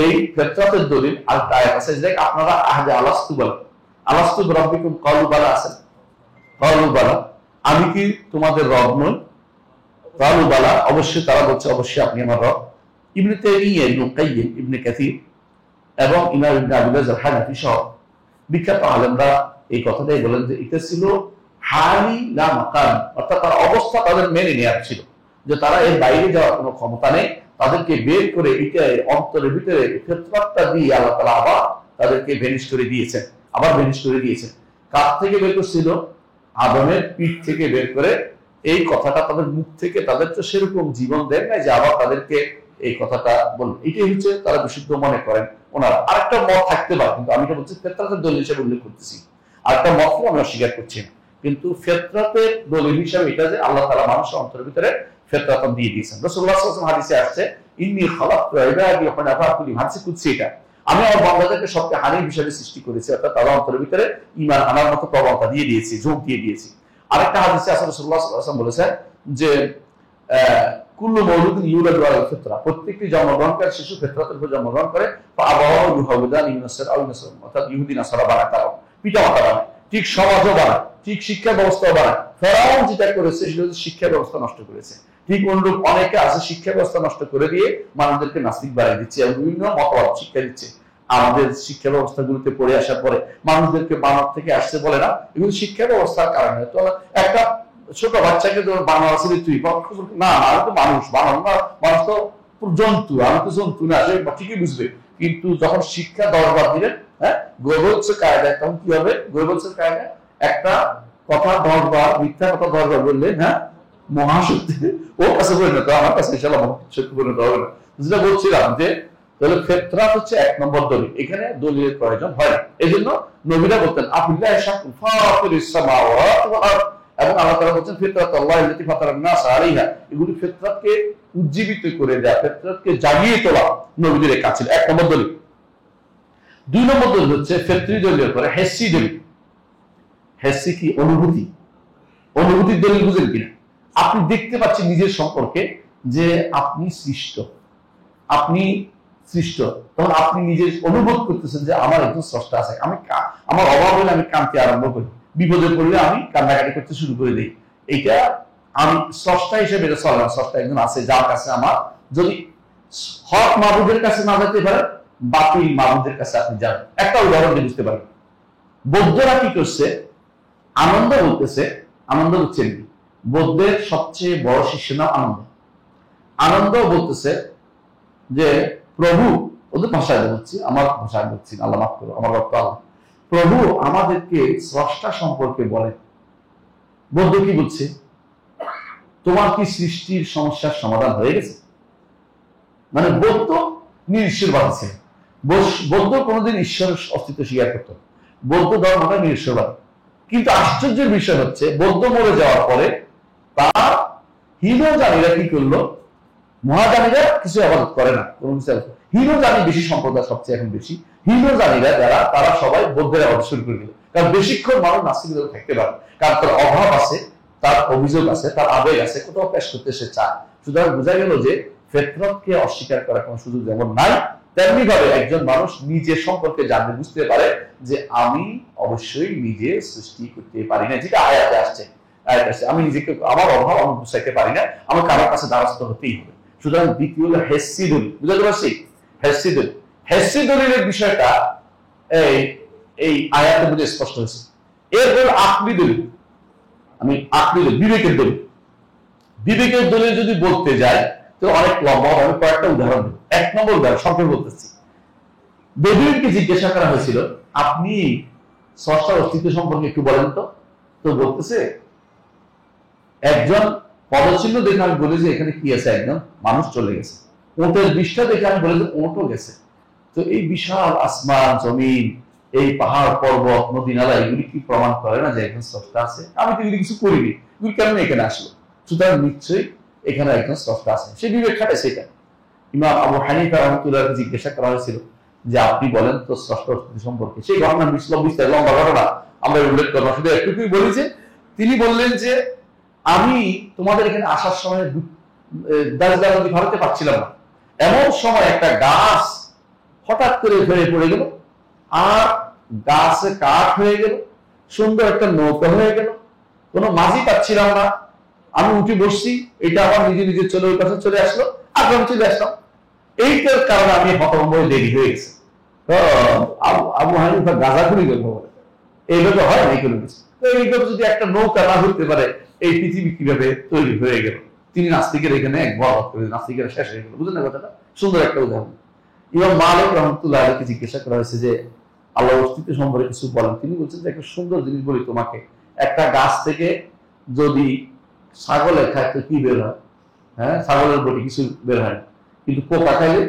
এই ফিতরাতের দলিল আর আয়াত আছে, যে আপনারা আহাদে আলাস্তু বলেন, আলাস্তু বিরাব্বিকুম ক্বালু বালা আছেন, ক্বালু বালা, আমি কি তোমাদের রব নই? ক্বালু বালা, অবশ্যই তারা বলছে অবশ্যই আপনি আমার রব। ইবনে তাইমিয়া, ইবনে কাইয়িম, ইবনে কাসির এবং ইমাম ইবনে আবুল আল হানাফি সহ বিখ্যাত আলেমরা এই কথাটাই বলেন যে এটা ছিল হালি লা মাকান, অর্থাৎ তার অবস্থা তাদের মেনে নেওয়ার ছিল, যে তারা এর বাইরে যাওয়ার কোনো ক্ষমতা নেই। তাদেরকে বের করে এটা অন্তরের ভিতরে ফিতরাতটা দিয়ে আল্লাহ তাআলা আবার তাদেরকে ভেনিশ করে দিয়েছেন, কার থেকে বের করছিল? আদমের পিঠ থেকে বের করে। এই কথাটা তাদের মুখ থেকে, তাদের তো সেরকম জীবন দেন নাই যে আবার তাদেরকে এই কথাটা বলুন। এটাই হচ্ছে তারা বিশুদ্ধ মনে করেন ওনারা। আরেকটা মত থাকতে পারে, কিন্তু আমি তো বলছি ফিতরাতের দলিল হিসেবে উল্লেখ করতেছি। আরেকটা মতও আমি অস্বীকার করছি না, কিন্তু ফিতরাতের দলিল হিসেবে এটা যে আল্লাহ তাআলা মানুষের অন্তরের ভিতরে ফিতরাত দিয়ে দিয়েছেন। রাসূলুল্লাহ সাল্লাল্লাহু আলাইহি ওয়াসাল্লাম হাদিসে আসছে, ইন্নী খালাকতু ইবাদি হুনাফা কুল্লি, হাদিসে কুদসি এটা, আমি আমার বান্দাদেরকে সবচেয়ে হানিফ হিসেবে সৃষ্টি করেছি, অর্থাৎ তাদের অন্তরের ভিতরে ঈমান আনার মতো প্রবণতা দিয়ে দিয়েছি, ঝোঁক দিয়ে দিয়েছি। আরেকটা হাদিসে আছে রাসূলুল্লাহ সাল্লাল্লাহু আলাইহি ওয়াসাল্লাম বলেছেন যে কুল্লু মাউলুদিন ইউলাদু আলাল ফিতরা, প্রত্যেকটি জন্মগ্রহণকারী শিশু ফিতরাতের উপর জন্মগ্রহণ করে। ফাআবাওয়াহু ইউহাউদানি ইউনাসসার আও ইউনাসসার, অর্থাৎ ইহুদি নাসারা বানায়, তারা পিতা মাতা বানায়, ঠিক সমাজও বানায়, ঠিক শিক্ষা ব্যবস্থাও বানায়। ফেরাউন যেটা করেছে সেটা হচ্ছে শিক্ষা ব্যবস্থা নষ্ট করেছে। ঠিক অনুরূপ অনেকে আছে শিক্ষা ব্যবস্থা নষ্ট করে দিয়ে মানুষদেরকে নাস্তিক বানিয়ে দিচ্ছে এবং বিভিন্ন মতবাদ শিক্ষা দিচ্ছে। আমাদের শিক্ষা ব্যবস্থাগুলোতে পড়ে আসার পরে মানুষদেরকে বানর থেকে আসছে বলে না, এগুলো শিক্ষা ব্যবস্থার কারণে। তো একটা ছোট বাচ্চাকে তো বানর আসলে তুই না, আমি তো মানুষ, বানর না, মানুষ তো জন্তু, আমি তো জন্তু না, সে ঠিকই বুঝবে। কিন্তু যখন শিক্ষা দরবার দিলেন, গোয়েবলসের কায়দায়, তখন কি হবে? গোয়েবলসের কায়দায় একটা কথা দরবার, মিথ্যা কথা দরবার বললেন, মহাশক্তি ওর কাছে পরিণত, আমার কাছে ইনশাআল্লাহ মহাশক্তি পরিণত হবে না। যেটা বলছিলাম যে তাহলে ফিতরাত হচ্ছে 1 নম্বর দলিল, এখানে দলিলের প্রয়োজন হয় না। এই জন্য নবীরা বলতেন আবিল্লাহি শাকুল ফাতিরিস সামাওয়াতি ওয়াল আরদ, এবং আল্লাহ তাআলা বলেন ফিতরাতাল্লাহি আল্লাতী ফাতারান নাস আলাইহা। এগুলি ফিতরাতকে উজ্জীবিত করে দেয়া, ফিতরাতকে জাগিয়ে তোলা নবীদের কাজ ছিল। 1 নম্বর দলিল। 2 নম্বর দলিল হচ্ছে ফিতরি দলিলের পরে হিসি দলিল। হিসি কি? অনুভূতি। অনুভূতির দলিল বুঝেন কিনা? আপনি দেখতে পাচ্ছেন নিজের সম্পর্কে যে আপনি সৃষ্ট, আপনি সৃষ্ট, তখন আপনি নিজে অনুভব করতেছেন যে আমার একজন স্রষ্টা আছে। আমার অভাব হলে আমি কাঁদতে আরম্ভ করি, বিপদে পড়লে আমি কান্নাকাটি করতে শুরু করে দিই। এইটা আমি স্রষ্টা হিসেবে এটা চলে না। স্রষ্টা একজন আছে যার কাছে আমার, যদি হক মাহবুদের কাছে না যেতে পারে, বাতিল মাহবুদের কাছে আপনি যান। একটা উদাহরণ দিয়ে বুঝতে পারেন। বৌদ্ধরা কি করছে? আনন্দ বলতেছে, আনন্দ হচ্ছেন বৌদ্ধের সবচেয়ে বড় শিষ্য নাম আনন্দ। আনন্দ বলতেছে যে প্রভু, ওদের ভাষায় বলছি, আমার ভাষায় বলছি, আল্লাহ মাফ করো, আমার রক্ত আল্লাহ, প্রভু আমাদেরকে স্রষ্টা সম্পর্কে বলেন। বৌদ্ধ কি বলছে? তোমার কি সৃষ্টির সমস্যার সমাধান হয়ে গেছে? মানে বৌদ্ধ নিরীশ্বরবাদ আছে। বৌদ্ধ কোনোদিন ঈশ্বরের অস্তিত্ব স্বীকার করত। বৌদ্ধ ধর্মটা নিরীশ্বরবাদ। কিন্তু আশ্চর্যের বিষয় হচ্ছে, বৌদ্ধ মরে যাওয়ার পরে তার হীনযানীরা কি করলো? মহাযানীরা কিছু আবাদত করে না, কোনো কিছু হীনযানী বেশি সম্প্রদায়, সবচেয়ে এখন বেশি হীনযানীরা যারা, তারা সবাই বৌদ্ধের আবাদত শুরু করে দিল। কারণ বেশিক্ষণ মানুষ নাস্তিক থাকতে পারে, কারণ তার অভাব আছে, তার অভিযোগ আছে, তার আবেগ আছে, কোথাও পেশ করতে সে চায়। সুতরাং বোঝা গেল যে ফিতরতকে অস্বীকার করার কোনো সুযোগ যেমন নাই, তেমনি ভাবে একজন মানুষ নিজের সম্পর্কে জানতে বুঝতে পারে যে আমি অবশ্যই নিজে সৃষ্টি করতে পারি না, যেটা আয়াতে আসছে। আমি নিজেকে, আমার অভাব আমি বুঝাইতে পারি না, আমার কারোর কাছে দ্বারস্থ হতেই হবে। সুতরাং দ্বিতীয় হলো হেসি দলিল। বুঝতে পারছি? হেসি দলিল, হেসি দলিলের বিষয়টা এই আয়াতের মধ্যে স্পষ্ট হয়েছে। এরপর আকলি দলিল, আমি আকলি দলিল, বিবেকের দলিল। বিবেকের দলিল যদি বলতে যাই তো অনেক লম্বা, আমি কয়েকটা উদাহরণ দেব। এক নম্বর উদাহরণ সম্পর্কে বলতেছি। বেদুইনকে জিজ্ঞাসা করা হয়েছিল, আপনি স্রষ্টার অস্তিত্ব সম্পর্কে একটু বলেন তো। তো বলতেছে, একজন পদচিহ্ন দেখে আমি বলি যে এখানে কি আছে, একজন মানুষ চলে গেছে। ওটের বিষটা দেখে আমি বলি যে ওটও গেছে। তো এই বিশাল আসমান জমিন, এই পাহাড় পর্বত নদী নালা, এগুলি কি প্রমাণ করে না যে একজন স্রষ্টা আছে? আমি তো এগুলি কিছু করিনি, এগুলি কেমন এখানে আসলো? সুতরাং নিশ্চয়ই এখানে একজন স্রষ্টা আছে। সে বিবেক খাটে সেটা। ইমাম আবু হানিফা রাহমাতুল্লাহকে জিজ্ঞাসা করা হয়েছিল যে আপনি বলেন তো স্রষ্টা অস্তিত্ব সম্পর্কে। সেই ঘটনা বিস্তার লম্বা ঘটনা, আমরা উল্লেখ করবো, শুধু একটুকুই বলি যে তিনি বললেন যে আমি তোমাদের এখানে আসার সময় দার্জিলিং নদী ভারতে পাচ্ছিলাম না। এমন সময় একটা গাছ হঠাৎ করে ধরে পড়ে গেল, আর গাছে কাঠ হয়ে গেল, সুন্দর একটা নৌকা হয়ে গেল, কোনো মাঝি পাচ্ছিলাম না। আমি উঠে বসছি, এটা আমার নিজে নিজে চলে ওই কাছে চলে আসলো, আর আমি চলে আসলাম। এইটার কারণে আমি হতভম্ব হয়ে দেরি হয়ে গেছে। আবু হানিফা গাঁজাখুরি গল্প বলে, এইভাবে হয় না কোনো কিছু। তো এইভাবে যদি একটা নৌকা না হইতে পারে, এই পৃথিবী কিভাবে তৈরি হয়ে গেল? তিনি নাস্তিকের এখানে এক বড় করে নাস্তিকের শেষ হয়ে গেল। বুঝলেন না কথাটা? সুন্দর একটা উদাহরণ। ইমাম মালিক রাহমাতুল্লাহ আলাইহিকে জিজ্ঞাসা করা হয়েছে যে আল্লাহর অস্তিত্ব সম্পর্কে কিছু বলেন। তিনি বলছেন যে একটা সুন্দর জিনিস বলি তোমাকে, একটা গাছ থেকে যদি ছাগলে খায় তো কি বের হয়? হ্যাঁ, ছাগলের বটি কিছু বের হয় না, কিন্তু পোকা খাইলে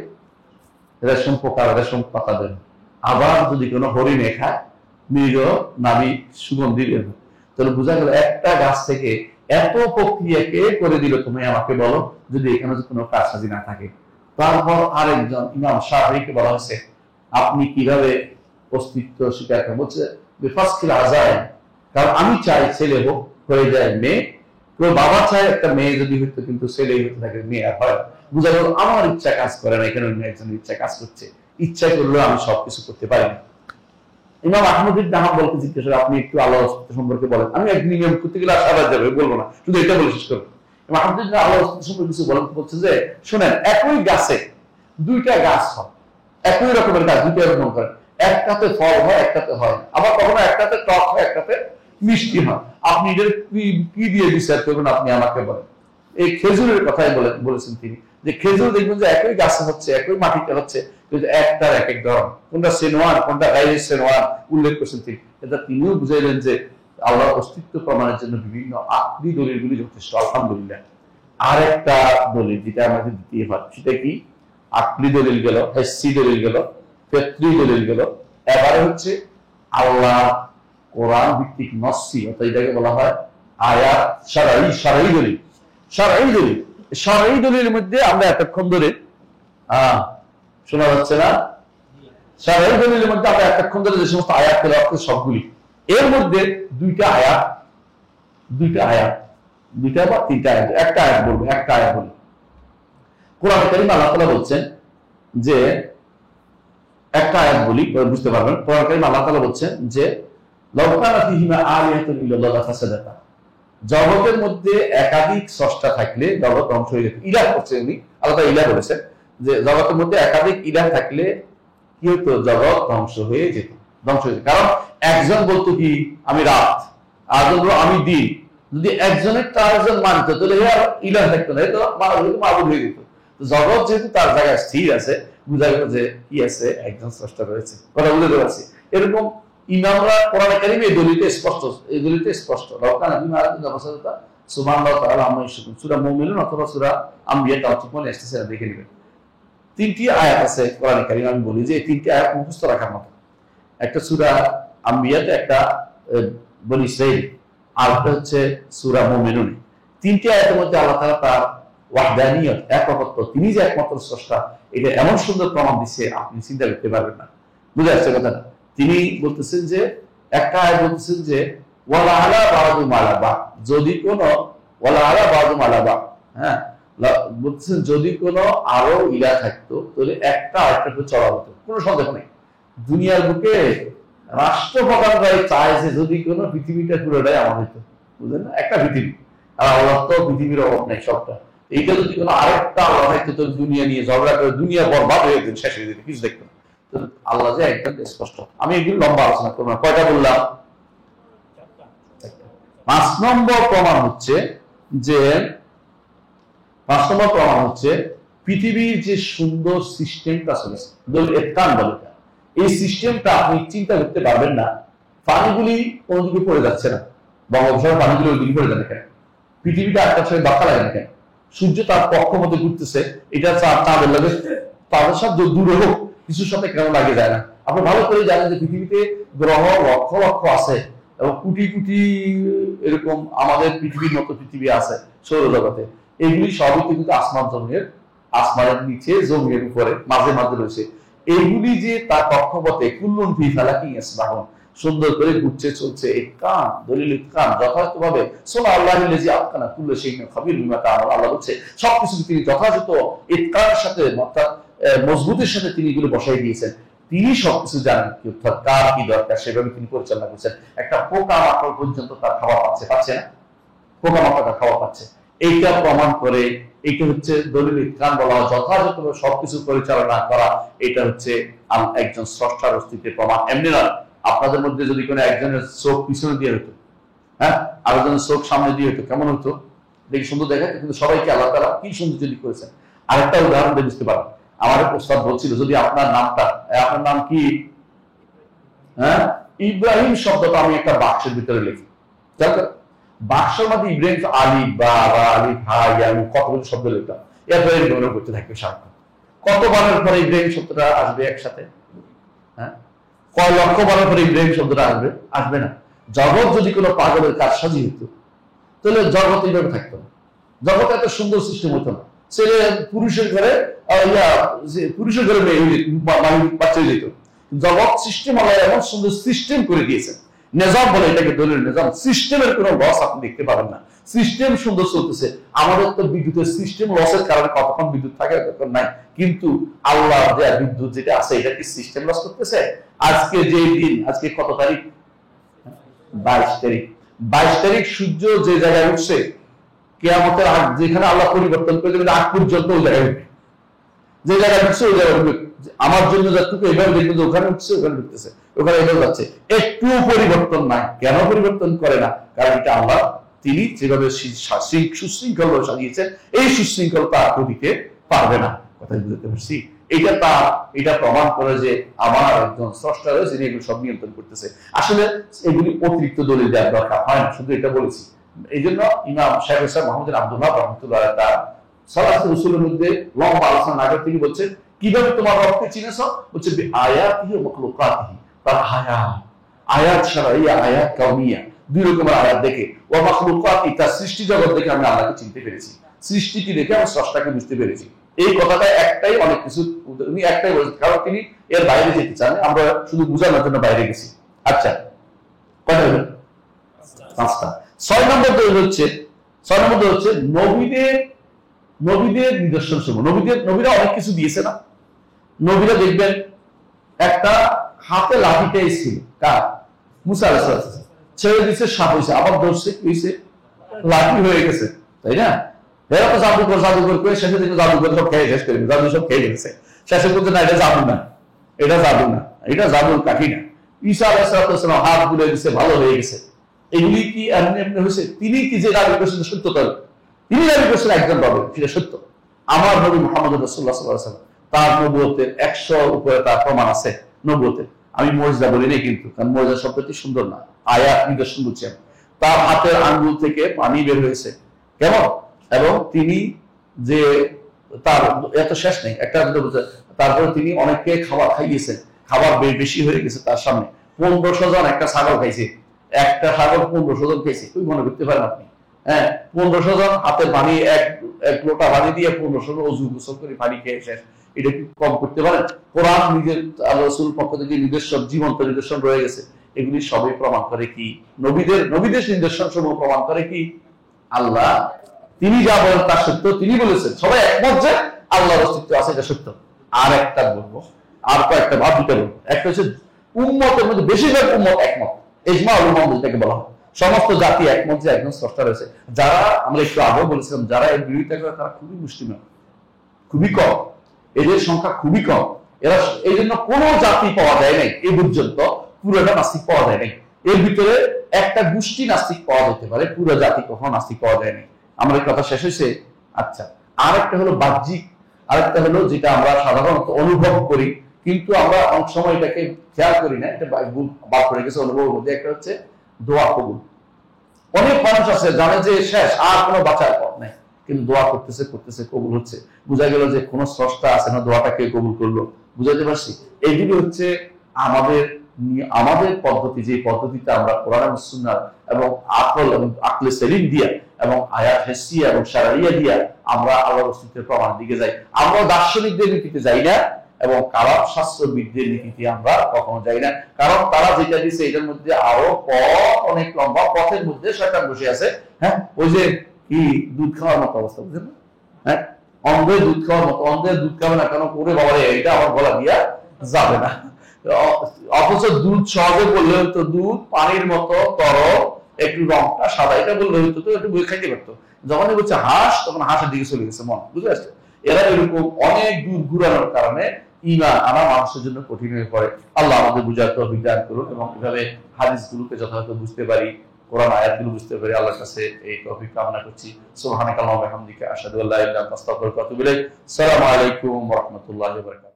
রেশম পোকা, রেশম পাতা বের হয়। আবার যদি কোনো হরিণে খায়, মৃগ নাবি সুগন্ধি বের হয়। তাহলে বোঝা গেল একটা গাছ থেকে এত প্রক্রিয়া কে করে দিল, তুমি আমাকে বলো, যদি এখানে কোনো কারসাজি না থাকে। তারপর আরেকজন ইমাম শাফিঈকে বলা হয়েছে, আপনি কিভাবে অস্তিত্ব স্বীকার করেন? বলছে বিফাসকিল আযায়, কারণ আমি চাই ছেলে হোক, হয়ে যায় মেয়ে। তোর বাবা চায় একটা মেয়ে যদি হইতো, কিন্তু ছেলেই হতে থাকে, মেয়ে আর হয়। বোঝা গেল আমার ইচ্ছা কাজ করে না, এখানে অন্য একজনের ইচ্ছা কাজ করছে। ইচ্ছা করলেও আমি সবকিছু করতে পারি না। ইমাম আহমদ ইবনে হাম্বলকে জিজ্ঞাসা, আপনি একটু আল্লাহর অস্তিত্ব সম্পর্কে বলেন। আমি একদিন ইমাম করতে গেলে আবার যাবে, বলবো না, শুধু এটা বলে শেষ করবো। ইমাম আহমদ ইবনে আল্লাহর অস্তিত্ব সম্পর্কে কিছু বলেন। বলছে যে শোনেন, একই গাছে দুইটা গাছ হয়, একই রকমের গাছ দুইটা রকম করে, একটাতে ফল হয়, একটাতে হয় না। আবার কখনো একটাতে টক হয়, একটাতে মিষ্টি হয়। আপনি এদের কি দিয়ে বিচার করবেন, আপনি আমাকে বলেন। এই খেজুরের কথাই বলেছেন তিনি, যে খেজুর দেখবেন যে একই গাছে হচ্ছে, একই মাটিতে হচ্ছে, কিন্তু একটার এক এক ধরন, কোনটা সেনোয়ান, কোনটা গাইরে সেনোয়ান উল্লেখ করছেন তিনি। এটা তিনিও বুঝাইলেন যে আল্লাহর অস্তিত্ব প্রমাণের জন্য বিভিন্ন আকলি দলিলগুলি যথেষ্ট। আলহামদুলিল্লাহ। আর একটা দলিল যেটা আমাদের দিতে হয়, সেটা কি? আকলি দলিল গেল, হেসি দলিল গেল, ফিতরি দলিল গেল। এবারে হচ্ছে আল্লাহ কোরআন ভিত্তিক নসি, অর্থাৎ এটাকে বলা হয় আয়াত শারঈ দলিল। শারঈ দলিলের মধ্যে আমরা এতক্ষণ ধরে শোনা যাচ্ছে না? শারঈ দলিলের মধ্যে আমরা এতক্ষণ ধরে যে সমস্ত আয়াত তেলাওয়াত করি সবগুলি, এর মধ্যে দুইটা বা তিনটা আয়াত, একটা আয়াত বলবো। কোরআনে কারীমে আল্লাহ তাআলা বলছেন যে একটা আয়াত বলি বুঝতে পারবেন। কোরআন কারীমে আল্লাহ তাআলা বলছেন যে লাউ কানা ফীহিমা আলিহাতুন ইল্লাল্লাহ ফাসাদাতা, জগতের মধ্যে একাধিক স্রষ্টা থাকলে জগৎ ধ্বংস হয়ে যেত। ইলাহ করছে উনি, আল্লাহ তাআলা ইলাহ বলেছেন যে জগতের মধ্যে একাধিক ইলাহ থাকলে কি হতো, জগৎ ধ্বংস হয়ে যেত, ধ্বংস হয়ে যেত। কারণ একজন বলতো কি আমি রাত, আর বলতো আমি দিন। যদি একজনের চারজন মানতো তাহলে আর ইলাহ থাকতো না, তো মাবুদ হয়ে যেত। জগৎ যেহেতু তার জায়গায় স্থির আছে, বোঝা গেল যে কি আছে, একজন স্রষ্টা রয়েছে। কথা বুঝতে পারছি? এরকম ইমামরা কোরআন কারীমে এই দলিলটা স্পষ্ট, এই দলিলটা স্পষ্ট। রওকানা বিমা আলাদিনা বাসারতা সুবহানাল্লাহ তাআলা আম্মা ইউশরিকুন, সূরা মুমিনুন অথবা সূরা আম্বিয়া, তাও ঠিক মনে আসছে, দেখে নেবেন। তিনটি আয়াত আছে কোরআন কারীমে, আমি বলি যে এই তিনটি আয়াত মুখস্থ রাখার মতো। একটা সূরা আম্বিয়াতে, একটা বনী ইসরাঈল, আর একটা হচ্ছে সূরা মুমিনুন। তিনটি আয়াতের মধ্যে আল্লাহ তাআলা তার ওয়াহদানিয়ত, একত্ব, তিনি যে একমাত্র স্রষ্টা, এটা এমন সুন্দর প্রমাণ দিচ্ছে আপনি চিন্তা করতে পারবেন না। বুঝে আসছে কথাটা? তিনি বলতেছেন যে একটা আয়াত বলতেছেন যে ওয়ালা আলা বাদু মালাবা, যদি কোন ওয়ালা আলা বাদু মালাবা, হ্যাঁ, বলতেছেন যদি কোনো আরো ইলা থাকতো তাহলে একটা আরেকটার উপর চড়া হতো, কোনো সন্দেহ নেই। দুনিয়ার বুকে রাষ্ট্রপ্রধানরাই চায় যে যদি কোনো পৃথিবীটা পুরোটাই আমার হইতো, বুঝলেন না, একটা পৃথিবী। আর আল্লাহ তো পৃথিবীর অভাব নেই, সবটা। এইটা যদি কোনো আরেকটা আল্লাহ থাকতো তো দুনিয়া নিয়ে ঝগড়া করে দুনিয়া বরবাদ হয়ে যেত, শেষ হয়ে যেত, কিছু দেখতো। আল্লাহ যে একদম স্পষ্ট। আমি এগুলো লম্বা আলোচনা করবো না। কয়টা বললাম? 5 নম্বর প্রমাণ হচ্ছে যে 5 নম্বর প্রমাণ হচ্ছে পৃথিবীর যে সুন্দর সিস্টেমটা চলেছে, এই সিস্টেমটা আপনি চিন্তা করতে পারবেন না। পানিগুলি কোন দিকে পড়ে যাচ্ছে না, বঙ্গোপসাগর পানিগুলি ওই দিকে পড়ে যাবে কেন? পৃথিবীটা একটা সময় ধাক্কা লাগে না কেন? সূর্য তার কক্ষ মধ্যে ঘুরতেছে, এটা চাঁদের লাগে, তাদের সাথে দূরে হোক কিছুর সাথে কেন লাগে যায় না? আপনি ভালো করে জানেন যে পৃথিবীতে গ্রহ লক্ষ লক্ষ আছে এবং কোটি কোটি এরকম আমাদের পৃথিবীর মতো পৃথিবী আছে সৌরজগতে। এগুলি সবই কিন্তু আসমান জমিনের, আসমানের নিচে জমিনের উপরে মাঝে মাঝে রয়েছে। এইগুলি যে তার কক্ষপথে কুল্লুন ফি ফালাকিন ইয়াসবাহুন সুন্দর করে ঘুরছে চলছে, ইতকান দলিল ইতকান, যথাযথভাবে সোনা আল্লাহিল্লাযী আতকানা কুল্লা শাইইন খাবীর বিমা তা'মালুন। আল্লাহ বলছে সবকিছু তিনি যথাযথ ইতকানের সাথে, অর্থাৎ মজবুতের সাথে তিনি এগুলো বসাই দিয়েছেন। তিনি সবকিছু জানেন, কি অর্থাৎ কার কি দরকার সেভাবে তিনি পরিচালনা করছেন। একটা পোকা মাকড় পর্যন্ত তার খাবার পাচ্ছে, পাচ্ছে না? পোকা মাকড় তার খাবার পাচ্ছে। এইটা প্রমাণ করে, এইটা হচ্ছে দলিল ইতকান বলা, যথাযথভাবে সবকিছু পরিচালনা করা। এটা হচ্ছে একজন স্রষ্টার অস্তিত্বের প্রমাণ। এমনি না, আপনাদের মধ্যে যদি কোনো একজনের চোখ পিছনে দিয়ে হতো, হ্যাঁ, আরেকজনের চোখ সামনে দিয়ে হতো, কেমন হতো? দেখি সুন্দর দেখায়, কিন্তু সবাইকে আল্লাহ তাআলা কি সুন্দর যদি করেছেন। আরেকটা উদাহরণ দিয়ে বুঝতে পারেন। আমার প্রস্তাব বলছিল যদি আপনার নামটা, আপনার নাম কি? হ্যাঁ, ইব্রাহিম শব্দটা আমি একটা বাক্সের ভিতরে লিখি, বাক্সের মধ্যে ইব্রাহিম আলী বা আলী ভাই, আমি কতগুলো শব্দ লিখতাম, এরপরে মনে করতে থাকবে সারাক্ষণ। কত বারের পরে ইব্রাহিম শব্দটা আসবে একসাথে? হ্যাঁ, কয় লক্ষ বারের পরে ইব্রাহিম শব্দটা আসবে? আসবে না। জগৎ যদি কোনো পাগলের কাজ সাজিয়ে হতো তাহলে জগৎ এইভাবে থাকতো না, জগৎ এত সুন্দর সিস্টেম হতো না। ছেলে পুরুষের ঘরে, পুরুষের ঘরে বাচ্চা যেত। জগৎ সিস্টেম আল্লাহ এমন সুন্দর সিস্টেম করে দিয়েছেন, নিজাম বলে এটাকে, দলিল নিজাম। সিস্টেমের কোনো লস আপনি দেখতে পাবেন না, সিস্টেম সুন্দর চলতেছে। আমাদের তো বিদ্যুতের সিস্টেম লসের কারণে কতক্ষণ বিদ্যুৎ থাকে তখন নাই, কিন্তু আল্লাহ দেয়া বিদ্যুৎ যেটা আছে এটা কি সিস্টেম লস করতেছে? আজকে যে দিন, আজকে কত তারিখ? 22 তারিখ। 22 তারিখ সূর্য যে জায়গায় উঠছে, কিয়ামতের আগ যেখানে আল্লাহ পরিবর্তন করে দেবেন আগ পর্যন্ত ওই জায়গায় উঠবে, যে জায়গায় উঠছে ওই জায়গায় উঠবে। আমার জন্য যতটুকু এভাবে দেখবেন যে ওখানে উঠছে, ওখানে উঠতেছে, ওখানে এভাবে যাচ্ছে, একটু পরিবর্তন নাই। কেন পরিবর্তন করে না? কারণ এটা আল্লাহ তিনি যেভাবে সুশৃঙ্খল ভাবে সাজিয়েছেন, এই সুশৃঙ্খলতা আর দিতে পারবে না। কথা বুঝতে পারছি? এটা প্রমাণ করে যে আমার একজন স্রষ্টা রয়েছে, যিনি এগুলো সব নিয়ন্ত্রণ করতেছে। আসলে এগুলি অতিরিক্ত দলিল দেওয়ার দরকার হয় না, শুধু এটা বলেছি। এই জন্য ইমাম শাইখ ইসলাম মুহাম্মদ আব্দুল্লাহ রাহমাতুল্লাহ তার সালাত রাসূলের মধ্যে লম্বা আলোচনা আগে তিনি বলছেন কিভাবে তোমার রবকে চিনেছো? বলছে আয়াতিহি ওয়া মাখলুকাতিহি, তার আয়াত শারঈ, আয়াত কাউনিয়া, দুই রকমের আয়াত দেখে, ওয়া মাখলুকাতি, তার সৃষ্টি জগৎ দেখে আমি আল্লাহকে চিনতে পেরেছি, সৃষ্টিকে দেখে আমি স্রষ্টাকে বুঝতে পেরেছি। এই কথাটা একটাই, অনেক কিছু উনি একটাই বলেছেন, কারণ তিনি এর বাইরে যেতে চান, আমরা শুধু বোঝানোর জন্য বাইরে গেছি। আচ্ছা, কয়টা হলো? 5টা। 6 নম্বর হচ্ছে নবীদের নিদর্শন সমূহ। নবীরা অনেক কিছু দিয়েছে না? নবীরা দেখবেন একটা হাতে লাঠিটাই ছিল কার? মুসা আলাইহিস সালাম। ছেড়ে দিচ্ছে, সাপ হয়েছে, আবার ধরছে, হয়েছে, লাঠি হয়ে গেছে, তাই না? এরা তো জাদুঘর করে শেষে থেকে জাদুঘর সব খেয়ে শেষ করে, জাদু সব খেয়ে গেছে, শেষে বলছে না এটা জাদু না, এটা জাদু না, এটা জাদুর কাঠি না। ঈসা আলাইহিস সালাম হাত বুলে দিচ্ছে, ভালো হয়ে গেছে। এগুলি কি এমনি এমনি হয়েছে? তিনি কি যে দাবি করছেন সত্যতা, তিনি দাবি করছেন একজন পাবে, সেটা সত্য। আমার নবী মুহাম্মদ রাসূলুল্লাহ সাল্লাল্লাহু আলাইহি ওয়াসাল্লাম, তার নবুয়তের 100 উপরে তার প্রমাণ আছে নবুয়তের। আমি মুজিজা বলি নাই কিন্তু, কারণ মুজিজা শব্দটি সুন্দর না, আয়াত নিদর্শন বলছি আমি। তার হাতের আঙ্গুল থেকে পানি বের হয়েছে, কেমন? এবং তিনি যে তার এত শেষ নেই, একটা তারপরে তিনি অনেককে খাবার খাইয়েছেন, খাবার বেশি হয়ে গেছে তার সামনে। 1500 জন একটা ছাগল খাইছে, একটা ছাগল 1500 জন খাইছে, তুই মনে করতে পারেন আপনি? হ্যাঁ, 1500 জন হাতে পানি, এক লোটা পানি দিয়ে 1500 জন অজু গোসল করে পানি খেয়ে শেষ। এটা কি কম করতে পারেন? কোরআন নিজের রাসূল পক্ষ থেকে নিদর্শন, জীবন্ত নিদর্শন রয়ে গেছে, এগুলি সবই প্রমাণ করে কি? নবীদের নিদর্শন সমূহ প্রমাণ করে কি? আল্লাহ তিনি যা বলেন তা সত্য, তিনি বলেছেন, সবাই একমত যে আল্লাহর অস্তিত্ব আছে, এটা সত্য। আর একটা বলবো, আর কয়েকটা ভাব দিতে বলবো। একটা হচ্ছে উম্মতের মধ্যে বেশিরভাগ উম্মত একমত, ইজমাউল উম্মাহ যেটাকে বলা হয়, সমস্ত জাতি একমত যে একজন স্রষ্টা রয়েছে। যারা আমরা একটু আগেও বলেছিলাম, যারা এর বিরোধিতা করে তারা খুবই মুসলিম, খুবই কম, এদের সংখ্যা খুবই কম। এরা এই জন্য কোন জাতি পাওয়া যায় নাই এই পর্যন্ত, পুরোটা নাস্তিক পাওয়া যায় নাই। এর ভিতরে একটা গোষ্ঠী নাস্তিক পাওয়া যেতে পারে, পুরো জাতি কখনো নাস্তিক পাওয়া যায় নাই। আমার কথা শেষ হয়েছে। আচ্ছা, আর একটা হলো বাহ্যিক, আরেকটা হলো যেটা আমরা সাধারণত অনুভব করি, কিন্তু আমরা অনেক সময় এটাকে খেয়াল করি না, এটা বাদ পড়ে গেছে অনুভবের মধ্যে। একটা হচ্ছে দোয়া কবুল। অনেক মানুষ আছে জানে যে শেষ, আর কোনো বাঁচার পথ নেই, কিন্তু দোয়া করতেছে করতেছে, কবুল হচ্ছে। বোঝা গেল যে কোন স্রষ্টা আছে না, দোয়াটা কে কবুল করলো। বুঝাতে পারছি? এইগুলি হচ্ছে আমাদের পদ্ধতি, যে পদ্ধতিতে আমরা কোরআন এবং সুন্নাহ এবং আকল এবং আকলে সেলিম দিয়া এবং আয়াত হিসিয়া এবং শারঈয়া দিয়া আমরা আল্লাহর অস্তিত্বের প্রমাণ দিকে যাই। আমরা দার্শনিকদের নীতিতে যাই না, এবং কালাম শাস্ত্রবিদদের নীতিতে আমরা কখনো যাই না, কারণ তারা যেটা দিচ্ছে এটার মধ্যে আরো পথ অনেক লম্বা, পথের মধ্যে শয়তান বসে আছে। হ্যাঁ, ওই যে কি দুধ খাওয়ার মতো অবস্থা, বুঝলেন না? হ্যাঁ, অন্ধের দুধ খাওয়ার মতো, অন্ধের দুধ খাবে না কেন, করে বাবারে এটা আমার গলা দিয়া যাবে না। অথচ দুধ সহজে বললে হতো, দুধ পানির মতো তরল, একটু রংটা সাদা, এটা বললে হতো তো একটু বই খাইতে পারতো। যখনই বলছে হাঁস, তখন হাঁসের দিকে চলে গেছে মন, বুঝতে পারছো? এরা এরকম অনেক দূর ঘুরানোর কারণে ঈমান আনা মানুষের জন্য কঠিন হয়ে পড়ে। আল্লাহ আমাদের বুঝার তৌফিক দান করুন, এবং এভাবে হাদিসগুলোকে যথাযথ বুঝতে পারি, কোরআন আয়াতগুলো বুঝতে পারি। আল্লাহর কাছে এই তৌফিক কামনা করছি। সুবহানাকাল্লাহু ওয়া বিহামদিকা, আশহাদু আল্লা ইলাহা ইল্লা আনতা, আস্তাগফিরুকা ওয়া আতুবু ইলাইক। আসসালামু আলাইকুম ওয়া রাহমাতুল্লাহি ওয়া বারাকাতুহু।